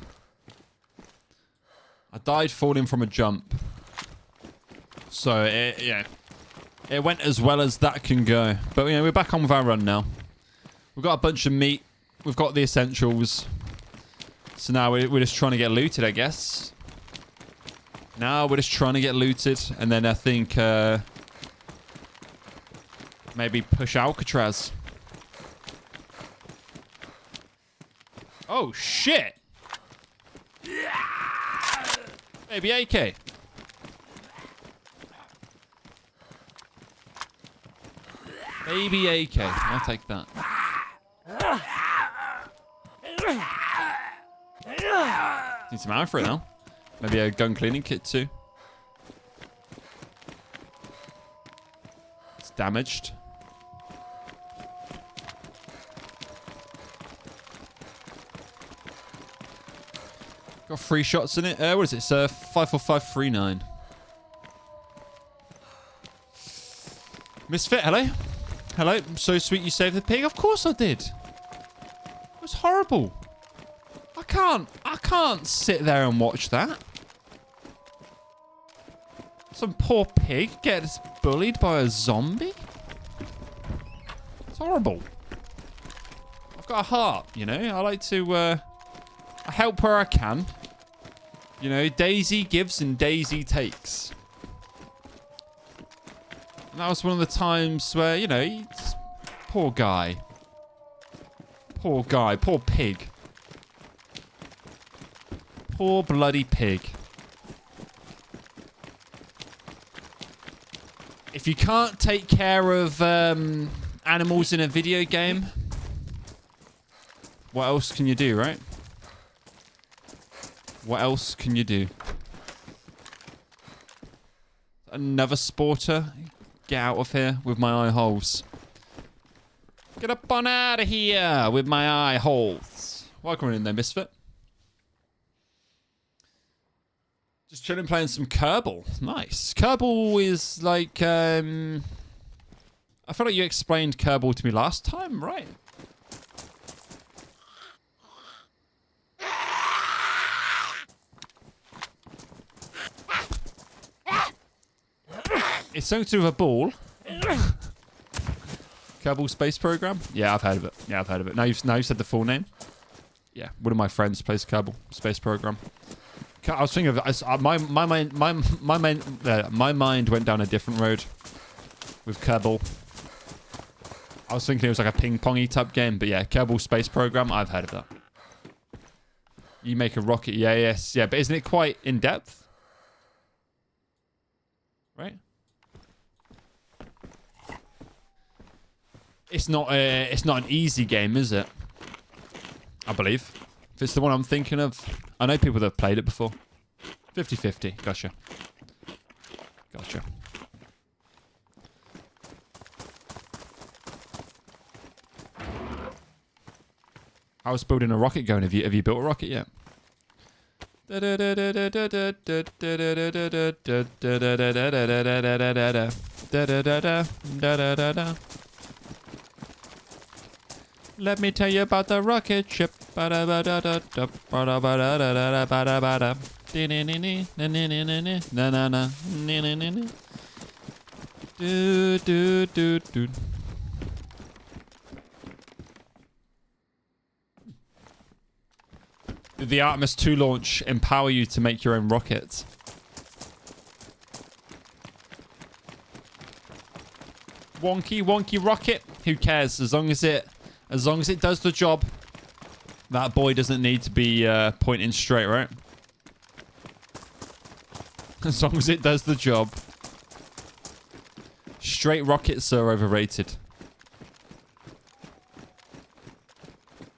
I died falling from a jump. So, it went as well as that can go. But, you know, we're back on with our run now. We've got a bunch of meat. We've got the essentials. So now we're just trying to get looted, I guess. Now we're just trying to get looted. And then I think, maybe push Alcatraz. Oh, shit! Baby AK. Baby AK. I'll take that. Need some ammo for it now. Maybe a gun cleaning kit too. It's damaged. Got 3 shots in it. What is it? It's 54539. Misfit, hello? Hello? So sweet you saved the pig? Of course I did. It was horrible. I can't sit there and watch that. Some poor pig gets bullied by a zombie? It's horrible. I've got a heart, you know? I like to, I help where I can. You know, DAYZ gives and DAYZ takes. And that was one of the times where, you know, poor guy. Poor guy. Poor pig. Poor bloody pig. If you can't take care of animals in a video game, what else can you do, right? What else can you do? Another sporter? Get out of here with my eye holes. Get up on out of here with my eye holes. Welcome in there, Misfit. Just chilling playing some Kerbal. Nice. Kerbal is like, I feel like you explained Kerbal to me last time, right? It's something to do with a ball. Kerbal Space Program? Yeah, I've heard of it. Yeah, I've heard of it. Now you've said the full name. Yeah, one of my friends plays Kerbal Space Program. I was thinking of my mind went down a different road with Kerbal. I was thinking it was like a ping-pongy type game, but yeah, Kerbal Space Program. I've heard of that. You make a rocket, yeah, but isn't it quite in depth? Right? It's not an easy game, is it? I believe. If it's the one I'm thinking of, I know people that have played it before. 50-50. Gotcha. Gotcha. How's building a rocket going? Have you built a rocket yet? Let me tell you about the rocket ship. Did the Artemis 2 launch empower you to make your own rockets? Wonky rocket. Who cares? As long as it does the job. That boy doesn't need to be pointing straight, right? As long as it does the job. Straight rockets are overrated.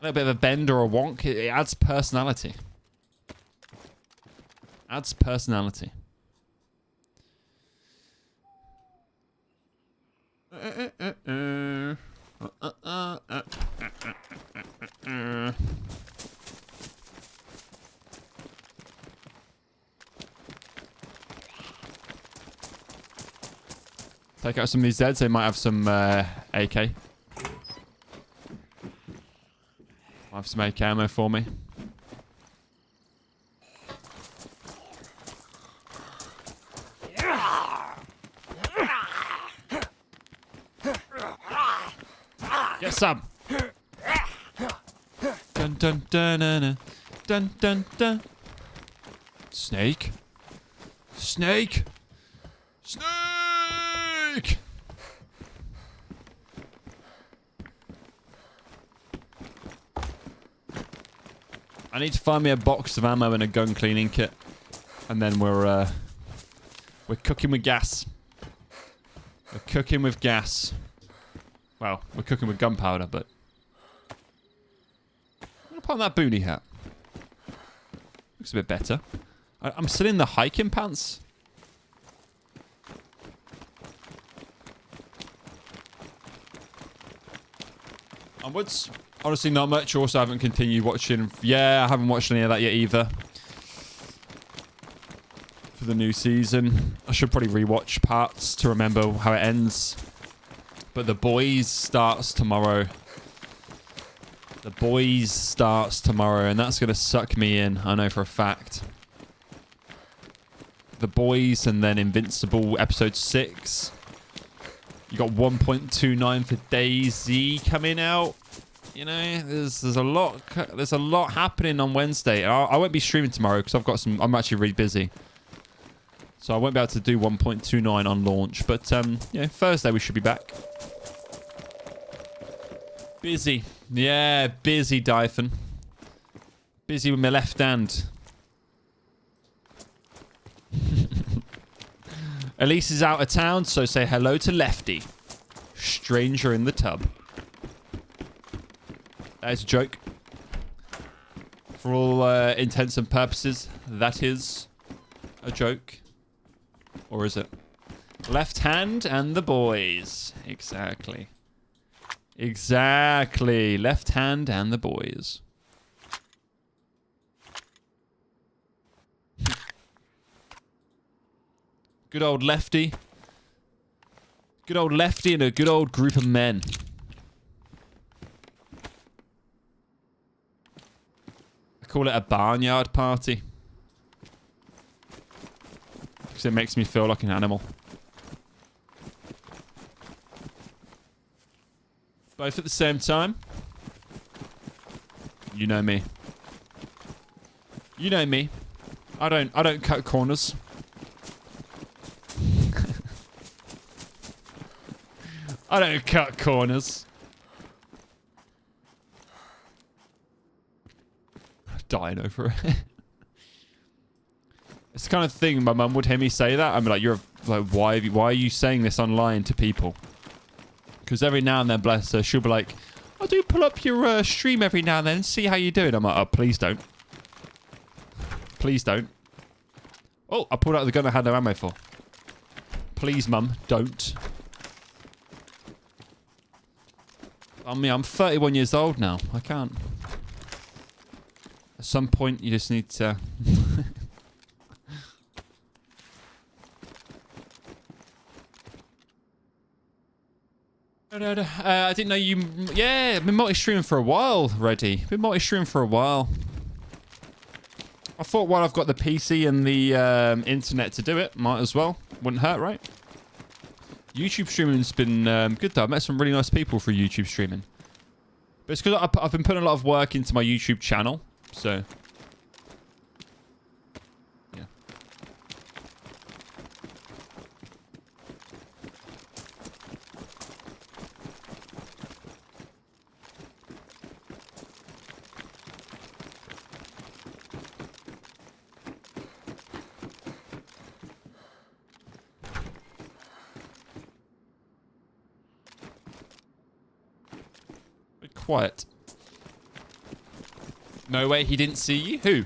A little bit of a bend or a wonk. It adds personality. Adds personality. Take out some of these Zeds. They might have some AK. Have some AK ammo for me. Get some. Dun dun dun dun dun dun dun. Snake. Snake. Snake. I need to find me a box of ammo and a gun cleaning kit, and then we're cooking with gas. We're cooking with gas. Well, we're cooking with gunpowder, but I'm gonna put on that boonie hat. Looks a bit better. I'm still in the hiking pants. Onwards. Honestly, not much. Also, I haven't continued watching. Yeah, I haven't watched any of that yet either. For the new season. I should probably rewatch parts to remember how it ends. But The Boys starts tomorrow. The Boys starts tomorrow, and that's going to suck me in. I know for a fact. The Boys and then Invincible episode 6. You got 1.29 for DAYZ coming out. You know, there's a lot happening on Wednesday. I won't be streaming tomorrow because I'm actually really busy. So I won't be able to do 1.29 on launch. But yeah, Thursday we should be back. Busy. Yeah, busy, Dyphon. Busy with my left hand. Elise is out of town, so say hello to Lefty. Stranger in the tub. That is a joke. For all intents and purposes, that is a joke. Or is it? Left hand and the boys. Exactly. Exactly. Left hand and the boys. Good old Lefty. Good old Lefty and a good old group of men. I call it a barnyard party. Because it makes me feel like an animal. Both at the same time. You know me. You know me. I don't cut corners. I don't cut corners. Dying over it. It's the kind of thing my mum would hear me say that. I'm like, why are you saying this online to people? Because every now and then, bless her, she'll be like, I do pull up your stream every now and then and see how you doing. I'm like, oh, please don't. Please don't. Oh, I pulled out the gun I had no ammo for. Please, mum, don't. I mean, I'm 31 years old now. I can't. At some point, you just need to... I didn't know you... Yeah, I've been multi-streaming for a while, Reddy. Been multi-streaming for a while. I thought while I've got the PC and the internet to do it, might as well. Wouldn't hurt, right? YouTube streaming's been good, though. I've met some really nice people through YouTube streaming. But it's because I've been putting a lot of work into my YouTube channel, so... Yeah. Quiet. No way he didn't see you? Who?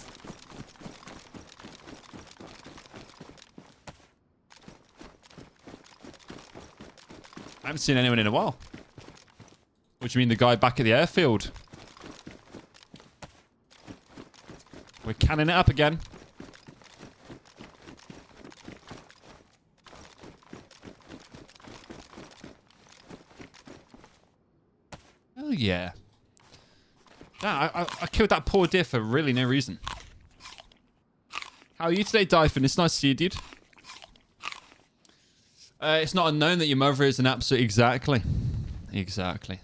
I haven't seen anyone in a while. What do you mean, the guy back at the airfield? We're canning it up again. Oh, yeah. I killed that poor deer for really no reason. How are you today, Dyphon? It's nice to see you, dude. It's not unknown that your mother is an absolute... Exactly. Exactly.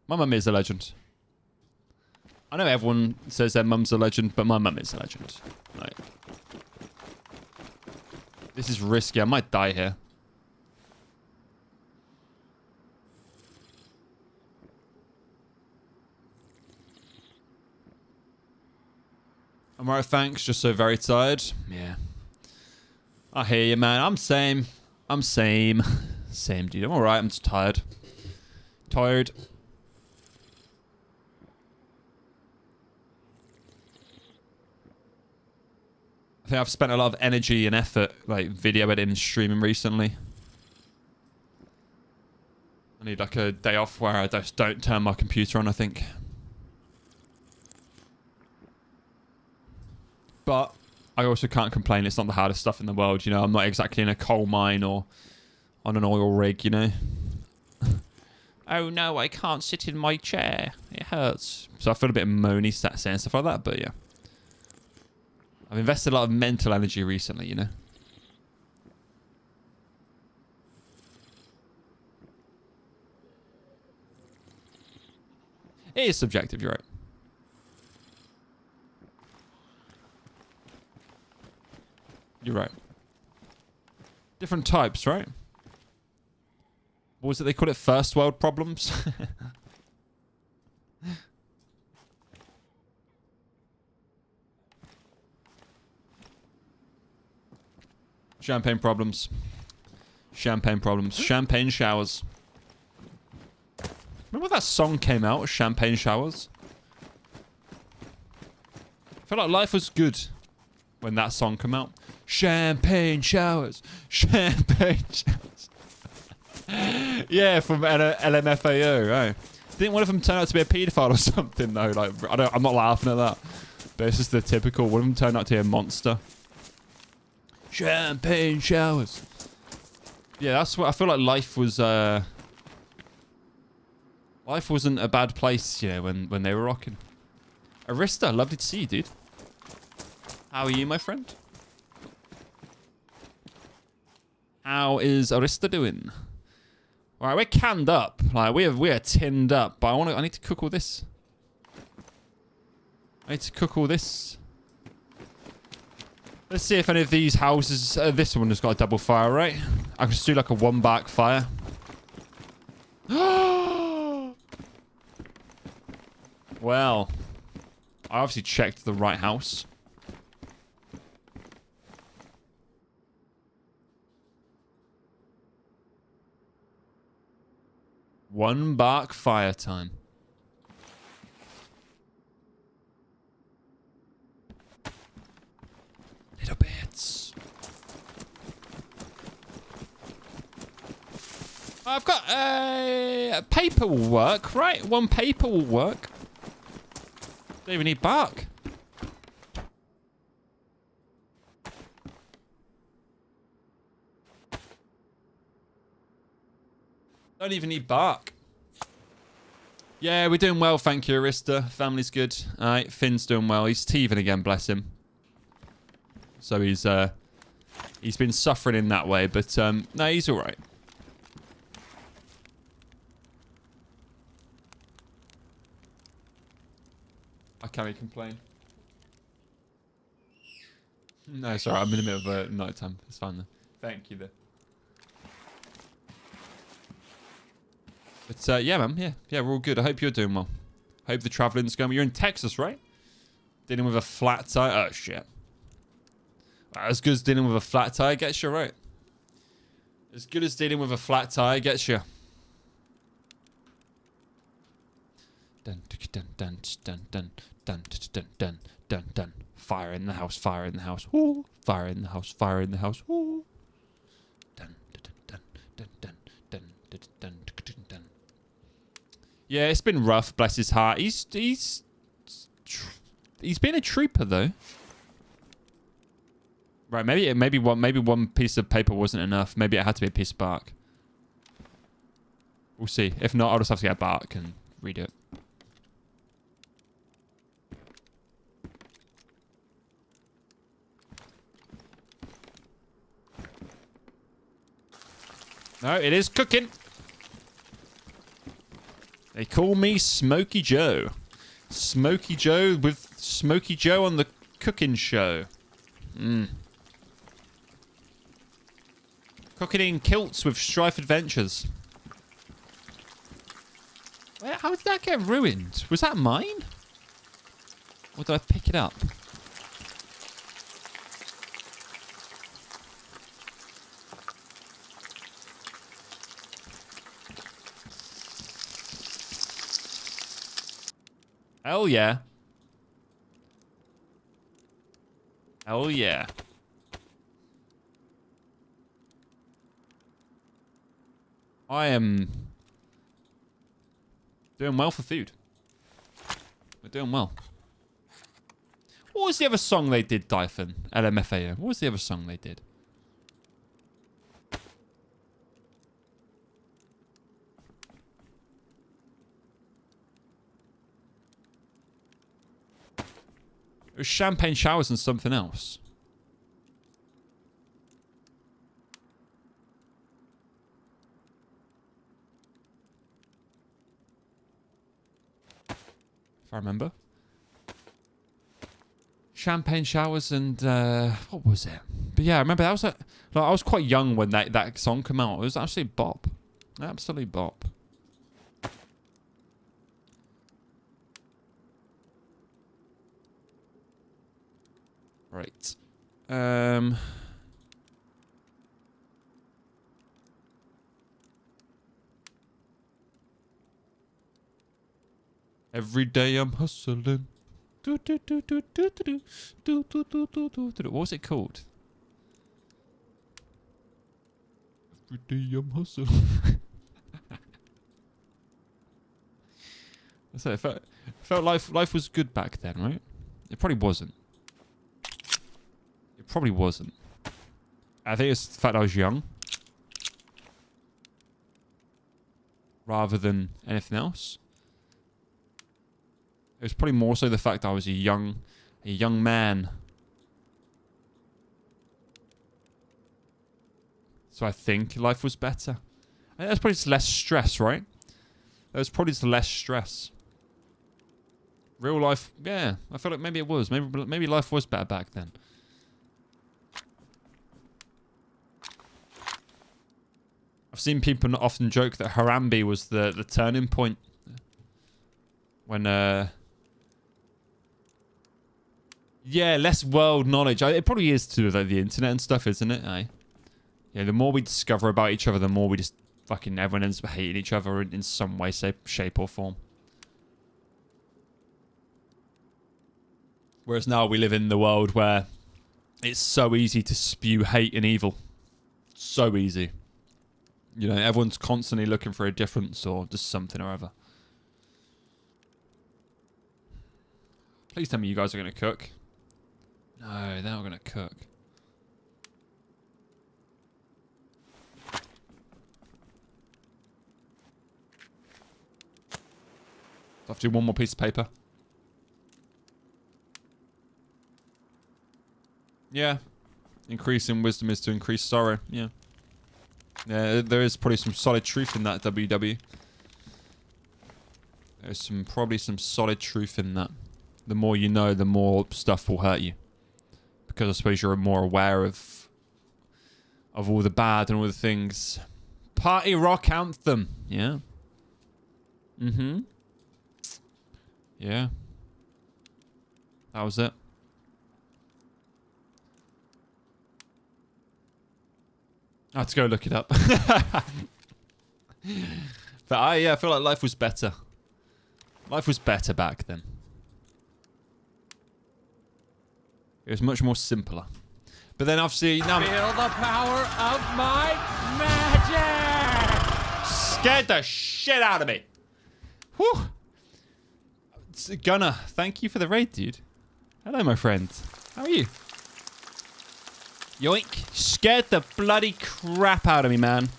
My mum is a legend. I know everyone says their mum's a legend, but my mum is a legend. Like, this is risky. I might die here. I'm alright, thanks. Just so very tired. Yeah. I hear you, man. I'm same. I'm same. Same, dude. I'm alright. I'm just tired. Tired. I think I've spent a lot of energy and effort, like, video editing and streaming recently. I need, like, a day off where I just don't turn my computer on, I think. But I also can't complain. It's not the hardest stuff in the world, you know. I'm not exactly in a coal mine or on an oil rig, you know. Oh no, I can't sit in my chair. It hurts. So I feel a bit moany saying stuff like that, but yeah. I've invested a lot of mental energy recently, you know. It is subjective, you're right. You're right. Different types, right? What was it they call it? First world problems? Champagne problems. Champagne problems. Champagne showers. Remember when that song came out? Champagne showers? I feel like life was good when that song came out. Champagne showers. Champagne showers. Yeah, from LMFAO, right? Didn't one of them turn out to be a paedophile or something, though? Like, I'm not laughing at that. But it's just the typical. One of them turned out to be a monster. Champagne showers. Yeah, that's what I feel like life was. Life wasn't a bad place, you know, when they were rocking. Arista, lovely to see you, dude. How are you, my friend? How is Arista doing? All right, we're canned up. Like we're tinned up. But I need to cook all this. I need to cook all this. Let's see if any of these houses... this one has got a double fire, right? I can just do like a one back fire. Well, I obviously checked the right house. One bark fire time. Little bits. I've got paper will work, right? One paper will work. Don't even need bark. Don't even need bark. Yeah, we're doing well, thank you, Arista. Family's good. Alright, Finn's doing well. He's teething again, bless him. So he's been suffering in that way, but no, he's alright. I can't really complain. No, sorry, I'm in the middle of night time. It's fine though. Thank you though. But yeah, man, yeah, we're all good. I hope you're doing well. Hope the traveling's going. You're in Texas, right? Dealing with a flat tire. Oh shit. As good as dealing with a flat tire gets you, right? As good as dealing with a flat tire gets you. Dun dun dun dun dun dun dun dun dun dun. Fire in the house. Fire in the house. Ooh. Fire in the house. Fire in the house. Ooh. Dun dun dun dun dun dun dun dun dun dun. Yeah, it's been rough. Bless his heart. He's been a trooper though. Right, maybe one piece of paper wasn't enough. Maybe it had to be a piece of bark. We'll see. If not, I'll just have to get bark and redo it. No, it is cooking. They call me Smokey Joe. Smokey Joe with Smokey Joe on the cooking show. Cooking in kilts with Strife Adventures. How did that get ruined? Was that mine? Or did I pick it up? Hell yeah. Hell yeah. I am doing well for food. We're doing well. What was the other song they did, Dyphon? LMFAO. What was the other song they did? It was Champagne Showers and something else. If I remember. Champagne Showers and what was it? But yeah, I remember that was like I was quite young when that song came out. It was absolutely bop. Absolutely bop. Right. Every day I'm hustling. What was it called? Every day I'm hustling. So it felt life was good back then, right? It probably wasn't. It probably wasn't. I think it's the fact I was young. Rather than anything else. It was probably more so the fact I was a young man. So I think life was better. And that's probably just less stress, right? There was probably just less stress. Real life, yeah. I feel like maybe it was. Maybe life was better back then. I've seen people not often joke that Harambe was the turning point. When, yeah, less world knowledge. It probably is to do with like, the internet and stuff, isn't it? Aye. Yeah, the more we discover about each other, the more we just fucking everyone ends up hating each other in some way, shape or form. Whereas now we live in the world where it's so easy to spew hate and evil. So easy. You know, everyone's constantly looking for a difference or just something or other. Please tell me you guys are going to cook. No, they're not going to cook. I have to do one more piece of paper. Yeah. Increasing wisdom is to increase sorrow. Yeah. Yeah, there is probably some solid truth in that, WW. There's probably some solid truth in that. The more you know, the more stuff will hurt you. Because I suppose you're more aware of all the bad and all the things. Party rock anthem. Yeah. Mm-hmm. Yeah. That was it. I had to go look it up. But I feel like life was better. Life was better back then. It was much more simpler. But then obviously now feel the power of my magic. Scared the shit out of me. Whew. Gunner, thank you for the raid, dude. Hello, my friend. How are you? Yoink. Scared the bloody crap out of me, man.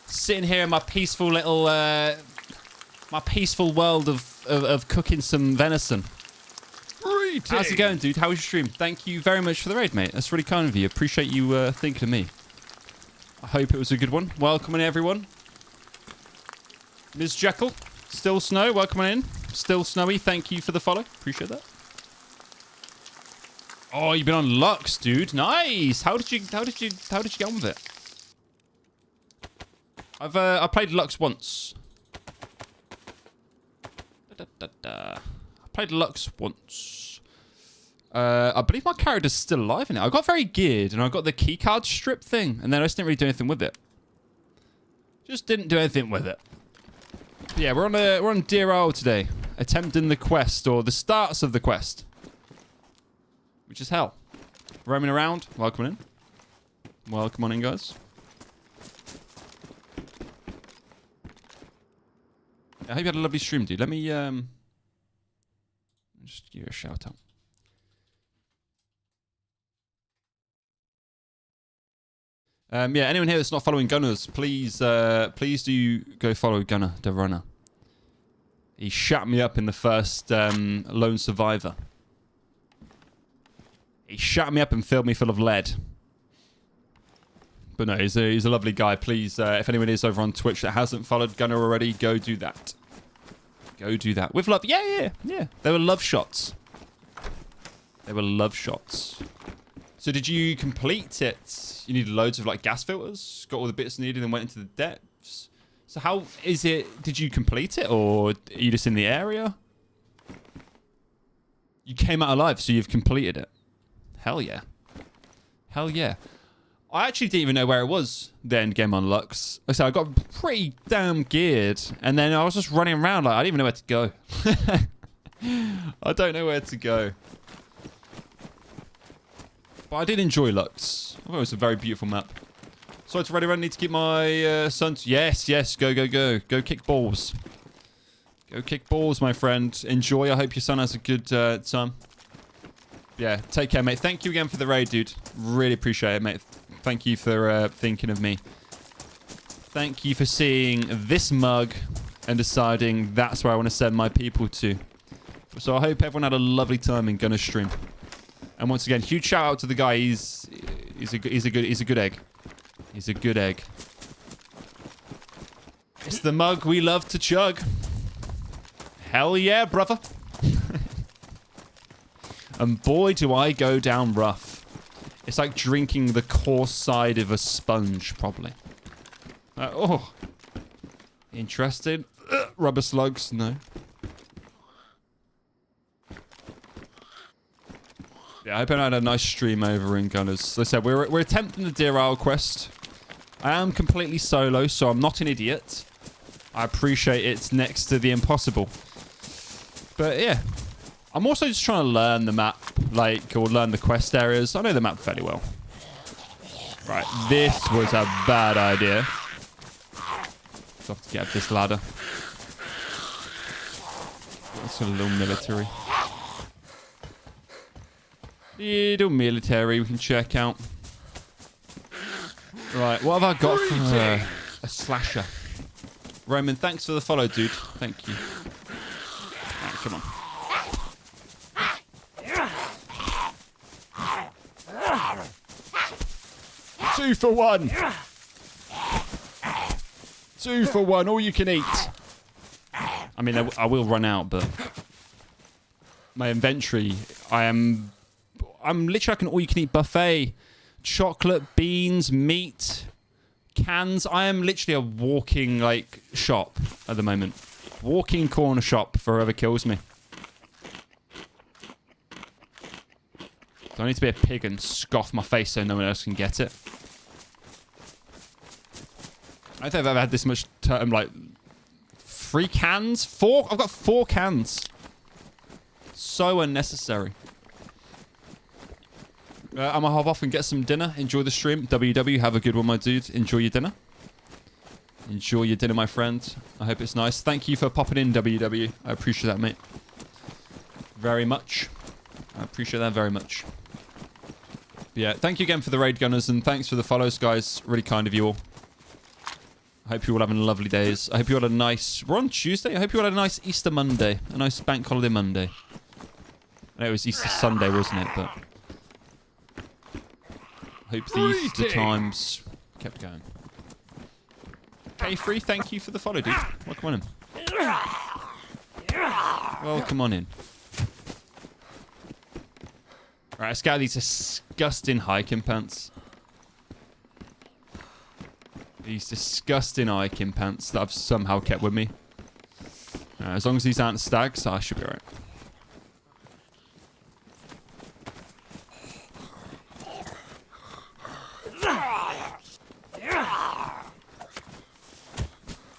Sitting here in my peaceful little, my peaceful world of cooking some venison. How's it going, dude? How was your stream? Thank you very much for the raid, mate. That's really kind of you. Appreciate you thinking of me. I hope it was a good one. Welcome in, everyone. Ms. Jekyll, still snow. Welcome on in. Still snowy. Thank you for the follow. Appreciate that. Oh, you've been on Lux, dude. Nice. How did you get on with it? I played Lux once. I played Lux once. I believe my character's still alive in it. I got very geared and I got the keycard strip thing, and then I just didn't really do anything with it. Just didn't do anything with it. But yeah, we're on Dear Isle today, attempting the quest or the starts of the quest, which is hell. Roaming around. Welcome in. Welcome on in, guys. I hope you had a lovely stream, dude. Let me just give you a shout out. Yeah, anyone here that's not following Gunners, please do go follow Gunner, the runner. He shut me up in the first Lone Survivor. He shut me up and filled me full of lead. But no, he's a lovely guy. Please, if anyone is over on Twitch that hasn't followed Gunner already, go do that. Go do that. With love. Yeah. They were love shots. They were love shots. So did you complete it? You needed loads of like gas filters, got all the bits needed and went into the depths. So how is it? Did you complete it or are you just in the area? You came out alive, so you've completed it. Hell yeah. Hell yeah. I actually didn't even know where it was, the end game on Lux. Like I said, I got pretty damn geared, and then I was just running around like I didn't even know where to go. I don't know where to go. But I did enjoy Lux. I thought it was a very beautiful map. Sorry to run around, need to keep my sons. Yes, go. Go kick balls. Go kick balls, my friend. Enjoy. I hope your son has a good time. Yeah, take care, mate. Thank you again for the raid, dude. Really appreciate it, mate. Thank you for thinking of me. Thank you for seeing this mug and deciding that's where I want to send my people to. So I hope everyone had a lovely time in Gunner's stream. And once again, huge shout out to the guy. He's a good egg. He's a good egg. It's the mug we love to chug. Hell yeah, brother. And boy, do I go down rough. It's like drinking the coarse side of a sponge, probably. Oh. Interesting. Rubber slugs. No. Yeah, I hope I had a nice stream over in Gunners. Like I said, we're attempting the Deer Isle quest. I am completely solo, so I'm not an idiot. I appreciate it's next to the impossible. But yeah. I'm also just trying to learn the map, like, or learn the quest areas. I know the map fairly well. Right, this was a bad idea. So I have to get up this ladder. That's a little military. Little military we can check out. Right, what have I got for a slasher? Roman, thanks for the follow, dude. Thank you. Right, come on. Two for one. 2 for 1, all you can eat. I mean, I will run out, but my inventory, I'm literally like an all-you-can-eat buffet. Chocolate, beans, meat, cans. I am literally a walking, like, shop at the moment. Walking corner shop for whoever kills me. So I need to be a pig and scoff my face so no one else can get it. I don't think I've ever had this much like 3 cans? 4? I've got 4 cans. So unnecessary. I'm gonna hop off and get some dinner. Enjoy the stream. WW, have a good one, my dude. Enjoy your dinner. Enjoy your dinner, my friend. I hope it's nice. Thank you for popping in, WW. I appreciate that, mate. Very much. I appreciate that very much. But yeah, thank you again for the raid, Gunners, and thanks for the follows, guys. Really kind of you all. I hope you're all having lovely days. I hope you all had a nice... We're on Tuesday. I hope you all had a nice Easter Monday. A nice bank holiday Monday. I know it was Easter Sunday, wasn't it? But... I hope the Easter times kept going. K3, thank you for the follow, dude. Welcome on in. Welcome on in. Alright, let's get out of these disgusting hiking pants. These disgusting hiking pants that I've somehow kept with me. As long as these aren't stags, I should be alright.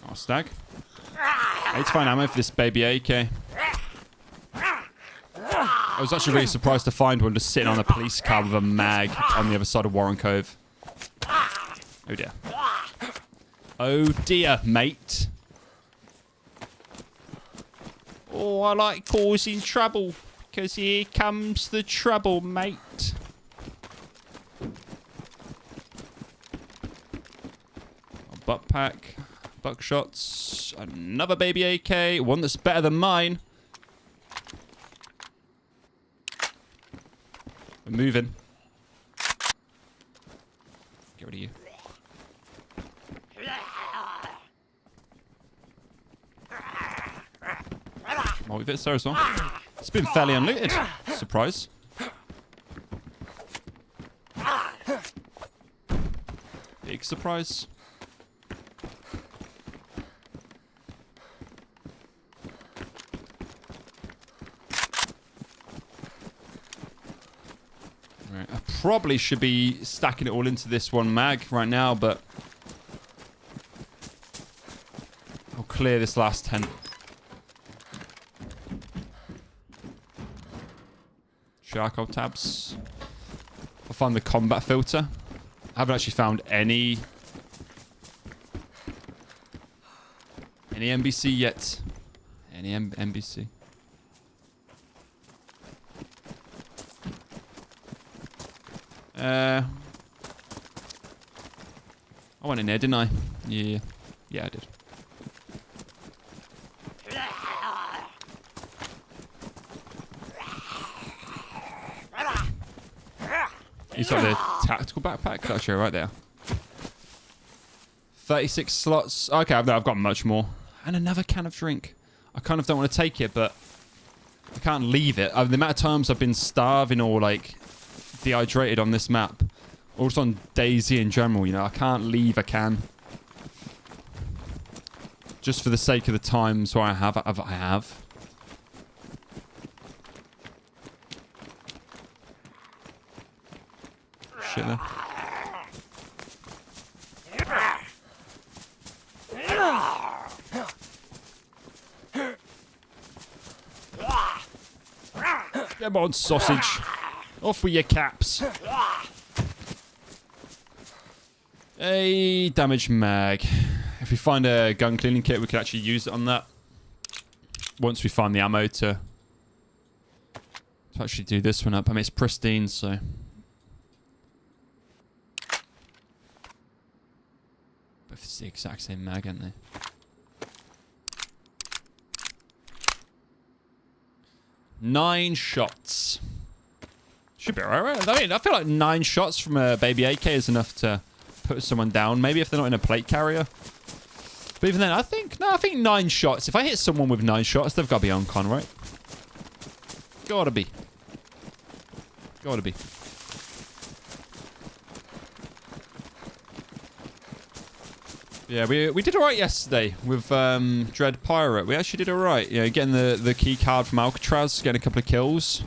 Oh, stag. I need to find ammo for this baby AK. I was actually really surprised to find one just sitting on a police car with a mag on the other side of Warren Cove. Oh dear. Oh dear, mate. Oh, I like causing trouble. Because here comes the trouble, mate. Butt pack. Buckshots. Another baby AK. One that's better than mine. We're moving. Get rid of you. Multi-vits there as well. It's been fairly unlooted. Surprise. Big surprise. Right, I probably should be stacking it all into this one mag right now, but I'll clear this last tent. Charcoal tabs. I'll find the combat filter. I haven't actually found any NBC yet. Any NBC. I went in there, didn't I? Yeah. Yeah, I did. He's got the tactical backpack. That's actually right there. 36 slots. Okay, I've got much more. And another can of drink. I kind of don't want to take it, but I can't leave it. The amount of times I've been starving or, like, dehydrated on this map. Or just on DayZ in general, you know. I can't leave a can. Just for the sake of the times where I have. Shit there. Come on, sausage. Off with your caps. A damage mag. If we find a gun cleaning kit, we can actually use it on that. Once we find the ammo to actually do this one up. I mean, it's pristine, so... But it's the exact same mag, aren't they? Nine shots. Should be alright. I mean, I feel like 9 shots from a baby AK is enough to put someone down. Maybe if they're not in a plate carrier. But even then, I think 9 shots. If I hit someone with 9 shots, they've got to be on con, right? Gotta be. Gotta be. Yeah, we did alright yesterday with Dread Pirate. We actually did alright. You know, getting the key card from Alcatraz, getting a couple of kills.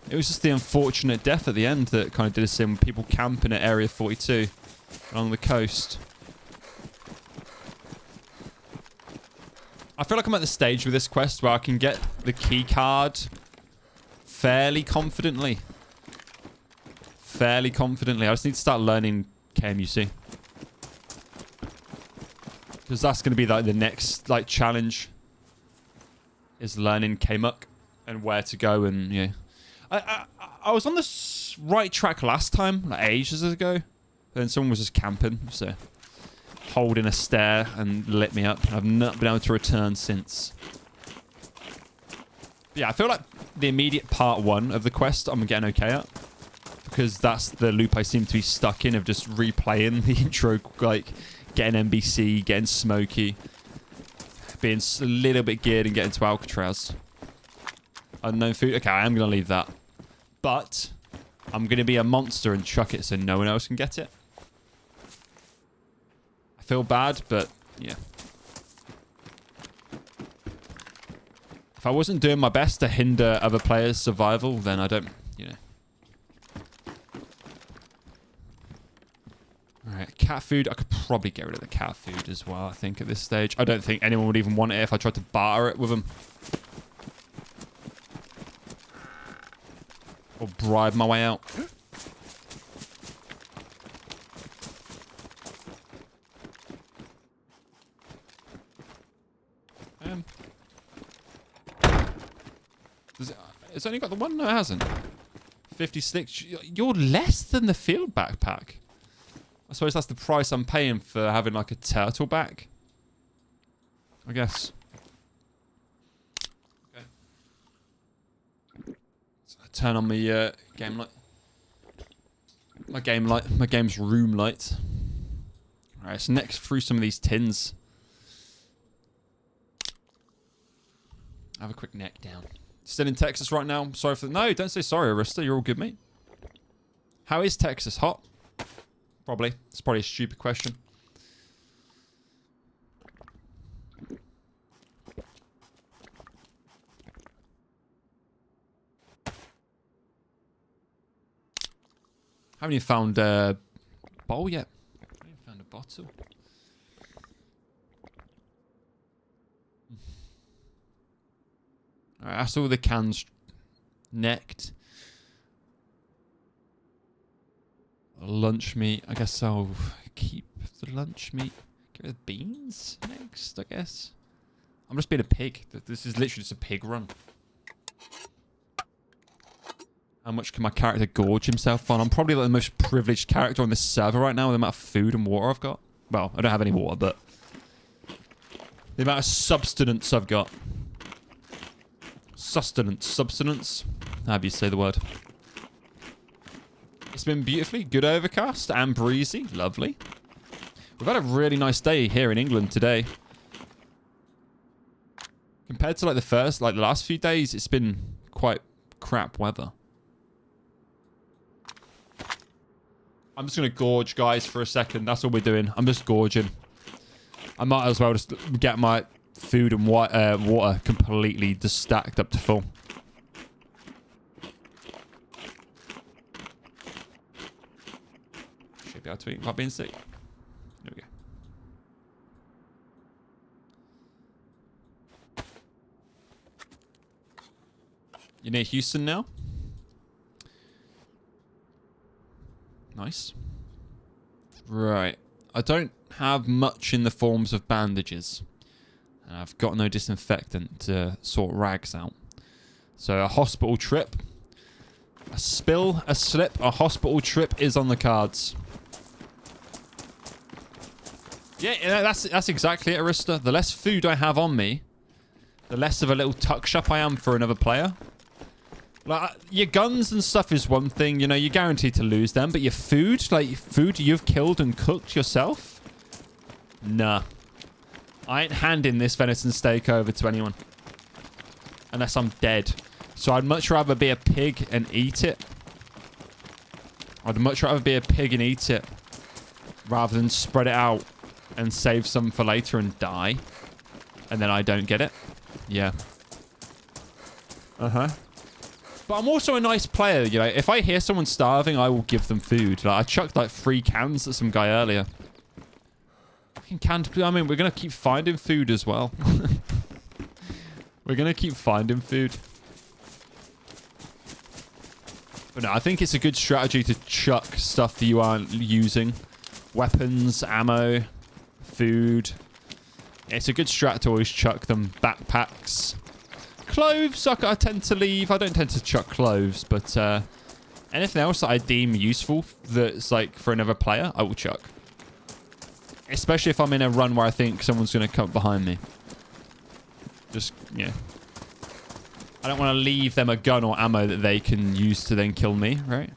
It was just the unfortunate death at the end that kind of did us in with people camping at Area 42 along the coast. I feel like I'm at the stage with this quest where I can get the key card fairly confidently. Fairly confidently. I just need to start learning KMUC. Because that's going to be like the next like challenge. Is learning KMUC and where to go and yeah. I was on the right track last time, like ages ago. Then someone was just camping, so holding a stair and lit me up. I've not been able to return since. But yeah, I feel like the immediate part 1 of the quest I'm getting okay at. Because that's the loop I seem to be stuck in of just replaying the intro, like getting NBC, getting smoky, being a little bit geared and getting to Alcatraz. Unknown food. Okay, I am going to leave that. But I'm going to be a monster and chuck it so no one else can get it. I feel bad, but yeah. If I wasn't doing my best to hinder other players' survival, then I don't, you know. Alright, cat food. I could probably get rid of the cat food as well, I think, at this stage. I don't think anyone would even want it if I tried to barter it with them. Or bribe my way out. It's only got the one? No, it hasn't. 56. You're less than the field backpack. I suppose that's the price I'm paying for having like a turtle back. I guess. Okay. So I turn on my game light. My game's room light. Alright, so next through some of these tins. Have a quick neck down. Still in Texas right now. Sorry for the... No, don't say sorry, Arista. You're all good, mate. How is Texas? Hot? Probably. It's probably a stupid question. Haven't even found a bowl yet. Haven't even found a bottle. Alright, that's all the cans necked. Lunch meat. I guess I'll keep the lunch meat. Get rid of the beans next, I guess. I'm just being a pig. This is literally just a pig run. How much can my character gorge himself on? I'm probably like the most privileged character on this server right now with the amount of food and water I've got. Well, I don't have any water, but the amount of substance I've got. Substance. However you say the word. It's been beautifully good overcast and breezy. Lovely. We've had a really nice day here in England today. Compared to like the last few days, it's been quite crap weather. I'm just going to gorge, guys, for a second. That's all we're doing. I'm just gorging. I might as well just get my food and water completely just stacked up to full. Should be able to eat without being sick. There we go. You're near Houston now? Nice. Right. I don't have much in the forms of bandages. And I've got no disinfectant to sort rags out. So a hospital trip. A spill, a slip, a hospital trip is on the cards. Yeah, that's exactly it, Arista. The less food I have on me, the less of a little tuck shop I am for another player. Like, your guns and stuff is one thing, you know, you're guaranteed to lose them, but your food, like food you've killed and cooked yourself? Nah. I ain't handing this venison steak over to anyone. Unless I'm dead. So I'd much rather be a pig and eat it. I'd much rather be a pig and eat it rather than spread it out and save some for later and die. And then I don't get it. Yeah. Uh-huh. But I'm also a nice player, you know. If I hear someone starving, I will give them food. Like, I chucked like 3 cans at some guy earlier. Fucking canned. I mean, we're gonna keep finding food as well. We're gonna keep finding food. But no, I think it's a good strategy to chuck stuff that you aren't using. Weapons, ammo, food. It's a good strat to always chuck them. Backpacks. Clothes, I tend to leave. I don't tend to chuck clothes, but anything else that I deem useful that's like for another player, I will chuck. Especially if I'm in a run where I think someone's going to come behind me. Just, yeah. I don't want to leave them a gun or ammo that they can use to then kill me, right?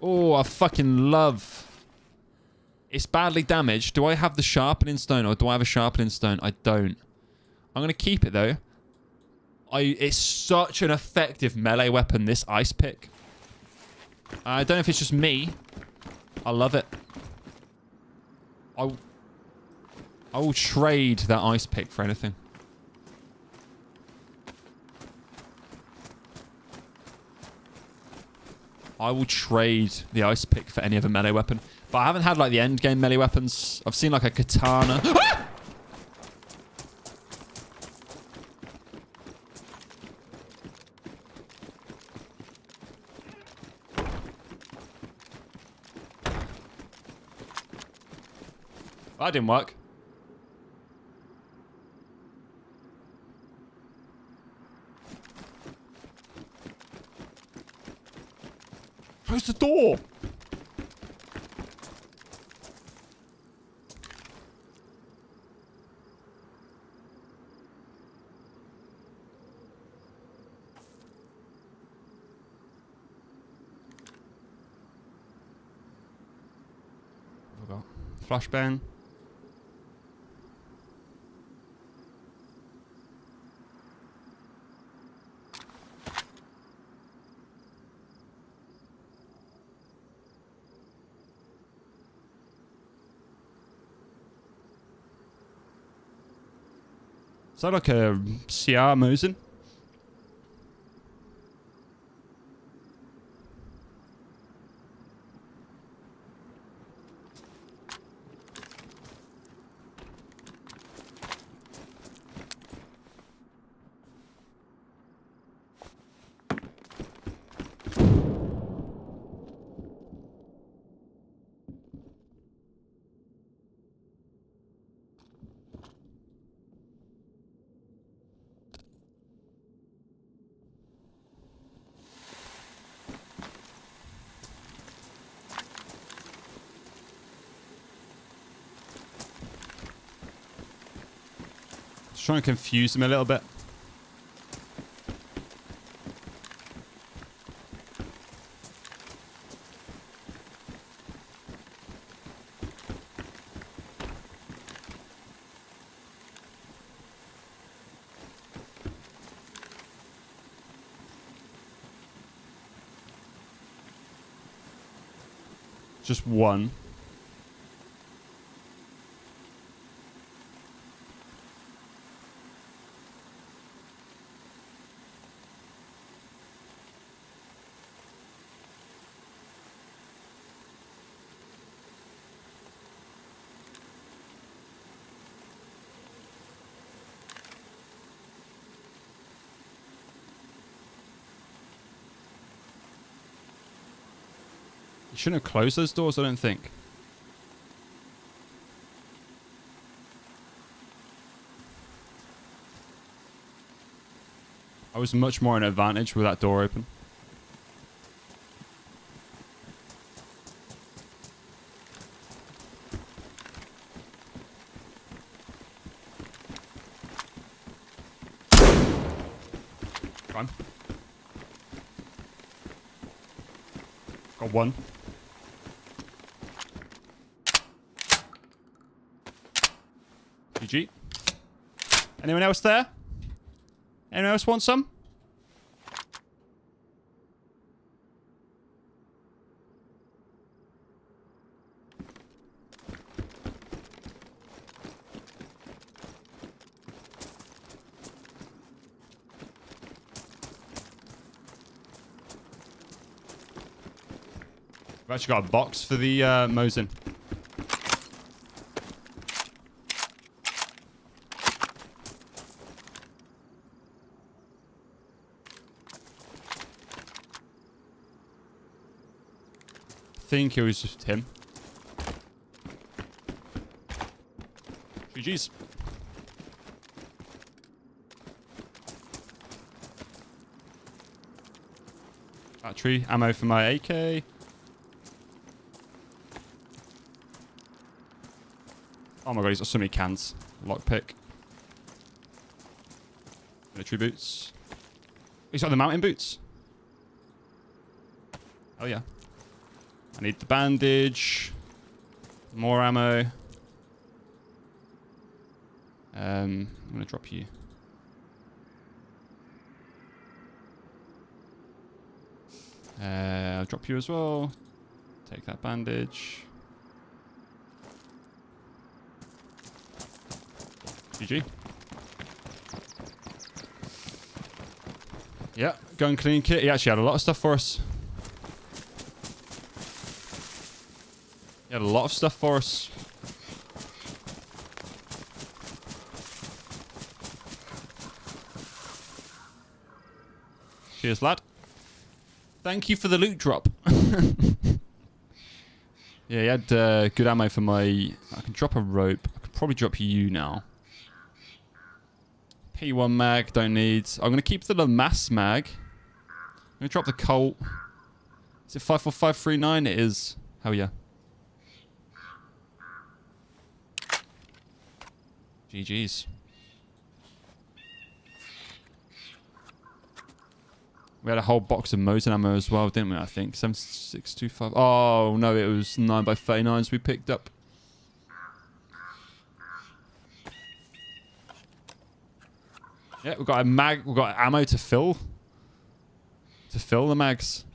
Oh, I fucking love... It's badly damaged. Do I have the sharpening stone or do I have a sharpening stone? I don't. I'm going to keep it though. It's such an effective melee weapon, this ice pick. I don't know if it's just me. I love it. I will trade that ice pick for anything. I will trade the ice pick for any other melee weapon. But I haven't had like the end game melee weapons. I've seen like a katana. Ah! That didn't work. Close the door. Flashbang. Is that like a CR Mosin? Trying to confuse them a little bit. Just one. shouldn't have closed those doors, I don't think. I was much more an advantage with that door open. Come on. Got one. GG. Anyone else there? Anyone else want some? I've actually got a box for the Mosin. I think it was just him. GG's. Battery, ammo for my AK. Oh my god, he's got so many cans. Lockpick. Military boots. He's got the mountain boots. Oh yeah. I need the bandage. More ammo. I'm gonna drop you. I'll drop you as well. Take that bandage. GG. Yeah, gun clean kit. He actually had a lot of stuff for us. He had a lot of stuff for us. Cheers, lad. Thank you for the loot drop. Yeah, he had good ammo for my... I can drop a rope. I could probably drop you now. P1 mag, don't need. I'm going to keep the Lamass mag. I'm going to drop the Colt. Is it 54539? It is. Hell yeah. GG's. We had a whole box of Mosin ammo as well, didn't we, I think? 7625. Oh, no, it was 9x39s we picked up. Yeah, we've got a mag. We've got ammo to fill. To fill the mags.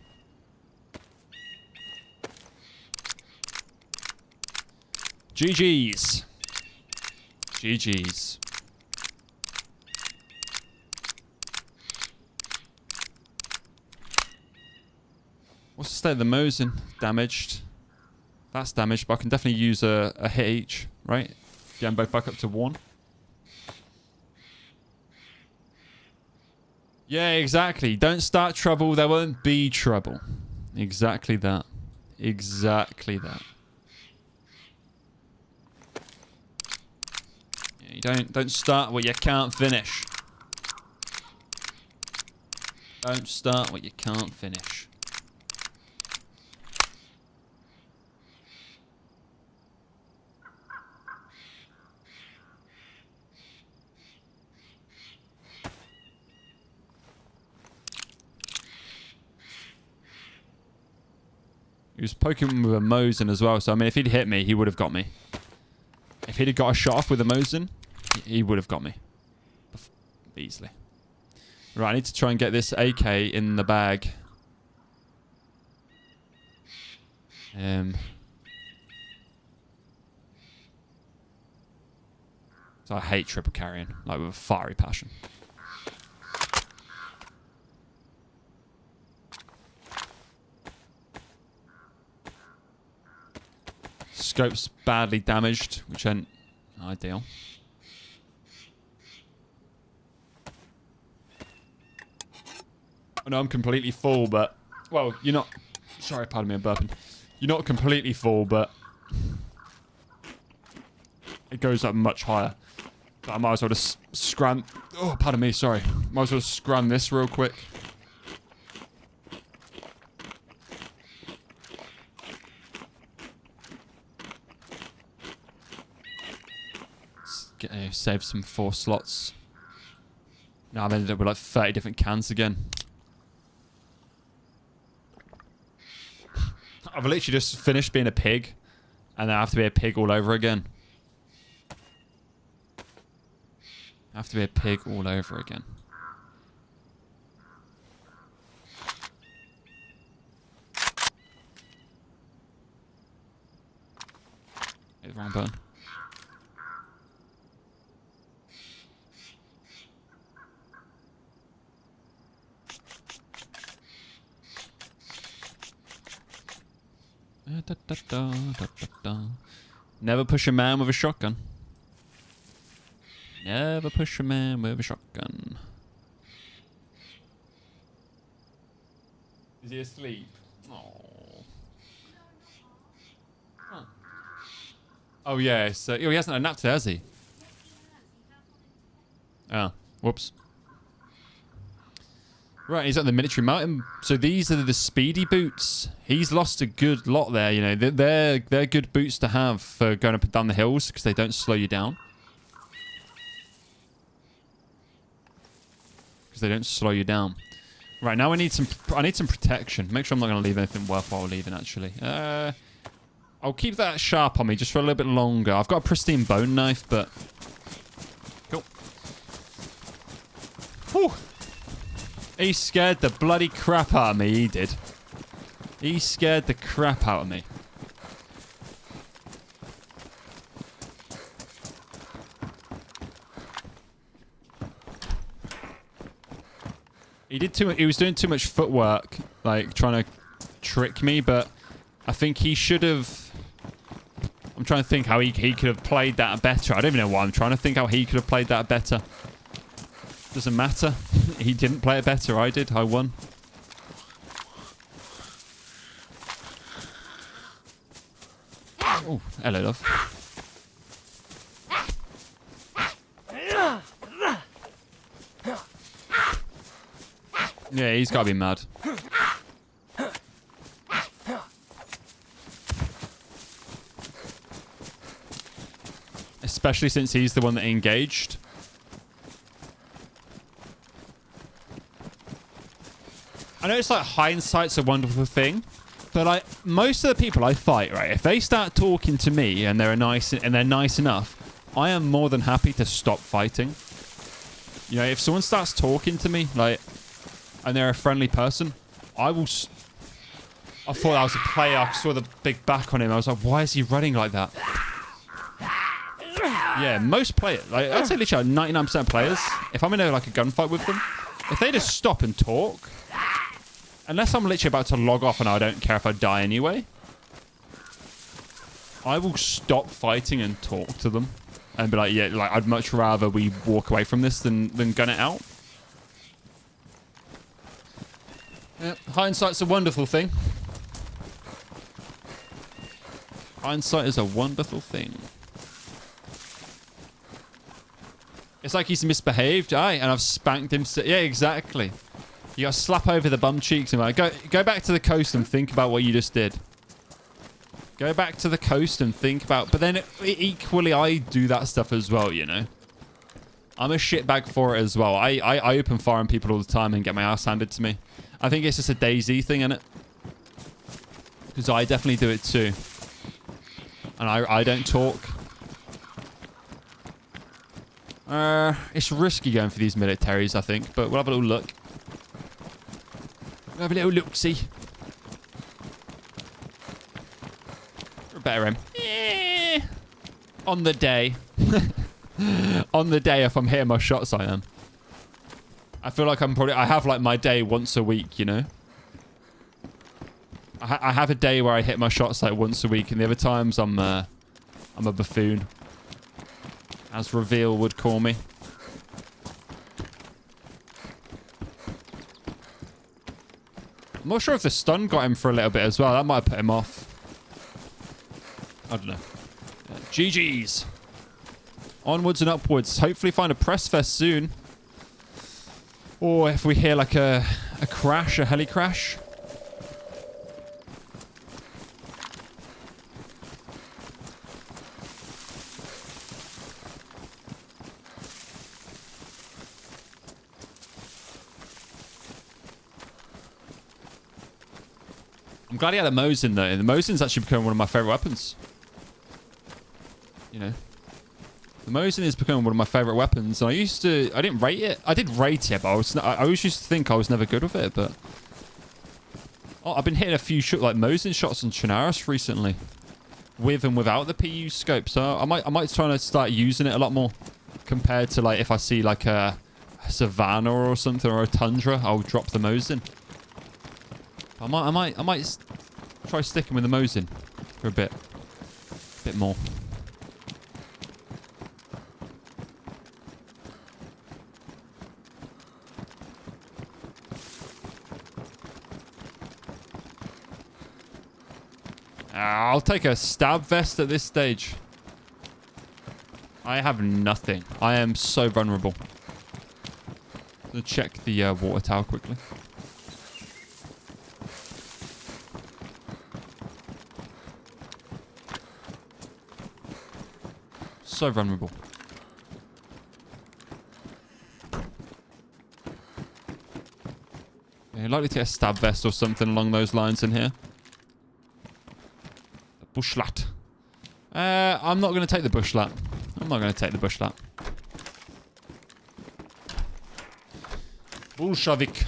GG's. GG's. What's the state of the Mosin? Damaged. That's damaged, but I can definitely use a hit each, right? Get them both back up to 1. Yeah, exactly. Don't start trouble, there won't be trouble. Exactly that. Exactly that. Yeah, you don't start what you can't finish. Don't start what you can't finish. He was poking with a Mosin as well, so I mean, if he'd hit me, he would have got me. If he'd have got a shot off with a Mosin, he would have got me. Easily. Right, I need to try and get this AK in the bag. So I hate triple carrying, like with a fiery passion. Scope's badly damaged, which ain't ideal. I know I'm completely full, but... Well, you're not... Sorry, pardon me, I'm burping. You're not completely full, but it goes up much higher. But I might as well just scram... Oh, pardon me, sorry. Might as well scram this real quick. Save some 4 slots. Now I've ended up with like 30 different cans again. I've literally just finished being a pig, and then I have to be a pig all over again. I have to be a pig all over again. Hit the wrong button. Da, da, da, da, da, da. Never push a man with a shotgun. Never push a man with a shotgun. Is he asleep? Oh. Huh. Oh yeah, so he hasn't had a nap today, has he? Oh, whoops. Right, he's at the military mountain. So these are the speedy boots. He's lost a good lot there, you know. They're good boots to have for going up and down the hills because they don't slow you down. Because they don't slow you down. Right, now I need some protection. Make sure I'm not going to leave anything worthwhile leaving, actually. I'll keep that sharp on me just for a little bit longer. I've got a pristine bone knife, but... Cool. Whew. He scared the bloody crap out of me, he did. He scared the crap out of me. He was doing too much footwork, like trying to trick me, but I think he should have... I'm trying to think how he could have played that better. I don't even know why I'm trying to think how he could have played that better. Doesn't matter. He didn't play it better. I did. I won. Oh, hello, love. Yeah, he's got to be mad. Especially since he's the one that engaged. I know it's like hindsight's a wonderful thing, but like most of the people I fight, right, if they start talking to me and they're nice enough, I am more than happy to stop fighting. You know, if someone starts talking to me, like, and they're a friendly person, I will... I thought that was a player. I saw the big back on him. I was like, why is he running like that? Yeah, most players, like, I'd say literally 99% of players, if I'm in like a gunfight with them, if they just stop and talk, unless I'm literally about to log off and I don't care if I die anyway, I will stop fighting and talk to them and be like, yeah, like, I'd much rather we walk away from this than gun it out. Yeah, hindsight's a wonderful thing. Hindsight is a wonderful thing. It's like he's misbehaved, aye, and I've spanked him. Yeah, exactly. You gotta slap over the bum cheeks and like, go back to the coast and think about what you just did. Go back to the coast and think about... But then equally, I do that stuff as well, you know. I'm a shitbag for it as well. I open fire on people all the time and get my ass handed to me. I think it's just a DayZ thing, innit? Because I definitely do it too. And I don't talk. It's risky going for these militaries, I think. But we'll have a little look. We'll have a little look-see. Better aim. On the day. On the day if I'm hitting my shots, I am. I feel like I have like my day once a week, you know? I have a day where I hit my shots like once a week, and the other times I'm a buffoon. As Reveal would call me. I'm not sure if the stun got him for a little bit as well. That might have put him off. I don't know. GG's. Onwards and upwards. Hopefully find a press fest soon. Or if we hear like a crash, a heli crash. I'm glad he had a Mosin though. The Mosin's actually become one of my favorite weapons. You know. The Mosin is becoming one of my favorite weapons. And I didn't rate it. I did rate it, but I always used to think I was never good with it, but... Oh, I've been hitting a few like Mosin shots on Chinaris recently. With and without the PU scope. So I might try to start using it a lot more. Compared to like if I see like a Savannah or something or a Tundra, I'll drop the Mosin. I might try sticking with the Mosin for a bit more. I'll take a stab vest at this stage. I have nothing. I am so vulnerable. I'll check the water tower quickly. So vulnerable. Yeah, likely to get a stab vest or something along those lines in here. A bushlat. I'm not going to take the bushlat. I'm not going to take the bushlat. Bolshevik.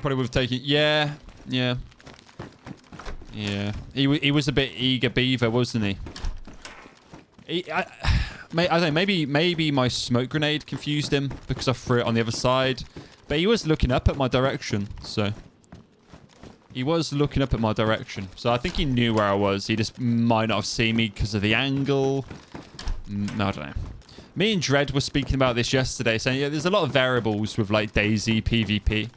Probably would have taken... Yeah. He was a bit eager beaver, wasn't he? I don't know, maybe my smoke grenade confused him because I threw it on the other side. But he was looking up at my direction, so... He was looking up at my direction. So I think he knew where I was. He just might not have seen me because of the angle. I don't know. Me and Dread were speaking about this yesterday, saying, yeah, there's a lot of variables with, like, DayZ PvP.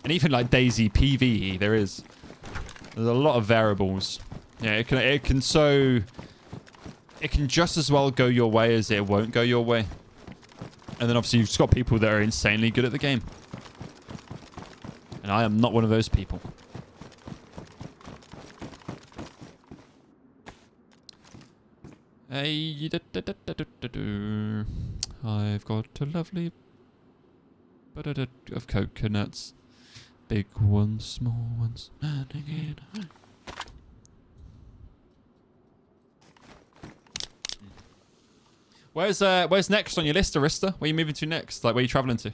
And even, like, DayZ PvE, there's a lot of variables. Yeah, it can just as well go your way as it won't go your way. And then obviously you've just got people that are insanely good at the game. And I am not one of those people. Hey, I've got a lovely butter of coconuts. Big ones, small ones. Where's next on your list, Arista? Where are you moving to next? Like, where are you traveling to?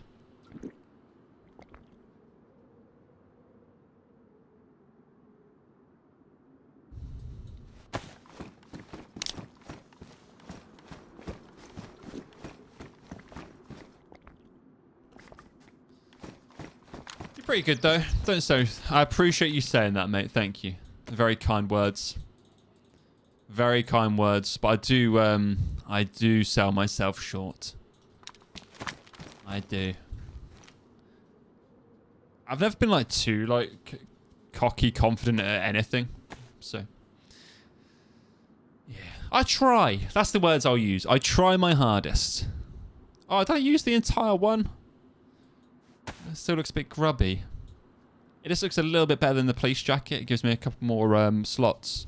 You're pretty good though. Don't say. I appreciate you saying that, mate. Thank you. Very kind words. Very kind words. But I do sell myself short. I do. I've never been like too like cocky, confident at anything. So yeah, I try. That's the words I'll use. I try my hardest. Oh, I don't use the entire one. It still looks a bit grubby. It just looks a little bit better than the police jacket. It gives me a couple more slots.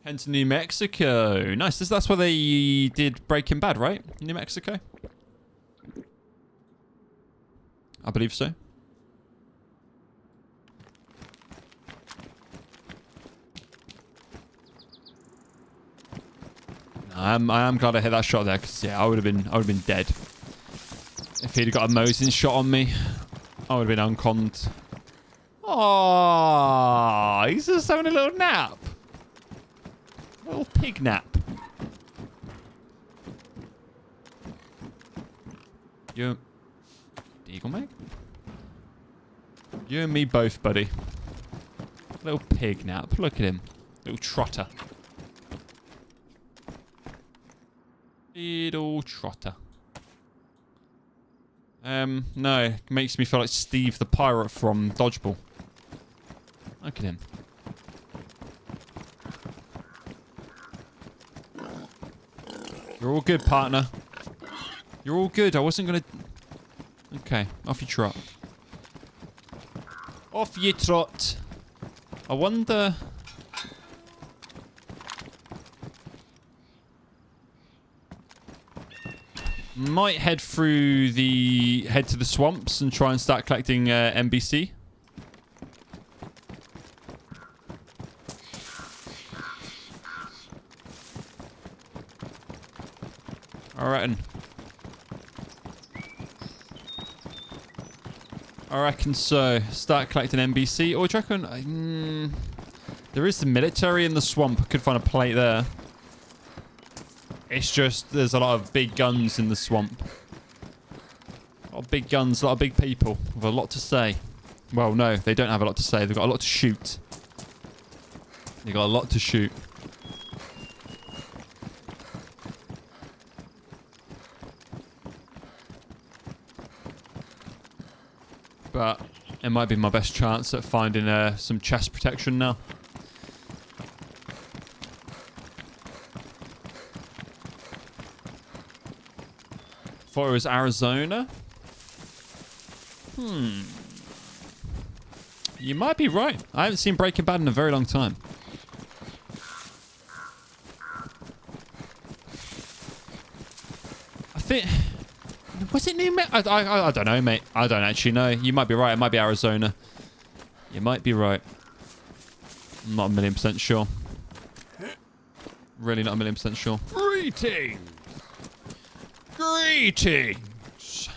Hence New Mexico. Nice. That's where they did Breaking Bad, right? New Mexico? I believe so. I am glad I hit that shot there, because yeah, I would have been dead. If he'd got a Mosin shot on me, I would have been unconned. Oh, he's just having a little nap. A little pig nap. You Deagle Mag? You and me both, buddy. Little pig nap. Look at him. Little trotter. Little trotter. No. It makes me feel like Steve the pirate from Dodgeball. Look at him. You're all good, partner. You're all good. I wasn't gonna... Okay. Off you trot. Off you trot. I wonder... Might head to the swamps and try and start collecting NBC. I reckon so. Start collecting NBC. Or do you reckon... there is the military in the swamp. I could find a plate there. It's just there's a lot of big guns in the swamp. A lot of big guns, a lot of big people with a lot to say. Well, no, they don't have a lot to say. They've got a lot to shoot. They got a lot to shoot. But it might be my best chance at finding some chest protection now. Thought it was Arizona. You might be right. I haven't seen Breaking Bad in a very long time. I think... Was it New Mexico? I don't know, mate. I don't actually know. You might be right. It might be Arizona. You might be right. I'm not 1,000,000% sure. Really not 1,000,000% sure. Greetings! Greetings!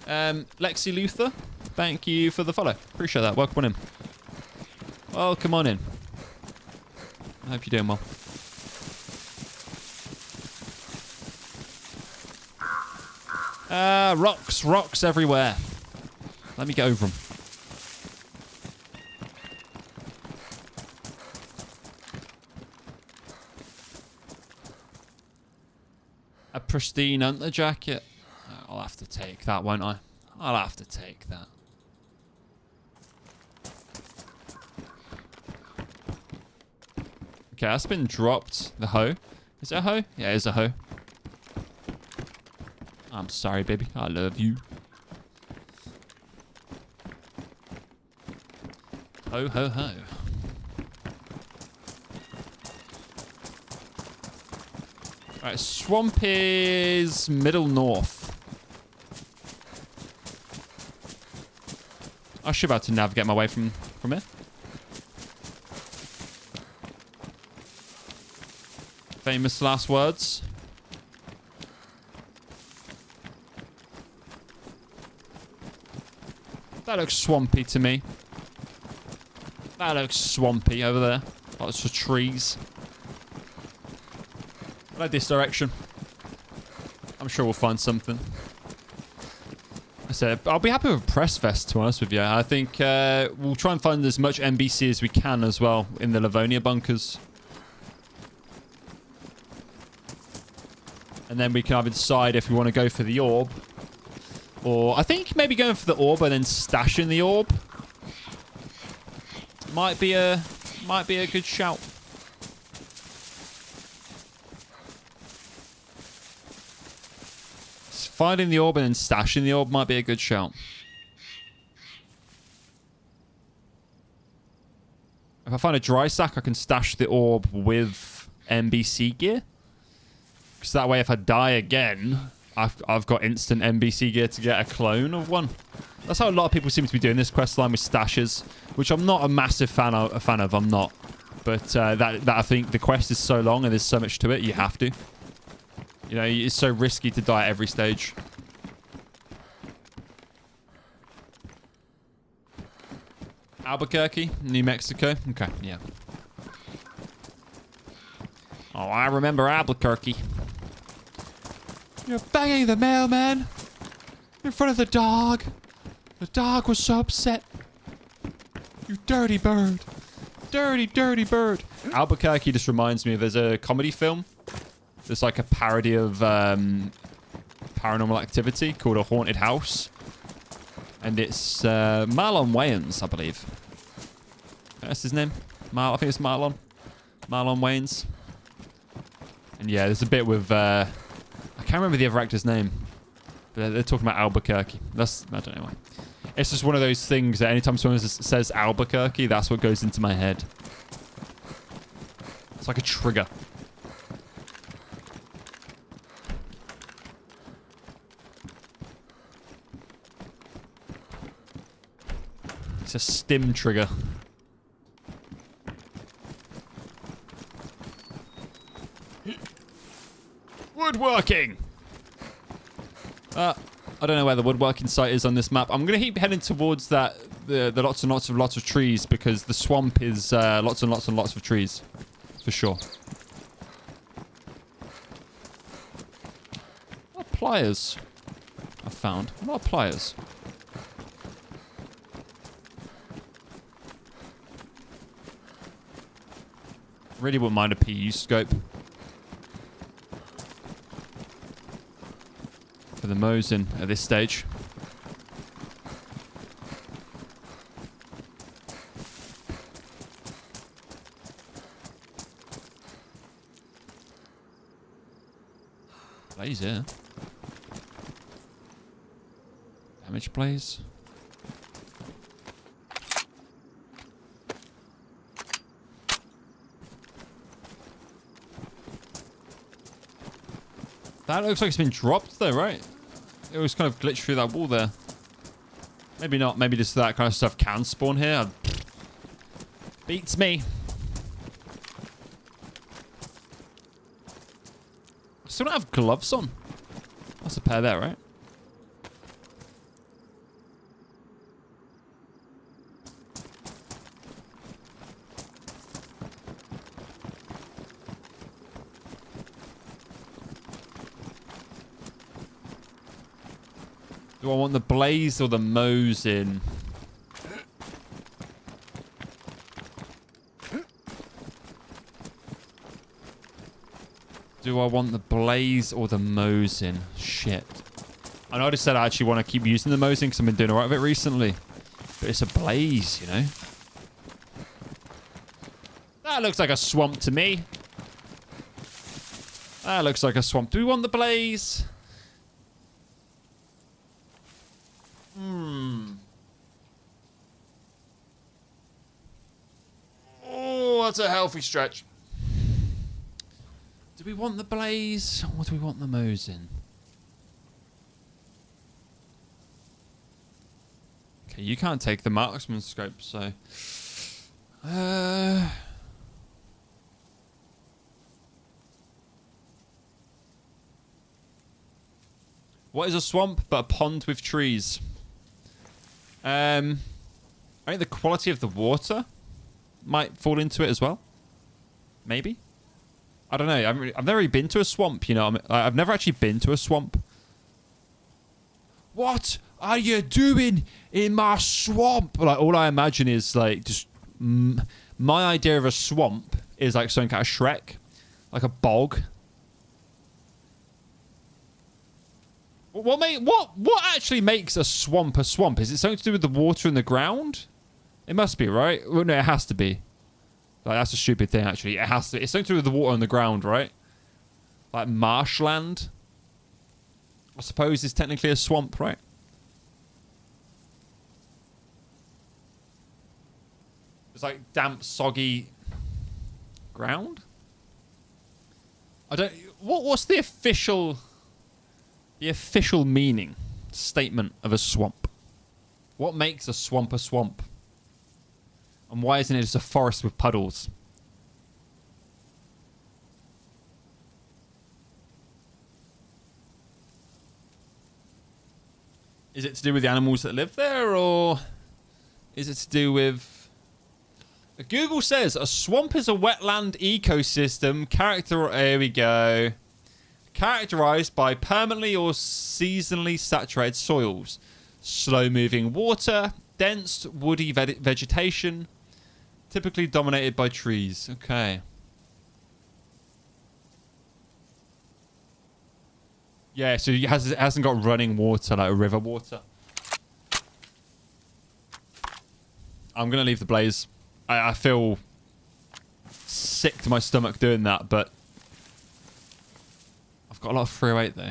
Lexi Luther, thank you for the follow. Appreciate that. Welcome on in. Welcome on in. I hope you're doing well. Rocks everywhere. Let me get over them. A pristine hunter jacket. I'll have to take that, won't I? I'll have to take that. Okay, that's been dropped. The hoe. Is it a hoe? Yeah, it is a hoe. I'm sorry, baby. I love you. Ho, ho, ho. Alright, swamp is middle north. I should be able to navigate my way from here. Famous last words. That looks swampy to me. That looks swampy over there. Lots of trees. I like this direction. I'm sure we'll find something. I said, I'll be happy with a press vest, to be honest with you. I think we'll try and find as much NBC as we can as well in the Livonia bunkers. And then we can either decide if we want to go for the orb. Or I think maybe going for the orb and then stashing the orb might be a good shout. Finding the orb and then stashing the orb might be a good shout. If I find a dry sack, I can stash the orb with NBC gear. Because that way, if I die again, I've got instant NBC gear to get a clone of one. That's how a lot of people seem to be doing this quest line with stashes, which I'm not a massive fan of. I'm not. But that I think the quest is so long and there's so much to it, you have to. You know, it's so risky to die at every stage. Albuquerque, New Mexico. Okay, yeah. Oh, I remember Albuquerque. You're banging the mailman in front of the dog. The dog was so upset. You dirty bird. Dirty, dirty bird. Albuquerque just reminds me of there's a comedy film. There's like a parody of Paranormal Activity called A Haunted House. And it's Marlon Wayans, I believe. That's his name. I think it's Marlon. Marlon Wayans. And yeah, there's a bit with... I can't remember the other actor's name. But they're talking about Albuquerque. I don't know why. It's just one of those things that anytime someone says Albuquerque, that's what goes into my head. It's like a trigger. It's a stim trigger. Woodworking! I don't know where the woodworking site is on this map. I'm going to keep heading towards that, the lots and lots of trees, because the swamp is lots and lots and lots of trees. For sure. A lot of pliers I found. A lot of pliers. Really wouldn't mind a PU scope. For the Mosin at this stage. Blaze here. Damage blaze. That looks like it's been dropped though, right? It was kind of glitched through that wall there. Maybe not. Maybe just that kind of stuff can spawn here. Beats me. I still don't have gloves on. That's a pair there, right? Do I want the blaze or the Mosin? Do I want the blaze or the Mosin? Shit. I know I just said I actually want to keep using the Mosin because I've been doing alright with it recently. But it's a blaze, you know? That looks like a swamp to me. That looks like a swamp. Do we want the blaze? Oh, that's a healthy stretch. Do we want the blaze or do we want the Mosin? Okay, you can't take the marksman scope, so... What is a swamp but a pond with trees? I think the quality of the water might fall into it as well. Maybe. I don't know. I've never really been to a swamp, you know. I've never actually been to a swamp. What are you doing in my swamp? Like, all I imagine is, like, just... my idea of a swamp is, like, something kind of Shrek. Like a bog. What actually makes a swamp a swamp? Is it something to do with the water in the ground? It must be, right? Well, no, it has to be. Like, that's a stupid thing, actually. It has to. It's something to do with the water on the ground, right? Like marshland. I suppose is technically a swamp, right? It's like damp, soggy ground. I don't. What's the official meaning statement of a swamp? What makes a swamp a swamp? And why isn't it just a forest with puddles? Is it to do with the animals that live there, or is it to do with... Google says a swamp is a wetland ecosystem here we go. Characterized by permanently or seasonally saturated soils, slow-moving water, dense woody vegetation, typically dominated by trees. Okay. Yeah, so it hasn't got running water like a river water. I'm going to leave the blaze. I feel sick to my stomach doing that, but I've got a lot of 308 though.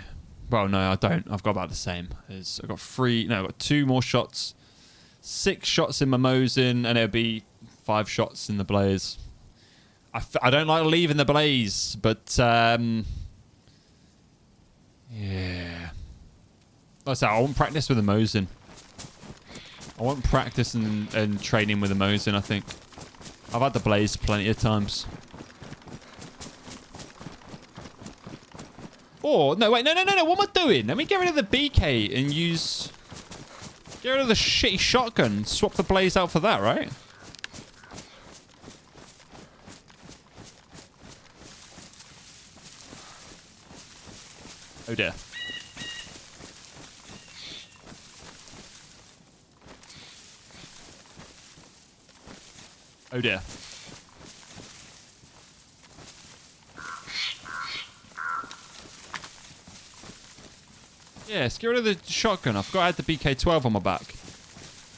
Well, no, I don't. I've got about the same. I've got 2 more shots. 6 shots in my Mosin, and it'll be 5 shots in the blaze. I don't like leaving the blaze, but yeah. Like I said, I want practice with the Mosin. I want practice and training with the Mosin, I think. I've had the blaze plenty of times. Oh, no, wait, no. What am I doing? Let me get rid of the BK and use... Get rid of the shitty shotgun. Swap the blaze out for that, right? Oh, dear. Oh, dear. Yes, get rid of the shotgun. I've got to add the BK-12 on my back.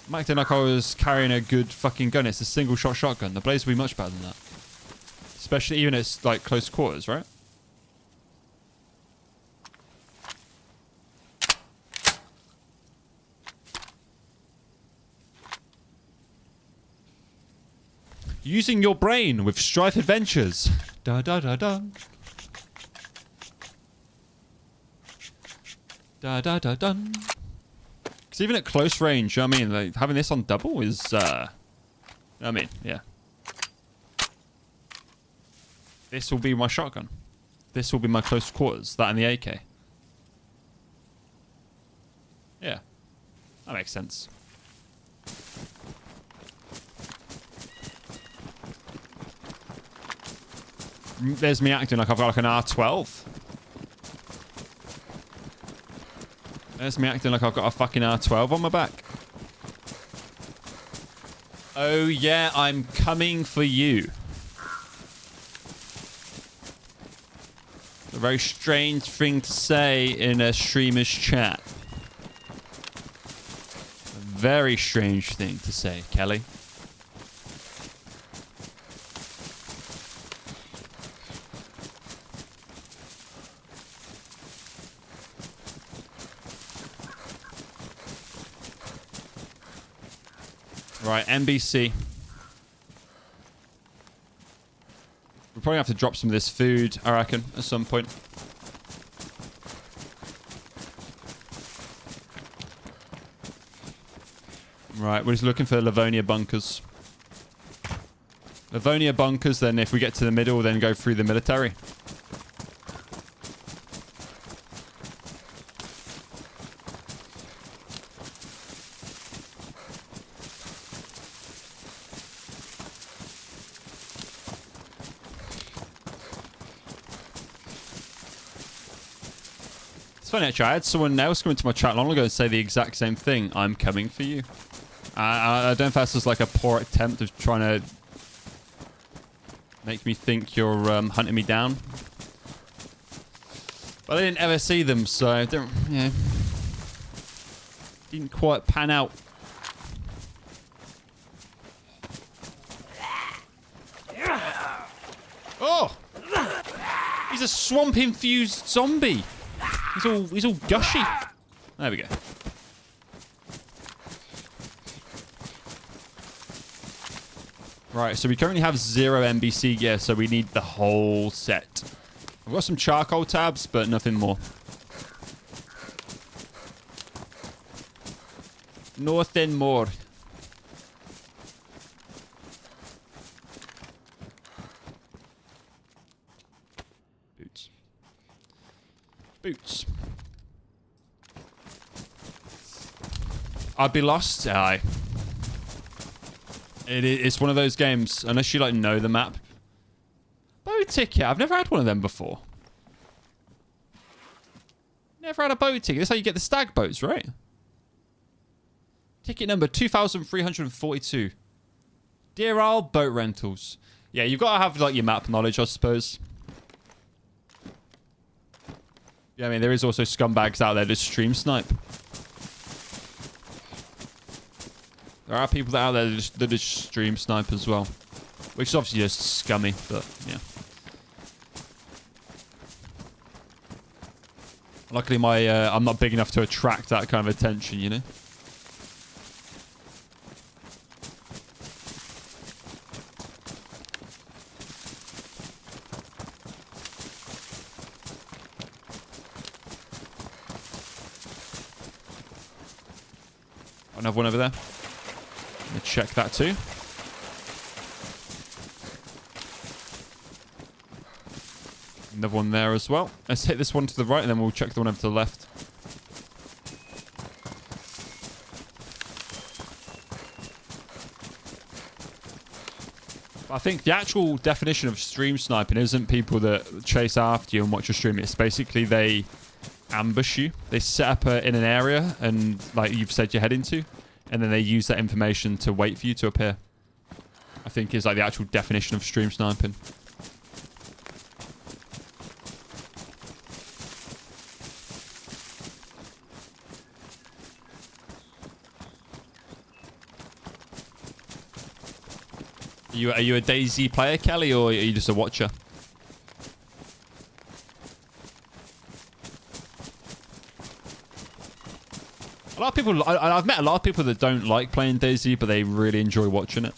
I'm acting like I was carrying a good fucking gun. It's a single-shot shotgun. The blaze will be much better than that. Especially even it's like close quarters, right? Using your brain with Strife Adventures. Da da da da. Da da da dun. Because even at close range, you know what I mean, like, having this on double is, you know what I mean, yeah. This will be my shotgun. This will be my close quarters. That and the AK. Yeah, that makes sense. There's me acting like I've got like an R12. There's me acting like I've got a fucking R12 on my back. Oh yeah, I'm coming for you. A very strange thing to say in a streamer's chat. A very strange thing to say, Kelly. Right, NBC. We'll probably have to drop some of this food, I reckon, at some point. Right, we're just looking for Livonia bunkers. Livonia bunkers, then if we get to the middle, then go through the military. It's funny actually, I had someone else come into my chat long ago and say the exact same thing. I'm coming for you. I don't know if that's just like a poor attempt of trying to make me think you're hunting me down. But I didn't ever see them, so I don't, you know, didn't quite pan out. Oh! He's a swamp-infused zombie. He's all gushy. There we go. Right, so we currently have 0 NBC gear, so we need the whole set. I've got some charcoal tabs, but nothing more. Nothing more. Boots. Boots. I'd be lost. Aye. It's one of those games, unless you like know the map. Boat ticket. I've never had one of them before. Never had a boat ticket. That's how you get the stag boats, right? Ticket number 2342. Dear Isle Boat Rentals. Yeah, you've got to have like your map knowledge, I suppose. Yeah, I mean, there is also scumbags out there that stream snipe. There are people out there that just stream snipe as well. Which is obviously just scummy, but yeah. Luckily, I'm not big enough to attract that kind of attention, you know? Another one over there. Let me check that too. Another one there as well. Let's hit this one to the right and then we'll check the one over to the left. I think the actual definition of stream sniping isn't people that chase after you and watch your stream. It's basically they ambush you. They set up in an area and like you've said you're heading to, and then they use that information to wait for you to appear. I think is like the actual definition of stream sniping. Are you a DayZ player, Kelly, or are you just a watcher? A lot of people, I've met a lot of people that don't like playing DayZ, but they really enjoy watching it.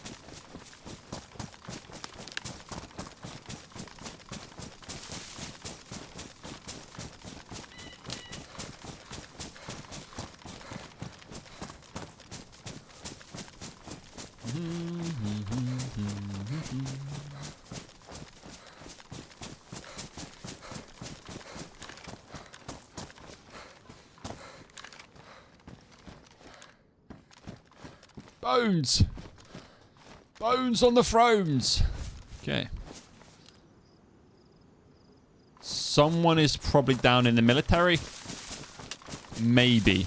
Bones! Bones on the thrones! Okay. Someone is probably down in the military. Maybe.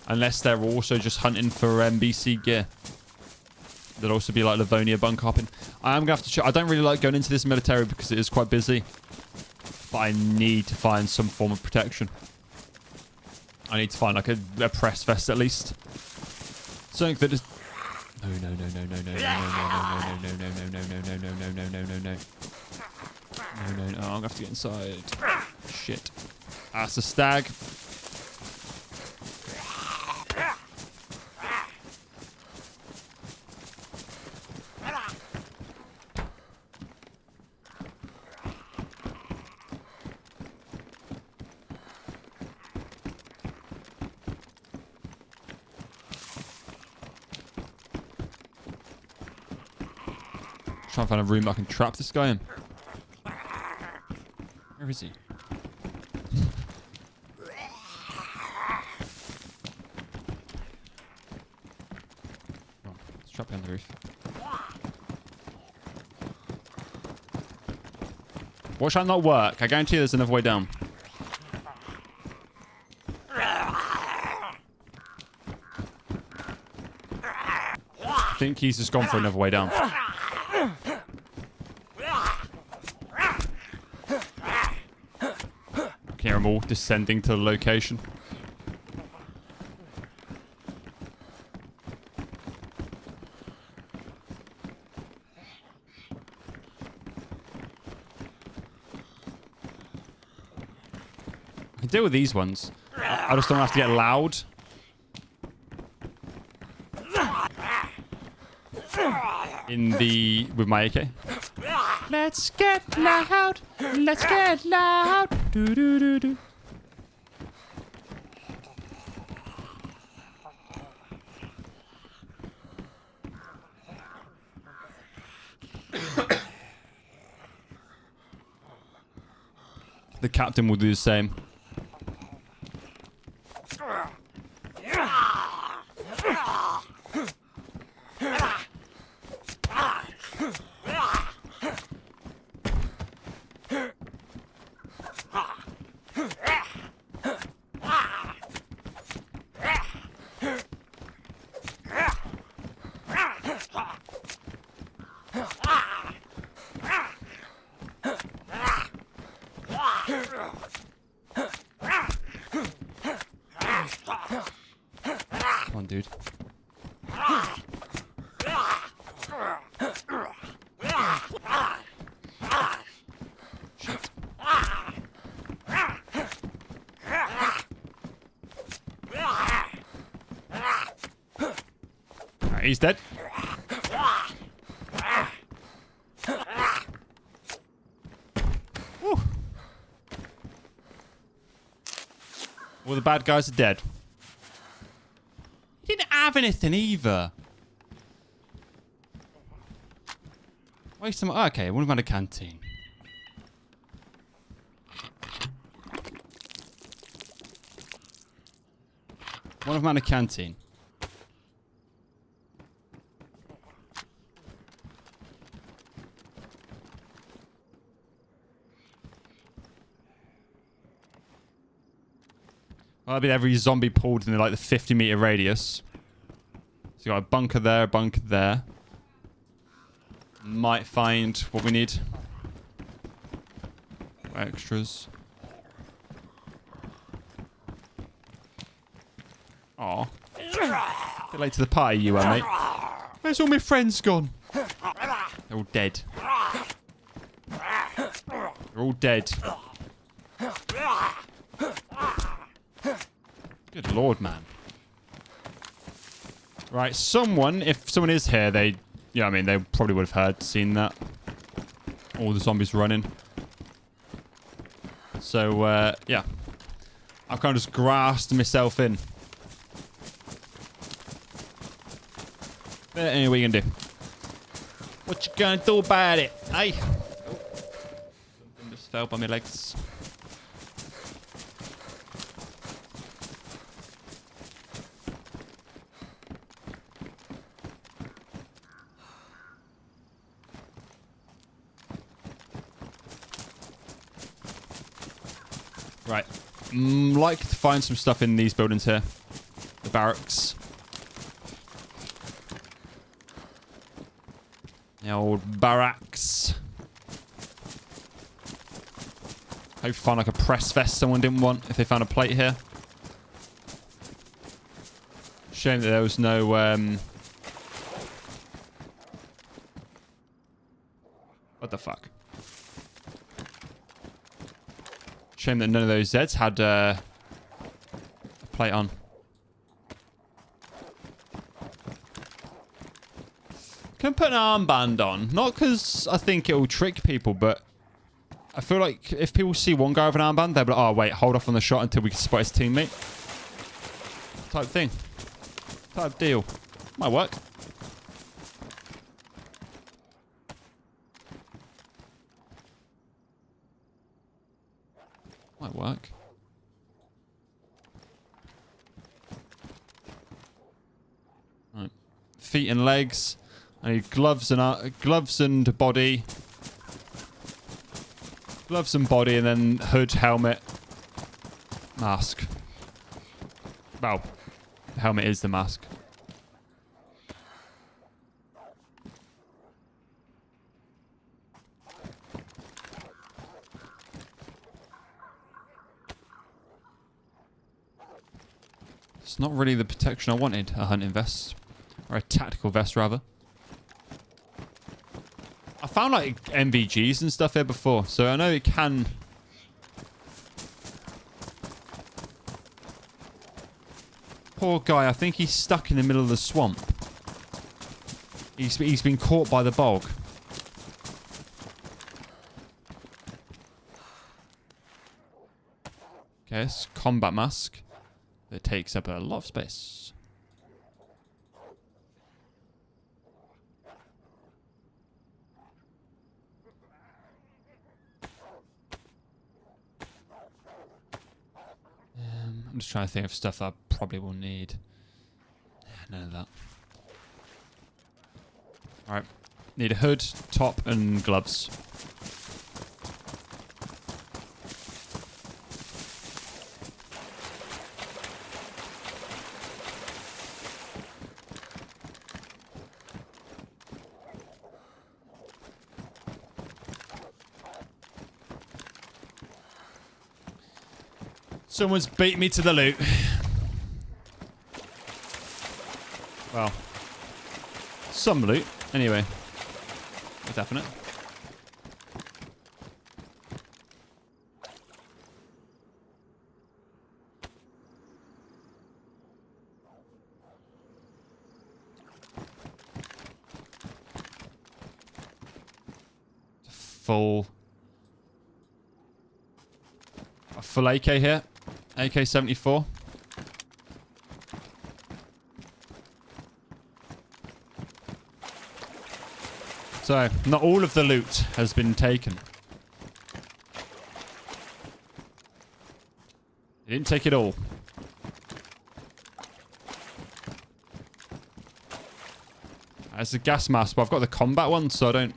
Unless they're also just hunting for NBC gear. There'll also be like Livonia bunker hopping. I am going to have to check. I don't really like going into this military because it is quite busy. But I need to find some form of protection. I need to find like a press vest at least. Something that is... No, no, no, no, no, no, no, no, no, no, no, no, no, no, no, no, no, no, no, no. No, no, no. I'm gonna have to get inside. Shit. That's a stag. Trying to find a room I can trap this guy in. Where is he? Oh, let's trap him on the roof. Watch that not work. I guarantee there's another way down. I think he's just gone for another way down. Hear them all descending to the location. I can deal with these ones. I just don't have to get loud. With my AK. Let's get loud. Let's get loud. Do do do do. The captain will do the same. Come on, dude. Shit. Alright, he's dead. Woo. All the bad guys are dead. He didn't have anything either. Waste some. Okay, what about a canteen? What about a canteen? Well, that'd be every zombie pulled in like the 50-meter radius. So you got a bunker there, a bunker there. Might find what we need. Extras. Aw. Bit late to the party, you are, mate. Where's all my friends gone? They're all dead. They're all dead. Good lord, man. Right, someone, if someone is here, they, yeah, I mean, they probably would have seen that. All the zombies running. So, yeah. I've kind of just grassed myself in. But anyway, what you gonna do? What you gonna do about it, eh? Something just fell by my legs. Right. Like to find some stuff in these buildings here. The barracks. The old barracks. Hope find like a press vest someone didn't want if they found a plate here. Shame that there was no what the fuck? Shame that none of those Zeds had a plate on. Can put an armband on. Not because I think it will trick people, but I feel like if people see one guy with an armband, they'll be like, oh, wait, hold off on the shot until we can spot his teammate. Type thing. Type deal. Might work. Might work. Right. Feet and legs. I need gloves and body. Gloves and body, and then hood, helmet, mask. Well, the helmet is the mask. It's not really the protection I wanted, a hunting vest. Or a tactical vest, rather. I found, like, MVGs and stuff here before, so I know it can... Poor guy, I think he's stuck in the middle of the swamp. He's been caught by the bog. Okay, it's combat mask. That takes up a lot of space. I'm just trying to think of stuff that I probably will need. None of that. Alright. Need a hood, top, and gloves. Someone's beat me to the loot. Well, some loot. Anyway, definite. A full AK here. AK-74. So, not all of the loot has been taken. You didn't take it all. There's a gas mask, but I've got the combat one, so I don't...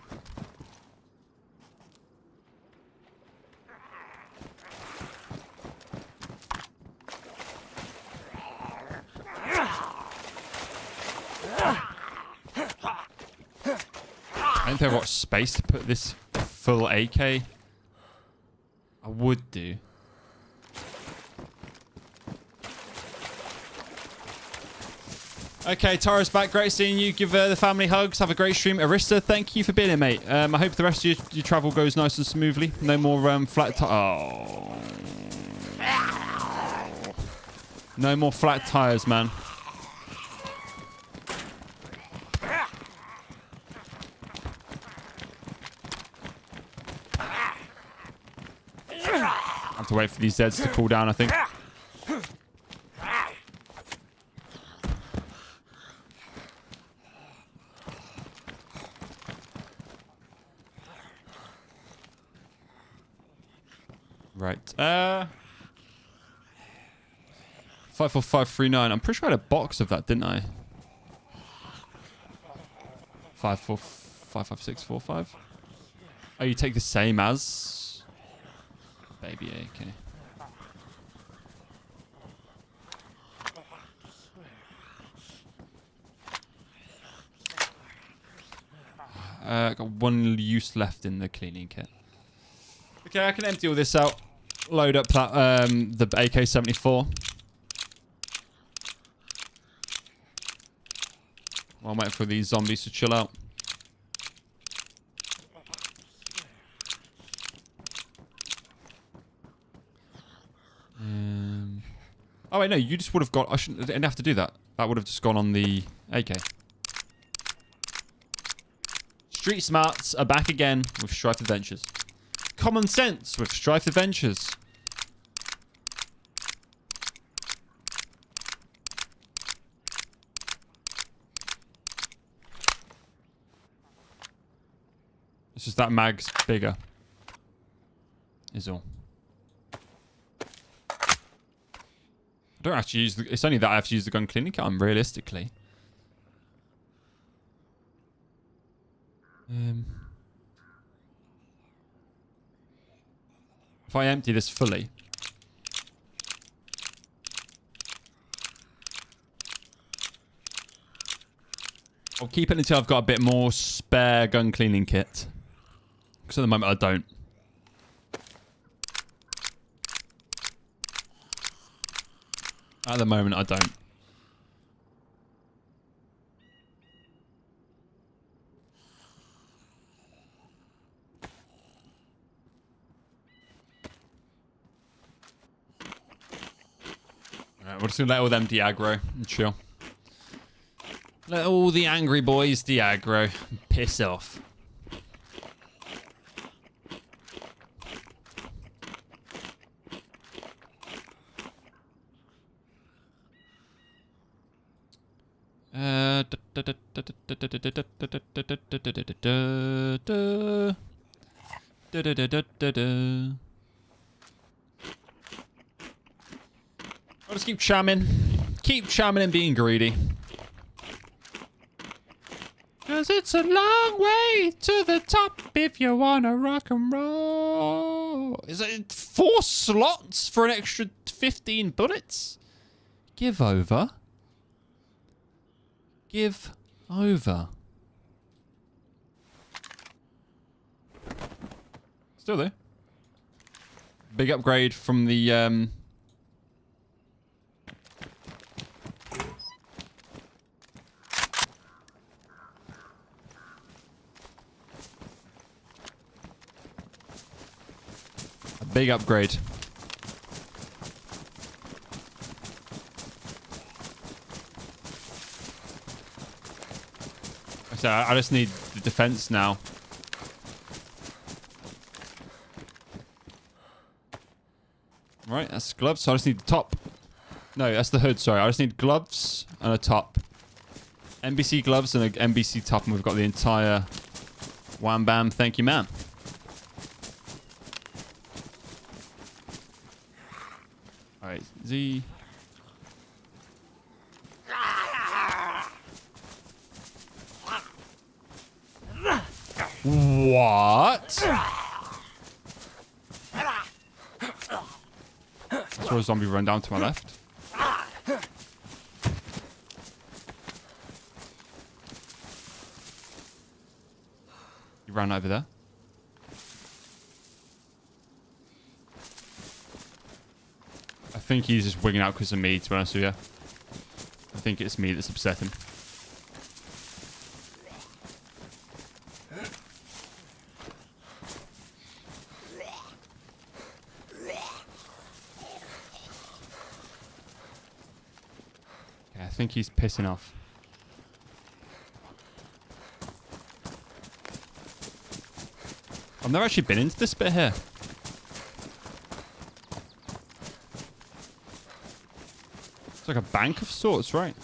I don't think I've got space to put this full AK. I would do. Okay, Tara's back. Great seeing you. Give the family hugs. Have a great stream. Arista, thank you for being here, mate. I hope the rest of your travel goes nice and smoothly. No more flat tires. Oh. No more flat tires, man. I have to wait for these Zeds to cool down, I think. Right. 54539. I'm pretty sure I had a box of that, didn't I? 55645. Oh, you take the same as baby AK. Got one use left in the cleaning kit. Okay, I can empty all this out. Load up the AK-74. While I'm waiting for these zombies to chill out. Oh wait, no, you just would have got... I didn't have to do that. That would have just gone on the AK. Street smarts are back again with Strife Adventures. Common sense with Strife Adventures. It's just that mag's bigger. Is all. I don't actually use the... It's only that I have to use the gun cleaning kit, realistically. If I empty this fully... I'll keep it until I've got a bit more spare gun cleaning kit. Because at the moment I don't. At the moment I don't. Alright, we're just gonna let all them de-aggro and chill. Let all the angry boys de-aggro and piss off. I'll just keep chamming. Keep chamming and being greedy. Cause it's a long way to the top if you wanna rock and roll. Is it 4 slots for an extra 15 bullets? Give over. Give over. Still there. Big upgrade from the big upgrade. So I just need the defense now. Right, that's gloves. So I just need the top. No, that's the hood. Sorry, I just need gloves and a top. NBC gloves and an NBC top, and we've got the entire wham bam. Thank you, ma'am. All right, Z. What? I saw a zombie run down to my left. He ran over there. I think he's just wigging out because of me, to be honest with you. I think it's me that's upset him. I think he's pissing off. I've never actually been into this bit here. It's like a bank of sorts, right?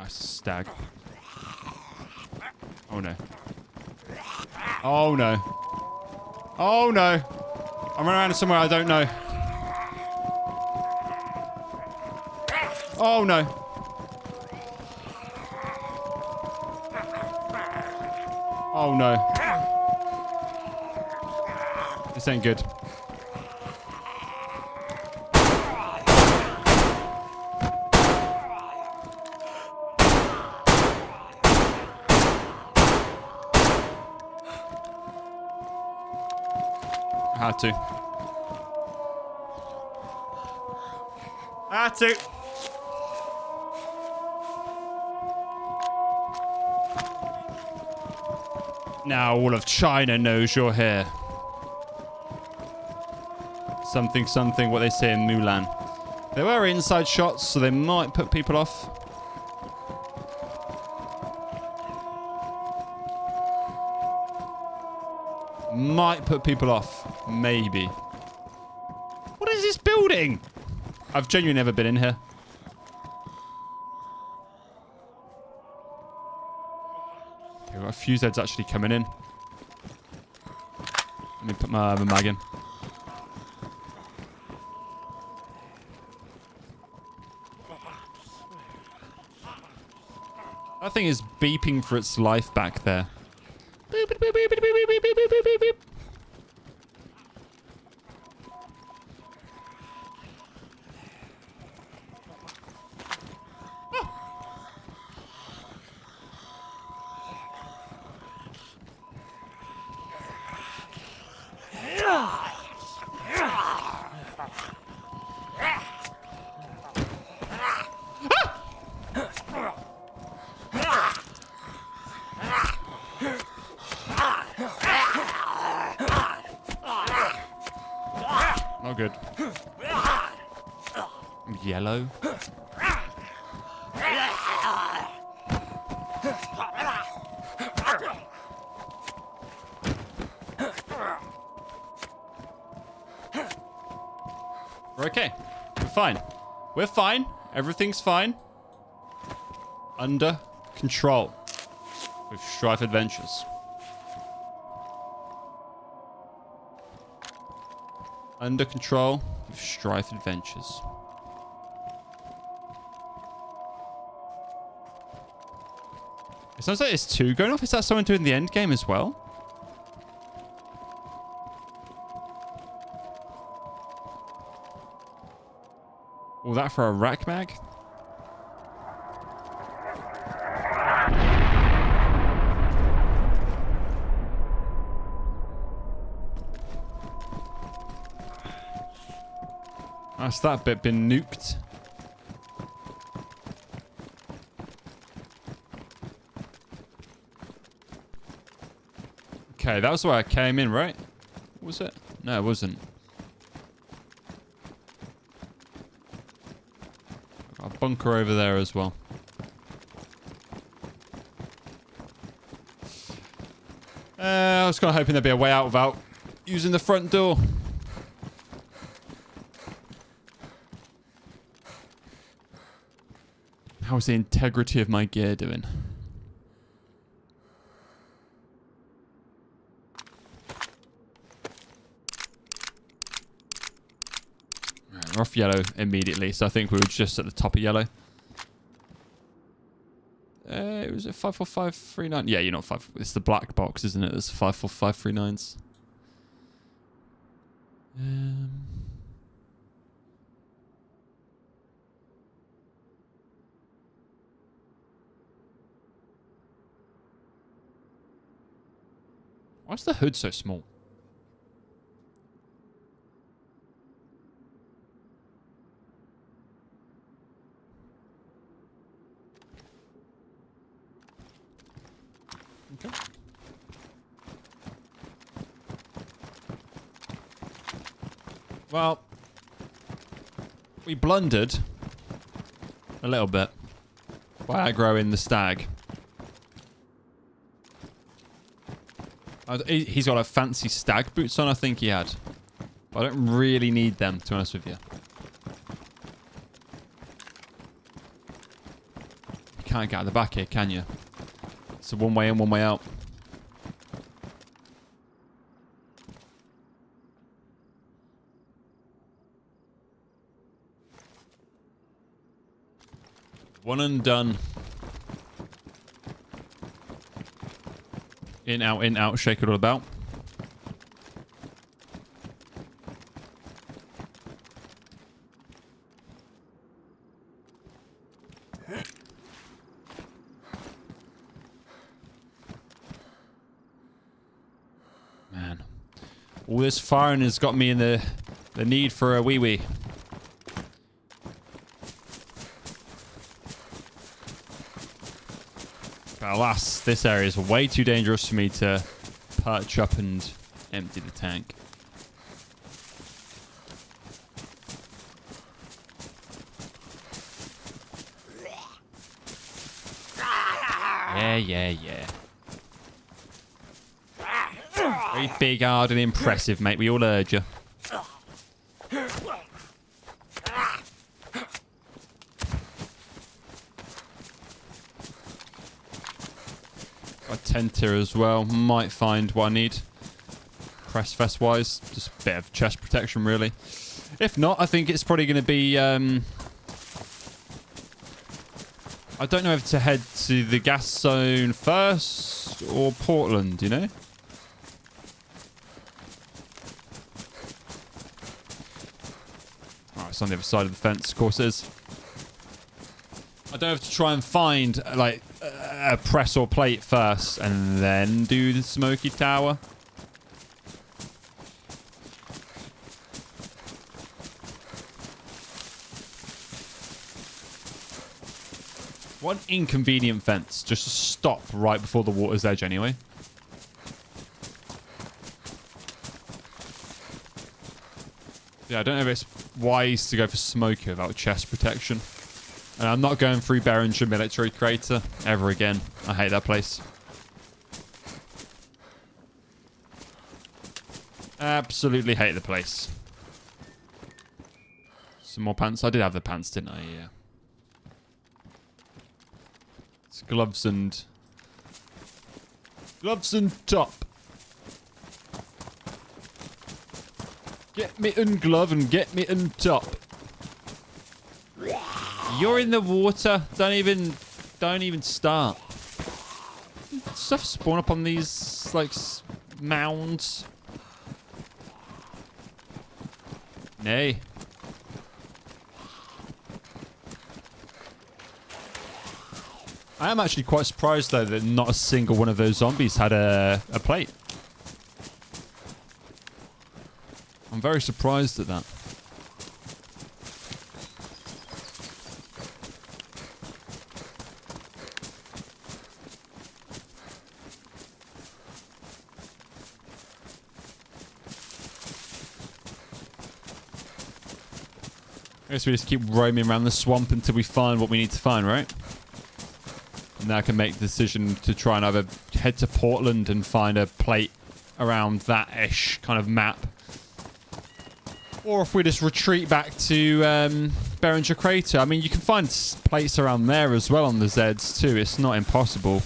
Stag. Oh no. Oh no. Oh no. I'm running around somewhere I don't know. Oh no. Oh no. This ain't good. Had to. Had to. Now all of China knows you're here. Something, something, what they say in Mulan. There were inside shots, so they might put people off. Might put people off. Maybe. What is this building? I've genuinely never been in here. Okay, we've got a few Zeds actually coming in. Let me put my other mag in. That thing is beeping for its life back there. Beep, beep, beep, beep, beep, beep, beep, beep, beep, beep, beep. Not good. Yellow. We're okay. We're fine. We're fine. Everything's fine. Under control. With Strife Adventures. Under control with Strife Adventures. It sounds like it's 2 going off. Is that someone doing the end game as well? All that for a rack mag? That's that bit been nuked. Okay, that was where I came in, right? Was it? No, it wasn't. Got a bunker over there as well. I was kind of hoping there'd be a way out without using the front door. How's the integrity of my gear doing? Right, we're off yellow immediately, so I think we were just at the top of yellow. It was at 54539. Yeah, you're not 5. It's the black box, isn't it? It's 54539s. Why's the hood so small? Okay. Well, we blundered a little bit by aggroing the stag. He's got a fancy stag boots on, I think he had. But I don't really need them, to be honest with you. You can't get out the back here, can you? It's a one way in, one way out. One and done. In, out, shake it all about. Man. All this firing has got me in the need for a wee-wee. But alas, this area is way too dangerous for me to perch up and empty the tank. Yeah. Very big, hard, and impressive, mate. We all heard you. Got a tent here as well. Might find what I need. Press vest wise. Just a bit of chest protection, really. If not, I think it's probably going to be... I don't know if to head to the gas zone first or Portland, you know? Alright, it's on the other side of the fence, of course it is. I don't have to try and find, like, a press or plate first and then do the smoky tower. One inconvenient fence, just to stop right before the water's edge anyway. Yeah, I don't know if it's wise to go for smoky without chest protection. And I'm not going through Beringer Military Crater ever again. I hate that place. Absolutely hate the place. Some more pants. I did have the pants, didn't I? Yeah. It's gloves and top. Get me and glove and get me and top. You're in the water. Don't even start. Stuff spawn up on these like mounds. Nay. I am actually quite surprised, though, that not a single one of those zombies had a plate. I'm very surprised at that. I guess we just keep roaming around the swamp until we find what we need to find, right? And then I can make the decision to try and either head to Portland and find a plate around that-ish kind of map. Or if we just retreat back to Beringer Crater. I mean, you can find plates around there as well on the Zeds too. It's not impossible.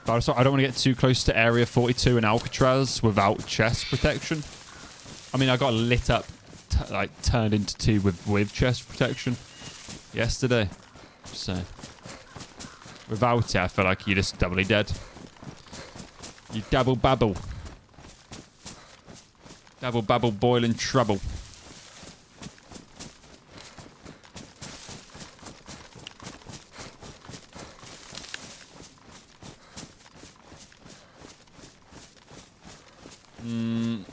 But I don't want to get too close to Area 42 and Alcatraz without chest protection. I mean, I got lit up, like turned into two with chest protection yesterday. So without it, I feel like you're just doubly dead. You dabble babble. Dabble babble boiling trouble.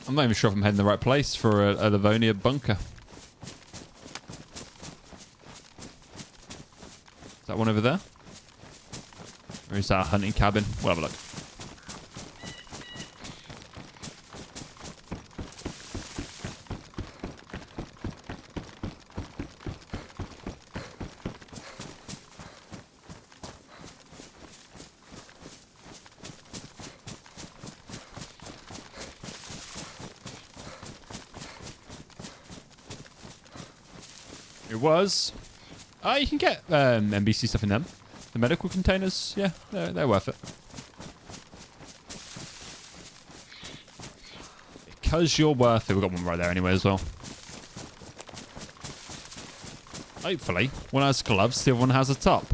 I'm not even sure if I'm heading the right place for a Livonia bunker. Is that one over there? Or is that a hunting cabin? We'll have a look. It was. You can get NBC stuff in them. The medical containers, yeah, they're worth it. Because you're worth it. We've got one right there anyway as well. Hopefully, one has gloves, the other one has a top.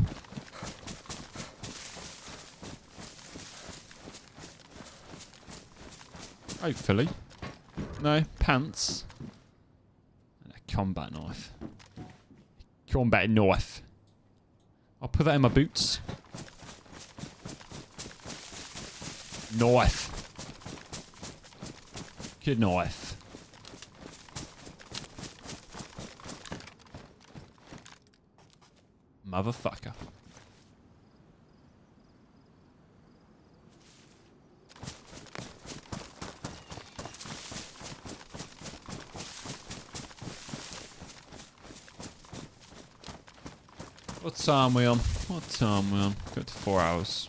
Hopefully. No, pants. And a combat knife. Combat knife. I'll put that in my boots. Knife. Good knife. Motherfucker. What time are we on? What time are we on? Go to 4 hours.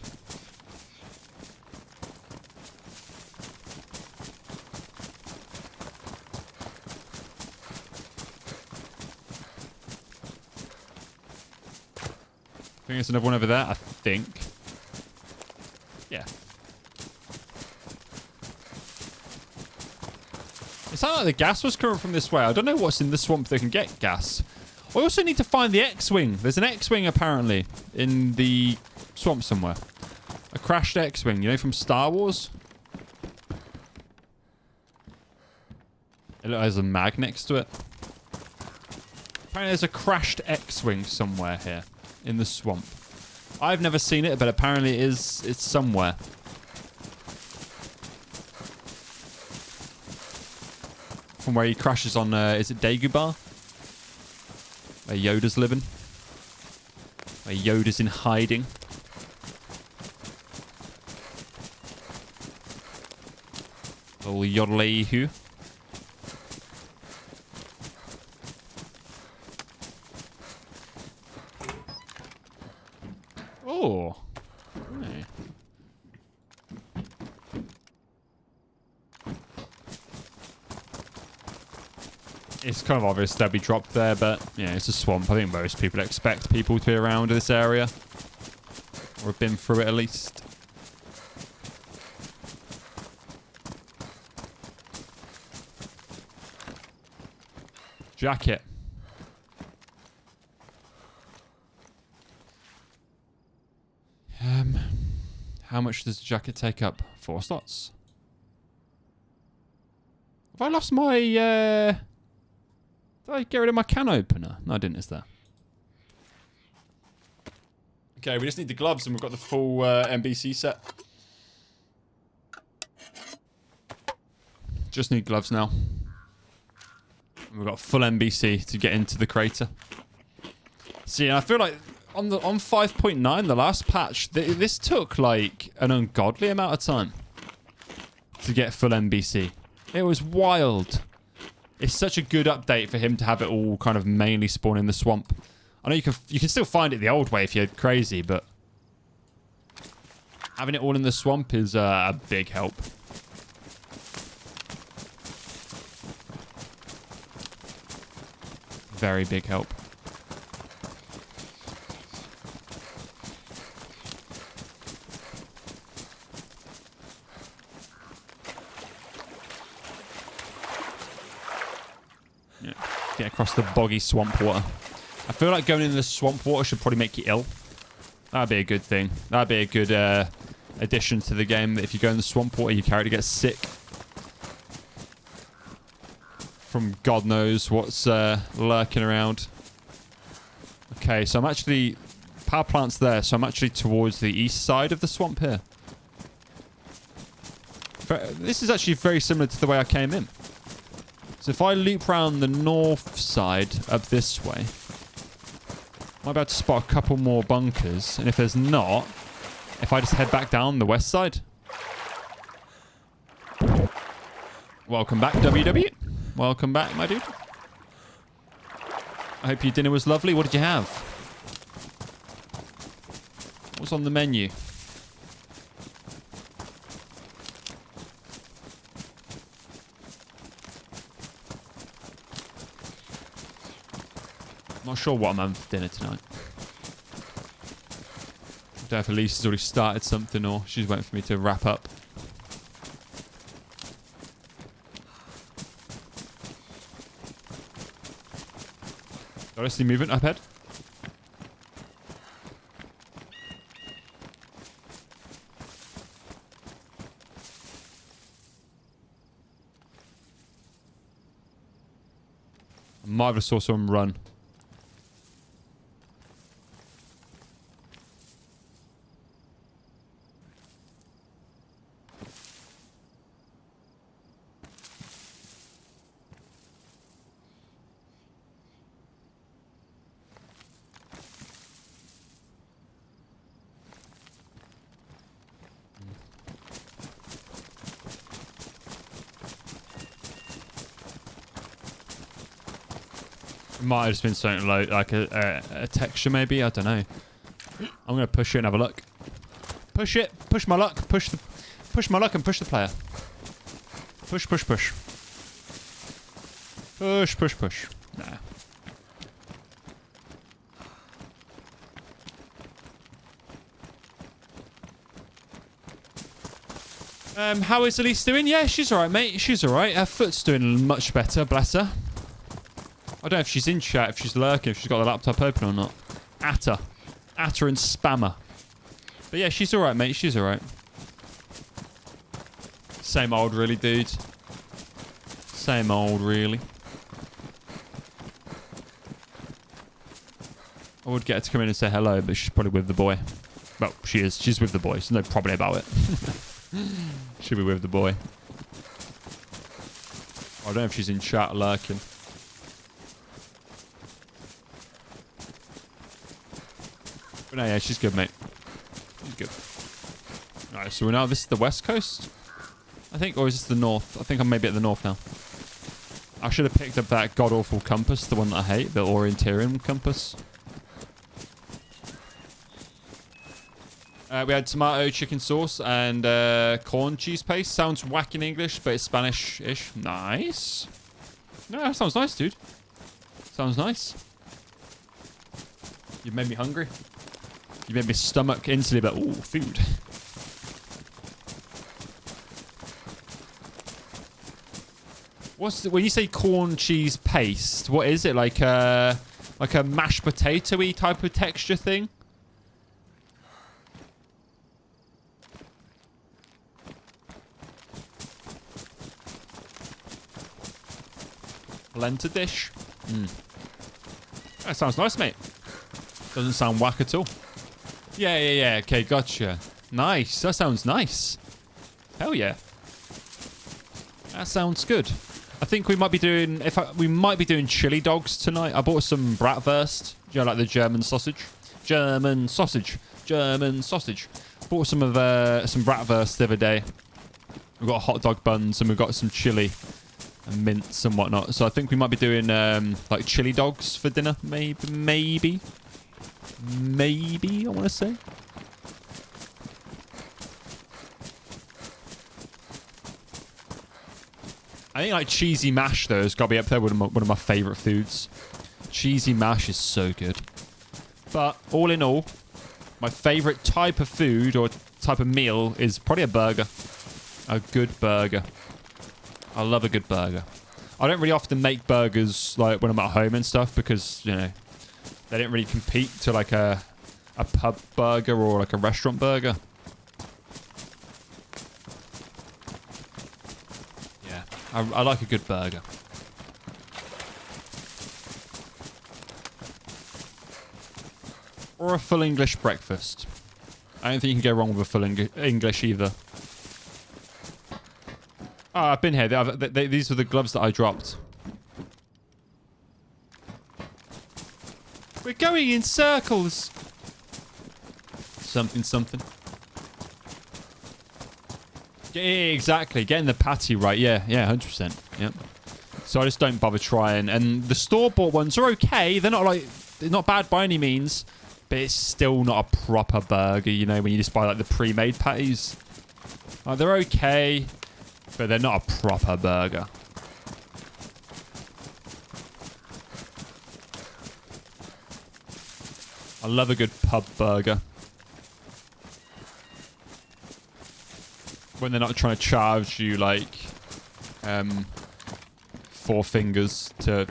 I think there's another one over there, I think. Yeah. It sounded like the gas was coming from this way. I don't know what's in the swamp that can get gas. I also need to find the X-Wing. There's an X-Wing, apparently, in the swamp somewhere. A crashed X-Wing, you know, from Star Wars? It has a mag next to it. Apparently there's a crashed X-Wing somewhere here in the swamp. I've never seen it, but apparently it's somewhere. From where he crashes on, is it Dagobah? Where Yoda's living. Where Yoda's in hiding. Little yodelee-hoo. Oh. Hey. It's kind of obvious they'll be dropped there, but yeah, it's a swamp. I think most people expect people to be around this area. Or have been through it at least. Jacket. How much does the jacket take up? 4 slots. Have I lost my, did I get rid of my can opener? No, I didn't, is there? Okay, we just need the gloves and we've got the full NBC set. Just need gloves now. And we've got full NBC to get into the crater. See, I feel like on 5.9, the last patch, this took like an ungodly amount of time to get full NBC. It was wild. It's such a good update for him to have it all kind of mainly spawn in the swamp. I know you can still find it the old way if you're crazy, but having it all in the swamp is a big help. Very big help. Yeah, get across the boggy swamp water. I feel like going into the swamp water should probably make you ill. That'd be a good thing. That'd be a good addition to the game. That if you go in the swamp water, your character gets sick from God knows what's lurking around. Okay, so I'm actually... Power plant's there, so I'm actually towards the east side of the swamp here. This is actually very similar to the way I came in. So if I loop around the north side up this way, I might be able to spot a couple more bunkers. And if there's not, if I just head back down the west side. Welcome back, WW. Welcome back, my dude. I hope your dinner was lovely. What did you have? What's on the menu? Not sure what I'm having for dinner tonight. I don't know if Elise has already started something or she's waiting for me to wrap up. Do I see movement up ahead? I might have saw someone run. It might have just been something like a texture maybe. I don't know. I'm gonna push it and have a look. Push it. Push my luck. Push my luck and push the player. Push. Push. Nah. How is Elise doing? Yeah, she's alright, mate. She's alright. Her foot's doing much better, bless her. I don't know if she's in chat, if she's lurking, if she's got the laptop open or not. Atta and spammer. But yeah, she's alright, mate. She's alright. Same old, really, dude. Same old, really. I would get her to come in and say hello, but she's probably with the boy. Well, she is. She's with the boy, so no problem about it. She'll be with the boy. I don't know if she's in chat lurking. But no, yeah, she's good, mate. She's good. Alright, so we're now... This is the west coast? I think, or is this the north? I think I'm maybe at the north now. I should have picked up that god-awful compass, the one that I hate, the Orientarian compass. We had tomato chicken sauce and corn cheese paste. Sounds whack in English, but it's Spanish-ish. Nice. No, that sounds nice, dude. Sounds nice. You made me hungry. You made me stomach instantly, but ooh, food. When you say corn cheese paste? What is it, like a mashed potato-y type of texture thing? Lenta dish. That sounds nice, mate. Doesn't sound whack at all. Yeah. Okay, gotcha. Nice. That sounds nice. Hell yeah. That sounds good. I think we might be doing... we might be doing chili dogs tonight. I bought some bratwurst. You know, like the German sausage. German sausage. Bought some bratwurst the other day. We've got hot dog buns and we've got some chili. and mince and whatnot. So I think we might be doing like chili dogs for dinner. Maybe. I want to say. I think like cheesy mash though has got to be up there with one of my favourite foods. Cheesy mash is so good. But all in all, my favourite type of food or type of meal is probably a burger. A good burger. I love a good burger. I don't really often make burgers like when I'm at home and stuff because, you know, they don't really compete to like a pub burger or like a restaurant burger. Yeah, I like a good burger. Or a full English breakfast. I don't think you can go wrong with a full English either. Oh, I've been here. These were the gloves that I dropped. We're going in circles. Something. Yeah, exactly. Getting the patty right. Yeah, 100%. Yep. So I just don't bother trying. And the store-bought ones are okay. They're not bad by any means. But it's still not a proper burger, you know, when you just buy like the pre-made patties. Like, they're okay, but they're not a proper burger. I love a good pub burger. When they're not trying to charge you like 4 fingers to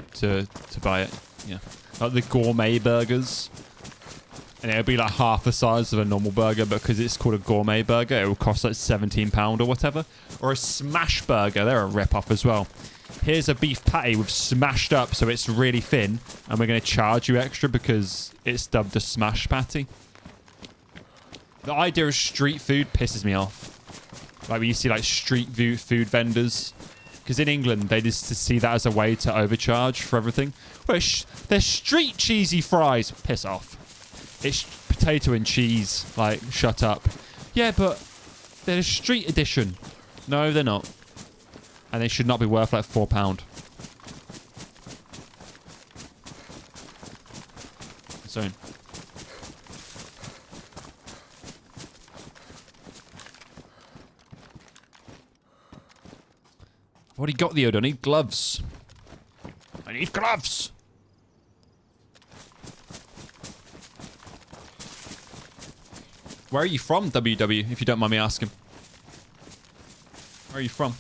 buy it. Yeah. Like the gourmet burgers. And it'll be like half the size of a normal burger, but because it's called a gourmet burger, it will cost like £17 or whatever. Or a smash burger, they're a rip-off as well. Here's a beef patty with smashed up so it's really thin, and we're going to charge you extra because it's dubbed a smash patty. The idea of street food pisses me off. Like when you see like street food vendors. Because in England, they just see that as a way to overcharge for everything. Well, they're street cheesy fries. Piss off. It's potato and cheese. Like, shut up. Yeah, but they're a street edition. No, they're not. And they should not be worth like £4. So. I've already got the odor. I need gloves. I need gloves. Where are you from, WW, if you don't mind me asking? Where are you from?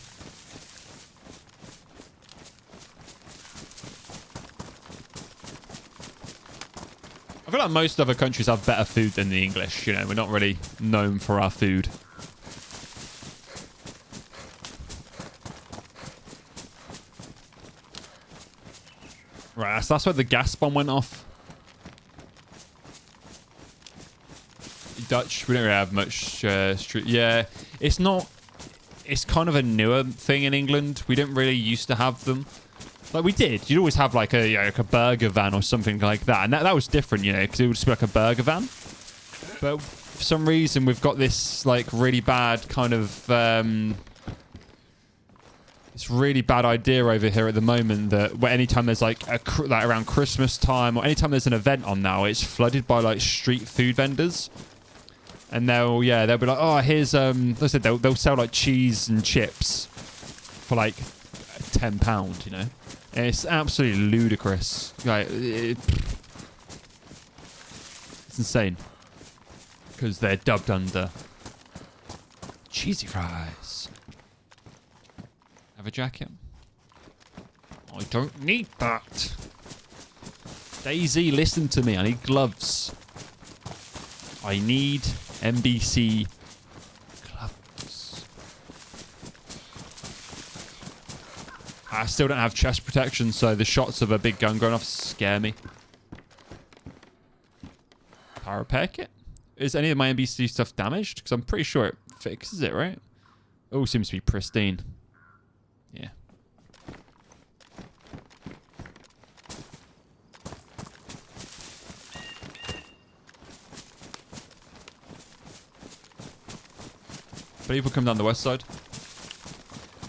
I feel like most other countries have better food than the English. You know, we're not really known for our food. Right, so that's where the gas bomb went off. Dutch, we don't really have much street. Yeah, it's not. It's kind of a newer thing in England. We didn't really used to have them. Like we did. You'd always have like a burger van or something like that, and that was different, you know, because it would just be like a burger van. But for some reason, we've got this like really bad kind of this really bad idea over here at the moment that where anytime there's like around Christmas time or anytime there's an event on now, it's flooded by like street food vendors. And they'll be like, oh, here's like I said, they'll sell like cheese and chips for like £10, you know. And it's absolutely ludicrous. Like it's insane because they're dubbed under cheesy fries. Have a jacket? I don't need that. DAYZ, listen to me. I need gloves. I need NBC gloves. I still don't have chest protection, so the shots of a big gun going off scare me. Power repair kit? Is any of my NBC stuff damaged? Because I'm pretty sure it fixes it, right? All seems to be pristine. Yeah. But people come down the west side.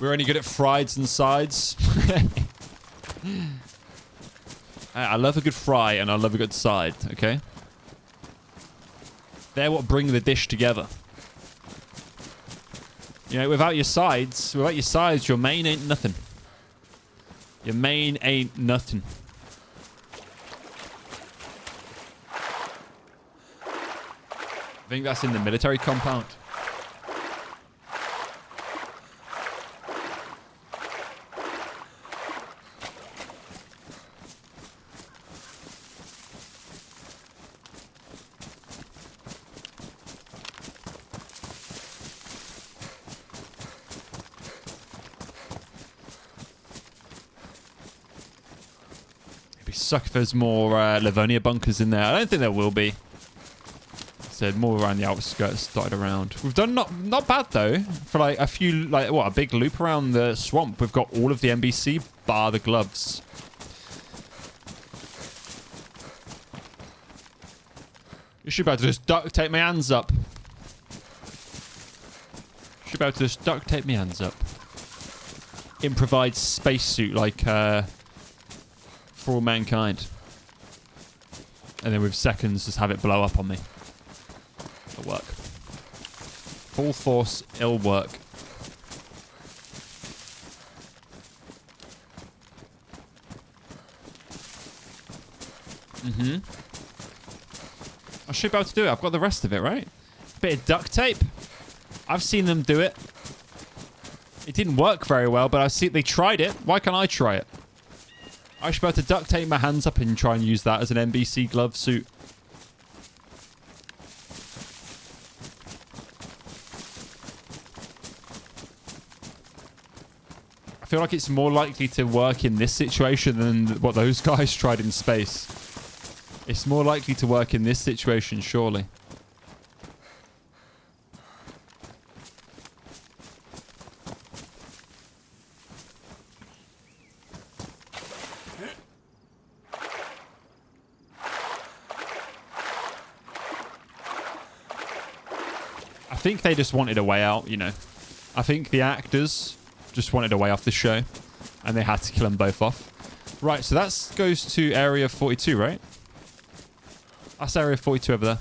We're only good at frieds and sides. I love a good fry and I love a good side, okay? They're what bring the dish together. You know, without your sides, your main ain't nothing. Your main ain't nothing. I think that's in the military compound. Suck if there's more Livonia bunkers in there. I don't think there will be. Said more around the outskirts, dotted around. We've done not bad though. For like a few, like what, a big loop around the swamp. We've got all of the NBC bar the gloves. You should be able to just duct tape my hands up. Should be able to just duct tape my hands up. Improvised spacesuit like for all mankind. And then with seconds, just have it blow up on me. It'll work. Full force, it'll work. I should be able to do it. I've got the rest of it, right? Bit of duct tape. I've seen them do it. It didn't work very well, but I've seen they tried it. Why can't I try it? I should be able to duct tape my hands up and try and use that as an NBC glove suit. I feel like it's more likely to work in this situation than what those guys tried in space. It's more likely to work in this situation, surely. I think they just wanted a way out, you know. I think the actors just wanted a way off the show, and they had to kill them both off. Right, so that goes to Area 42, right? That's Area 42 over there.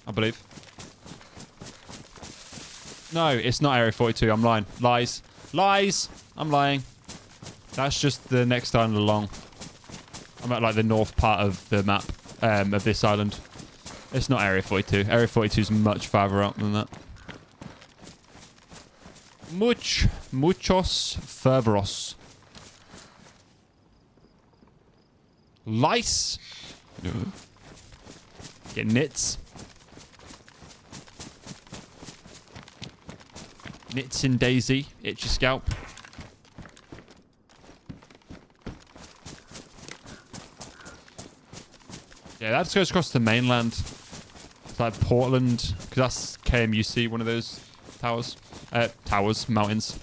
I believe. No, it's not Area 42. I'm lying. Lies. Lies! I'm lying. That's just the next island along. I'm at like the north part of the map of this island. It's not Area 42. Area 42 is much farther out than that. Muchos furtheros. Lice. Get nits. Nits in DAYZ. Itch your scalp. Yeah, that just goes across the mainland. It's like Portland, because that's KMUC, one of those towers. Mountains.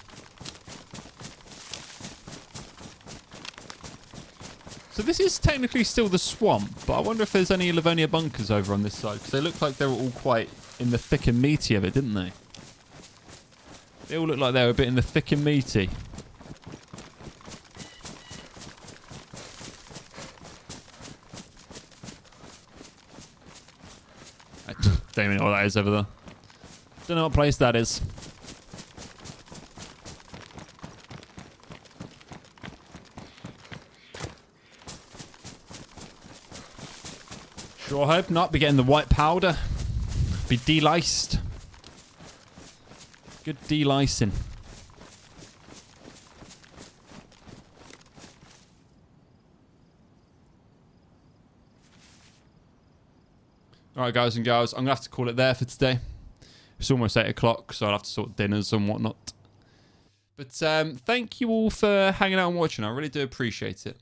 So this is technically still the swamp, but I wonder if there's any Livonia bunkers over on this side, because they look like they were all quite in the thick and meaty of it, didn't they? They all look like they were a bit in the thick and meaty. Don't even know what that is over there. Don't know what place that is. Sure hope not. Be getting the white powder. Be deliced. Good delicing. Alright guys and girls, I'm going to have to call it there for today. It's almost 8 o'clock, so I'll have to sort dinners and whatnot. But thank you all for hanging out and watching. I really do appreciate it.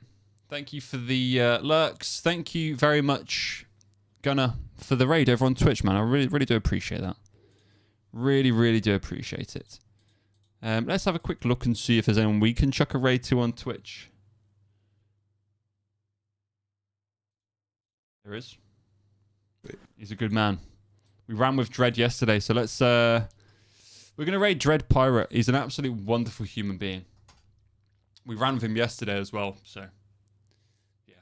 Thank you for the lurks. Thank you very much, Gunner, for the raid over on Twitch, man. I really do appreciate that. Really do appreciate it. Let's have a quick look and see if there's anyone we can chuck a raid to on Twitch. There is. He's a good man. We ran with Dread yesterday, so let's... we're going to raid Dread Pirate. He's an absolute wonderful human being. We ran with him yesterday as well, so... yeah.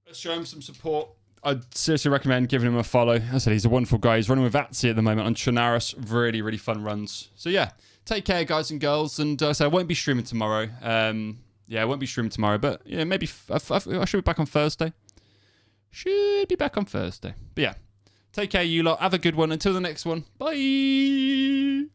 Let's show him some support. I'd seriously recommend giving him a follow. As I said, he's a wonderful guy. He's running with Atsy at the moment on Chernarus. Really, really fun runs. So yeah, take care, guys and girls. And so I won't be streaming tomorrow. Yeah, I won't be streaming tomorrow, but yeah, maybe I should be back on Thursday. Should be back on Thursday. But yeah, take care, you lot. Have a good one. Until the next one. Bye.